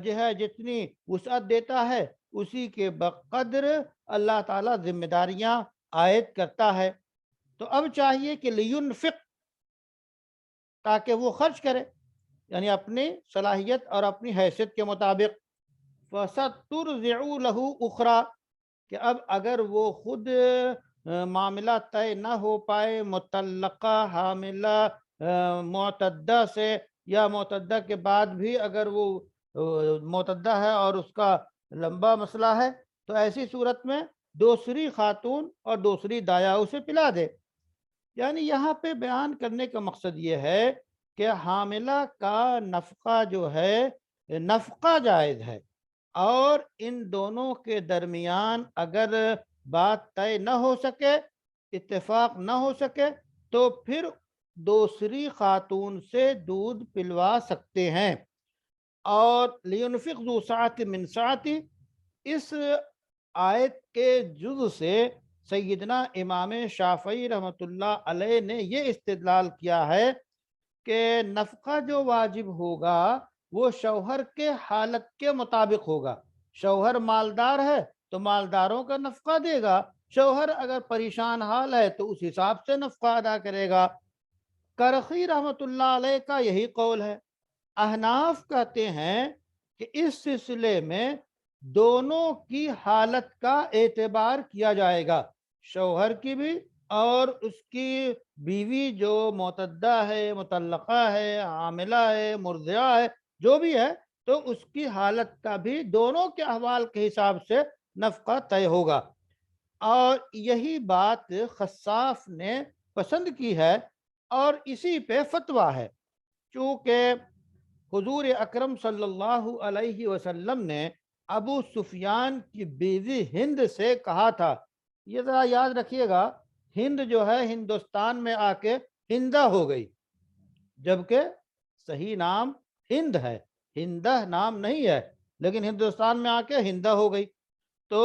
جو ہے جتنی وسعت دیتا ہے اسی کے بقدر اللہ تعالیٰ ذمہ داریاں عائد کرتا ہے۔ تو اب چاہیے کہ لینفق، تاکہ وہ خرچ کرے، یعنی اپنی صلاحیت اور اپنی حیثیت کے مطابق۔ فَسَتُرْضِعُ لَهُ أُخْرَى، کہ اب اگر وہ خود معاملہ طے نہ ہو پائے مطلقہ حاملہ معتدہ سے، یا معتدہ کے بعد بھی اگر وہ معتدہ ہے اور اس کا لمبا مسئلہ ہے، تو ایسی صورت میں دوسری خاتون اور دوسری دایا اسے پلا دے۔ یعنی یہاں پہ بیان کرنے کا مقصد یہ ہے کہ حاملہ کا نفقہ جو ہے نفقہ جائز ہے، اور ان دونوں کے درمیان اگر بات طے نہ ہو سکے، اتفاق نہ ہو سکے، تو پھر دوسری خاتون سے دودھ پلوا سکتے ہیں۔ اور لِيُنْفِقْ ذُو سَعَةٍ مِّن سَعَتِهِ، اس آیت کے جز سے سیدنا امام شافعی رحمۃ اللہ علیہ نے یہ استدلال کیا ہے کہ نفقہ جو واجب ہوگا وہ شوہر کے حالت کے مطابق ہوگا، شوہر مالدار ہے تو مالداروں کا نفقہ دے گا، شوہر اگر پریشان حال ہے تو اس حساب سے نفقہ ادا کرے گا۔ کرخی رحمۃ اللہ علیہ کا یہی قول ہے۔ احناف کہتے ہیں کہ اس سلسلے میں دونوں کی حالت کا اعتبار کیا جائے گا، شوہر کی بھی اور اس کی بیوی جو معتدہ ہے، مطلقہ ہے، حاملہ ہے، مرضعہ ہے، جو بھی ہے، تو اس کی حالت کا بھی دونوں کے احوال کے حساب سے نفقہ طے ہوگا۔ اور یہی بات خصاف نے پسند کی ہے اور اسی پہ فتویٰ ہے، چونکہ حضور اکرم صلی اللہ علیہ وسلم نے ابو سفیان کی بیوی ہند سے کہا تھا، یہ ذرا یاد رکھیے گا، ہند جو ہے ہندوستان میں آ کے ہندہ ہو گئی، جبکہ صحیح نام ہند ہے، ہندہ نام نہیں ہے، لیکن ہندوستان میں آ کے ہندہ ہو گئی۔ تو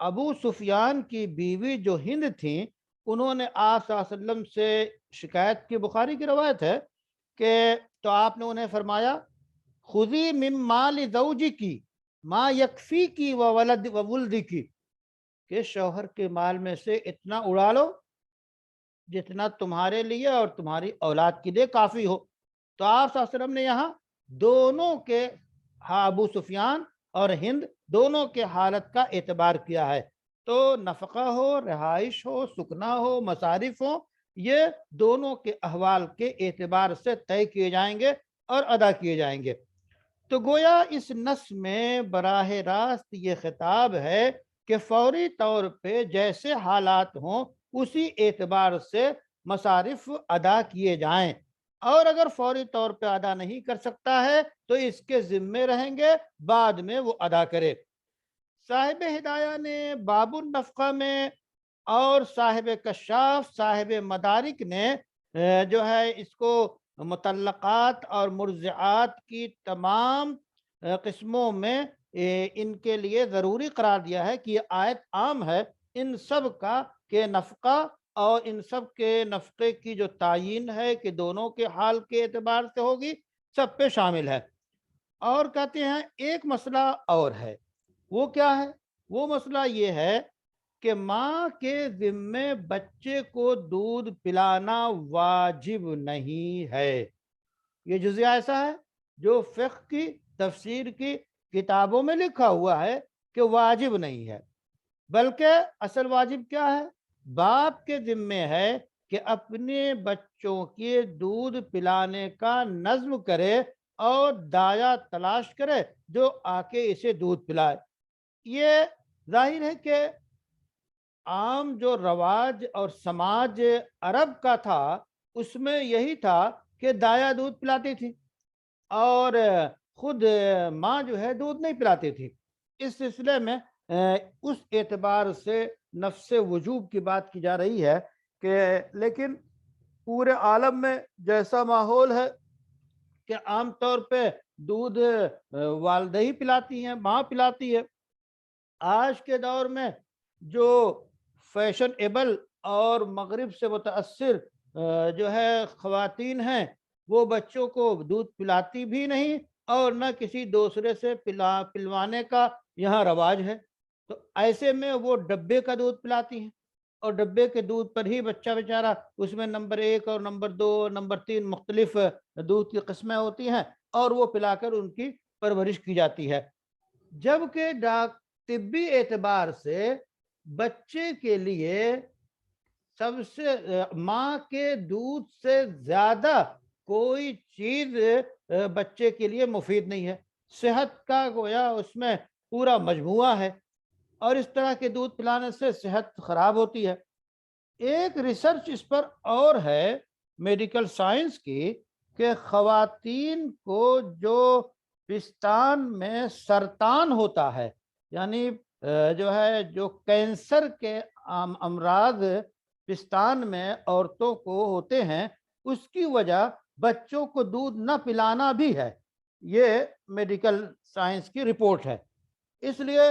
ابو سفیان کی بیوی جو ہند تھیں، انہوں نے آپ صلی اللہ علیہ وسلم سے شکایت کی، بخاری کی روایت ہے کہ تو آپ نے انہیں فرمایا خذی من مال زوجک ما یکفیکی وولدک، کہ شوہر کے مال میں سے اتنا اڑا لو جتنا تمہارے لیے اور تمہاری اولاد کے لیے کافی ہو۔ تو آپ صلی اللہ علیہ وسلم نے یہاں دونوں کے، ابو سفیان اور ہند دونوں کے حالت کا اعتبار کیا ہے، تو نفقہ ہو، رہائش ہو، سکنا ہو، مصارف ہو، یہ دونوں کے احوال کے اعتبار سے طے کیے جائیں گے اور ادا کیے جائیں گے۔ تو گویا اس نص میں براہ راست یہ خطاب ہے کہ فوری طور پہ جیسے حالات ہوں اسی اعتبار سے مصارف ادا کیے جائیں، اور اگر فوری طور پہ ادا نہیں کر سکتا ہے تو اس کے ذمے رہیں گے، بعد میں وہ ادا کرے۔ صاحب ہدایہ نے باب النفقہ میں اور صاحب کشاف، صاحب مدارک نے جو ہے اس کو مطلقات اور مرضعات کی تمام قسموں میں ان کے لیے ضروری قرار دیا ہے کہ یہ آیت عام ہے ان سب کا، کہ نفقہ اور ان سب کے نفقے کی جو تعیین ہے کہ دونوں کے حال کے اعتبار سے ہوگی، سب پہ شامل ہے۔ اور کہتے ہیں ایک مسئلہ اور ہے، وہ کیا ہے؟ وہ مسئلہ یہ ہے کہ ماں کے ذمے بچے کو دودھ پلانا واجب نہیں ہے۔ یہ جزیہ ایسا ہے جو فقہ کی، تفسیر کی کتابوں میں لکھا ہوا ہے کہ واجب نہیں ہے، بلکہ اصل واجب کیا ہے؟ باپ کے ذمے ہے کہ اپنے بچوں کے دودھ پلانے کا نظم کرے اور دایا تلاش کرے جو آ کے اسے دودھ پلائے۔ یہ ظاہر ہے کہ عام جو رواج اور سماج عرب کا تھا اس میں یہی تھا کہ دایا دودھ پلاتی تھی اور خود ماں جو ہے دودھ نہیں پلاتی تھی۔ اس سلسلے میں اس اعتبار سے نفس وجوب کی بات کی جا رہی ہے کہ لیکن پورے عالم میں جیسا ماحول ہے کہ عام طور پہ دودھ والدہ ہی پلاتی ہیں، ماں پلاتی ہے۔ آج کے دور میں جو فیشن ایبل اور مغرب سے متاثر جو ہے خواتین ہیں، وہ بچوں کو دودھ پلاتی بھی نہیں اور نہ کسی دوسرے سے پلوانے کا یہاں رواج ہے۔ تو ایسے میں وہ ڈبے کا دودھ پلاتی ہیں اور ڈبے کے دودھ پر ہی بچہ بیچارہ، اس میں نمبر 1 اور نمبر 2 نمبر 3 مختلف دودھ کی قسمیں ہوتی ہیں اور وہ پلا کر ان کی پرورش کی جاتی ہے، جبکہ طبی اعتبار سے بچے کے لیے سب سے ماں کے دودھ سے زیادہ کوئی چیز بچے کے لیے مفید نہیں ہے۔ صحت کا گویا اس میں پورا مجموعہ ہے اور اس طرح کے دودھ پلانے سے صحت خراب ہوتی ہے۔ ایک ریسرچ اس پر اور ہے میڈیکل سائنس کی کہ خواتین کو جو پستان میں سرطان ہوتا ہے، یعنی جو ہے جو کینسر کے امراض پستان میں عورتوں کو ہوتے ہیں، اس کی وجہ بچوں کو دودھ نہ پلانا بھی ہے۔ یہ میڈیکل سائنس کی رپورٹ ہے۔ اس لیے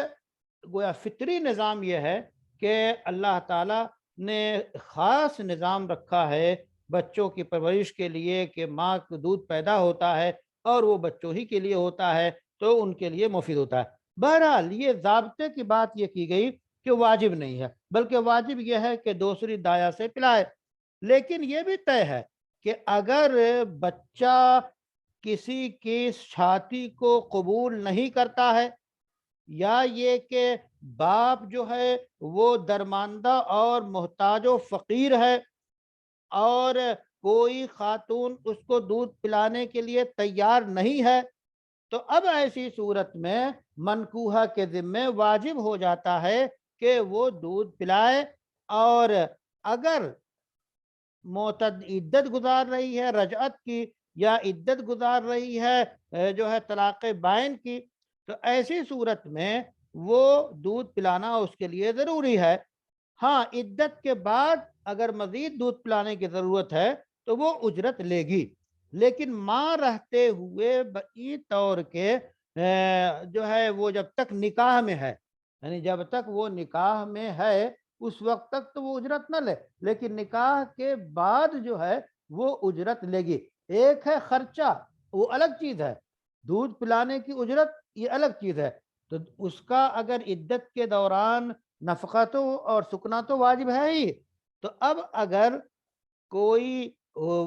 گویا فطری نظام یہ ہے کہ اللہ تعالیٰ نے خاص نظام رکھا ہے بچوں کی پرورش کے لیے کہ ماں کو دودھ پیدا ہوتا ہے اور وہ بچوں ہی کے لیے ہوتا ہے تو ان کے لیے مفید ہوتا ہے۔ بہرحال یہ ضابطے کی بات یہ کی گئی کہ واجب نہیں ہے، بلکہ واجب یہ ہے کہ دوسری دایا سے پلائے۔ لیکن یہ بھی طے ہے کہ اگر بچہ کسی کی چھاتی کو قبول نہیں کرتا ہے، یا یہ کہ باپ جو ہے وہ درماندہ اور محتاج و فقیر ہے، اور کوئی خاتون اس کو دودھ پلانے کے لیے تیار نہیں ہے، تو اب ایسی صورت میں منکوحہ کے ذمے واجب ہو جاتا ہے کہ وہ دودھ پلائے۔ اور اگر عدت گزار رہی ہے رجعت کی، یا عدت گزار رہی ہے جو ہے طلاق بائن کی، تو ایسی صورت میں وہ دودھ پلانا اس کے لیے ضروری ہے۔ ہاں، عدت کے بعد اگر مزید دودھ پلانے کی ضرورت ہے تو وہ اجرت لے گی، لیکن ماں رہتے ہوئے بعید طور کے جو ہے وہ جب تک نکاح میں ہے، یعنی جب تک وہ نکاح میں ہے اس وقت تک تو وہ اجرت نہ لے، لیکن نکاح کے بعد جو ہے وہ اجرت لے گی۔ ایک ہے خرچہ، وہ الگ چیز ہے، دودھ پلانے کی اجرت یہ الگ چیز ہے، تو اس کا اگر عدت کے دوران نفقہ تو اور سکنا تو واجب ہے ہی۔ تو اب اگر کوئی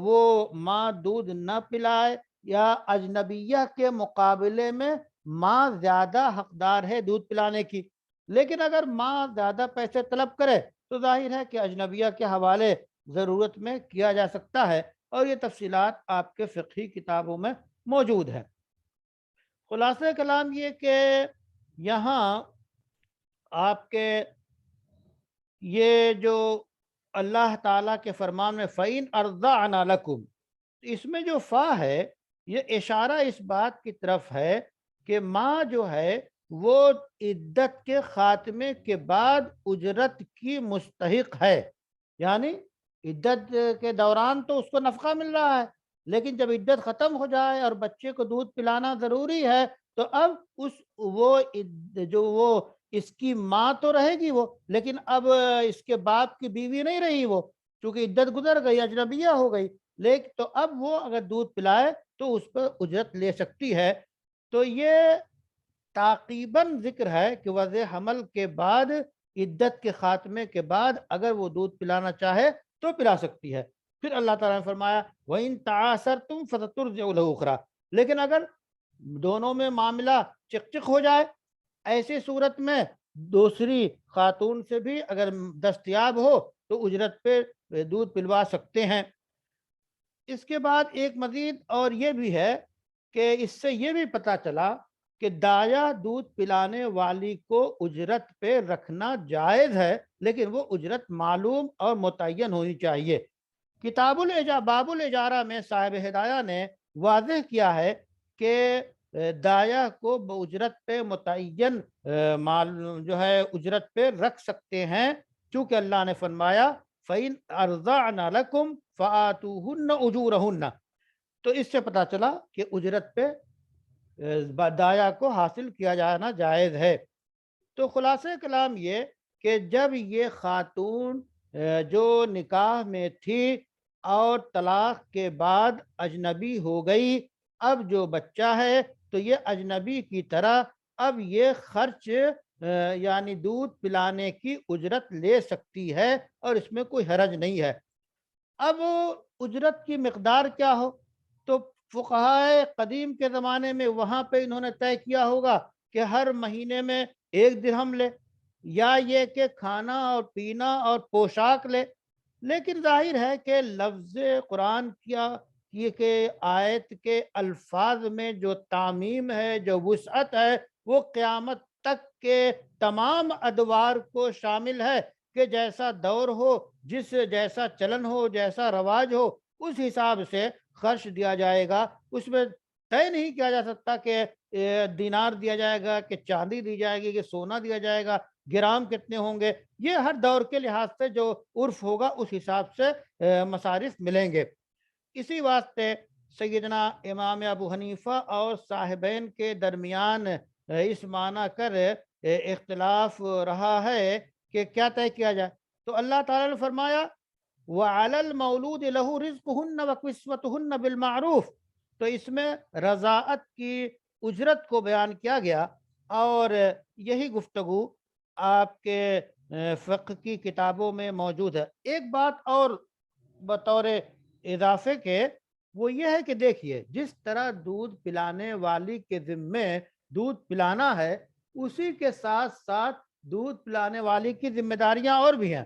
وہ ماں دودھ نہ پلائے، یا اجنبیہ کے مقابلے میں ماں زیادہ حقدار ہے دودھ پلانے کی، لیکن اگر ماں زیادہ پیسے طلب کرے تو ظاہر ہے کہ اجنبیہ کے حوالے ضرورت میں کیا جا سکتا ہے، اور یہ تفصیلات آپ کے فقہی کتابوں میں موجود ہے۔ خلاصہ کلام یہ کہ یہاں آپ کے یہ جو اللہ تعالیٰ کے فرمان میں فَإِنْ أَرْضَعْنَ لَكُمْ، اس میں جو فا ہے یہ اشارہ اس بات کی طرف ہے کہ ماں جو ہے وہ عدت کے خاتمے کے بعد اجرت کی مستحق ہے، یعنی عدت کے دوران تو اس کو نفقہ مل رہا ہے، لیکن جب عدت ختم ہو جائے اور بچے کو دودھ پلانا ضروری ہے تو اب وہ اس کی ماں تو رہے گی وہ، لیکن اب اس کے باپ کی بیوی نہیں رہی وہ، چونکہ عدت گزر گئی، اجنبیہ ہو گئی، لیکن تو اب وہ اگر دودھ پلائے تو اس پر اجرت لے سکتی ہے۔ تو یہ تعقیباً ذکر ہے کہ وضع حمل کے بعد، عدت کے خاتمے کے بعد اگر وہ دودھ پلانا چاہے تو پلا سکتی ہے۔ پھر اللہ تعالیٰ نے فرمایا وَإِن تَعَاسَرْتُمْ فَسَتُرْضِعُ لَهُ أُخْرَى، لیکن اگر دونوں میں معاملہ چک ہو جائے، ایسی صورت میں دوسری خاتون سے بھی اگر دستیاب ہو تو اجرت پہ دودھ پلوا سکتے ہیں۔ اس کے بعد ایک مزید اور یہ بھی ہے کہ اس سے یہ بھی پتہ چلا کہ دایا دودھ پلانے والی کو اجرت پہ رکھنا جائز ہے، لیکن وہ اجرت معلوم اور متعین ہونی چاہیے۔ باب الاجارہ میں صاحب ہدایہ نے واضح کیا ہے کہ دایا کو اجرت پہ متعین جو ہے اجرت پہ رکھ سکتے ہیں، چونکہ اللہ نے فرمایا فَإِنْ أَرْضَعْنَ لَكُمْ فَآتُوهُنَّ أُجُورَهُنَّ، تو اس سے پتہ چلا کہ اجرت پہ دایا کو حاصل کیا جانا جائز ہے۔ تو خلاصہ کلام یہ کہ جب یہ خاتون جو نکاح میں تھی اور طلاق کے بعد اجنبی ہو گئی، اب جو بچہ ہے تو یہ اجنبی کی طرح اب یہ خرچ یعنی دودھ پلانے کی اجرت لے سکتی ہے، اور اس میں کوئی حرج نہیں ہے۔ اب اجرت کی مقدار کیا ہو، تو فقہائے قدیم کے زمانے میں وہاں پہ انہوں نے طے کیا ہوگا کہ ہر مہینے میں 1 درہم لے، یا یہ کہ کھانا اور پینا اور پوشاک لے۔ لیکن ظاہر ہے کہ لفظ قرآن یہ کہ آیت کے الفاظ میں جو تعمیم ہے، جو وسعت ہے، وہ قیامت تک کے تمام ادوار کو شامل ہے، کہ جیسا دور ہو، جیسا چلن ہو، جیسا رواج ہو، اس حساب سے خرچ دیا جائے گا۔ اس میں طے نہیں کیا جا سکتا کہ دینار دیا جائے گا، کہ چاندی دی جائے گی، کہ سونا دیا جائے گا، گرام کتنے ہوں گے۔ یہ ہر دور کے لحاظ سے جو عرف ہوگا اس حساب سے مصارف ملیں گے۔ اسی واسطے سیدنا امام ابو حنیفہ اور صاحبین کے درمیان اس معنی کر اختلاف رہا ہے کہ کیا طے کیا جائے۔ تو اللہ تعالیٰ نے فرمایا وَعَلَى الْمَوْلُودِ لَهُ رِزْقُهُنَّ وَكِسْوَتُهُنَّ بِالْمَعْرُوفِ، تو اس میں رضاعت کی اجرت کو بیان کیا گیا، اور یہی گفتگو آپ کے فقہ کی کتابوں میں موجود ہے۔ ایک بات اور بطور اضافے کے وہ یہ ہے کہ دیکھیے، جس طرح دودھ پلانے والی کے ذمے دودھ پلانا ہے، اسی کے ساتھ ساتھ دودھ پلانے والی کی ذمہ داریاں اور بھی ہیں۔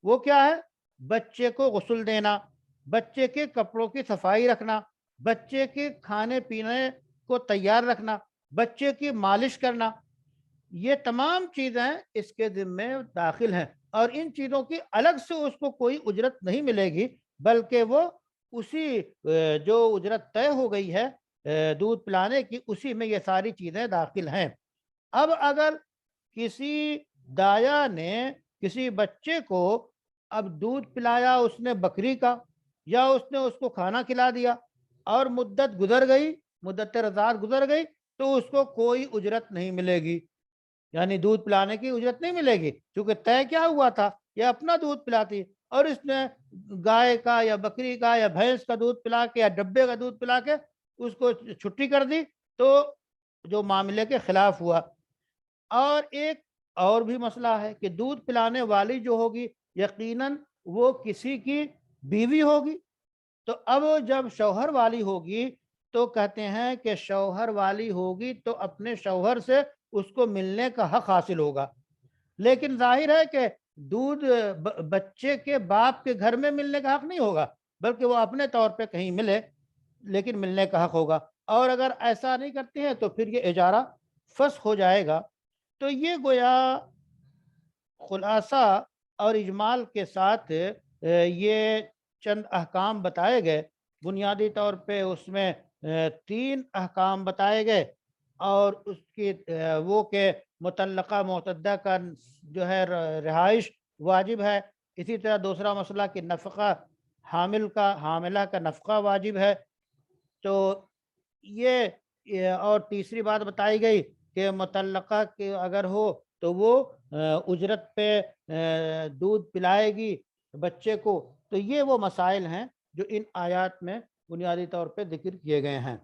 وہ کیا ہے؟ بچے کو غسل دینا، بچے کے کپڑوں کی صفائی رکھنا، بچے کے کھانے پینے کو تیار رکھنا، بچے کی مالش کرنا، یہ تمام چیزیں اس کے ذمے داخل ہیں، اور ان چیزوں کی الگ سے اس کو کوئی اجرت نہیں ملے گی، بلکہ وہ اسی جو اجرت طے ہو گئی ہے دودھ پلانے کی، اسی میں یہ ساری چیزیں داخل ہیں۔ اب اگر کسی دایا نے کسی بچے کو اب دودھ پلایا، اس نے بکری کا، یا اس نے اس کو کھانا کھلا دیا، اور مدت گزر گئی، مدت رضاعت گزر گئی، تو اس کو کوئی اجرت نہیں ملے گی، یعنی دودھ پلانے کی اجرت نہیں ملے گی، کیونکہ طے کیا ہوا تھا، یہ اپنا دودھ پلاتی، اور اس نے گائے کا یا بکری کا یا بھینس کا دودھ پلا کے یا ڈبے کا دودھ پلا کے اس کو چھٹی کر دی، تو جو معاملے کے خلاف ہوا۔ اور ایک اور بھی مسئلہ ہے کہ دودھ پلانے والی جو ہوگی، یقیناً وہ کسی کی بیوی ہوگی، تو اب جب شوہر والی ہوگی تو کہتے ہیں کہ شوہر والی ہوگی تو اپنے شوہر سے اس کو ملنے کا حق حاصل ہوگا، لیکن ظاہر ہے کہ دودھ بچے کے باپ کے گھر میں ملنے کا حق نہیں ہوگا، بلکہ وہ اپنے طور پہ کہیں ملے لیکن ملنے کا حق ہوگا، اور اگر ایسا نہیں کرتے ہیں تو پھر یہ اجارہ فسخ ہو جائے گا۔ تو یہ گویا خلاصہ اور اجمال کے ساتھ یہ چند احکام بتائے گئے۔ بنیادی طور پہ اس میں 3 احکام بتائے گئے، اور اس کی وہ کہ مطلقہ معتدہ کا جو ہے رہائش واجب ہے، اسی طرح دوسرا مسئلہ کہ نفقہ حاملہ کا نفقہ واجب ہے، تو یہ اور تیسری بات بتائی گئی کہ مطلقہ کے اگر ہو تو وہ اجرت پہ دودھ پلائے گی بچے کو۔ تو یہ وہ مسائل ہیں جو ان آیات میں بنیادی طور پہ ذکر کیے گئے ہیں۔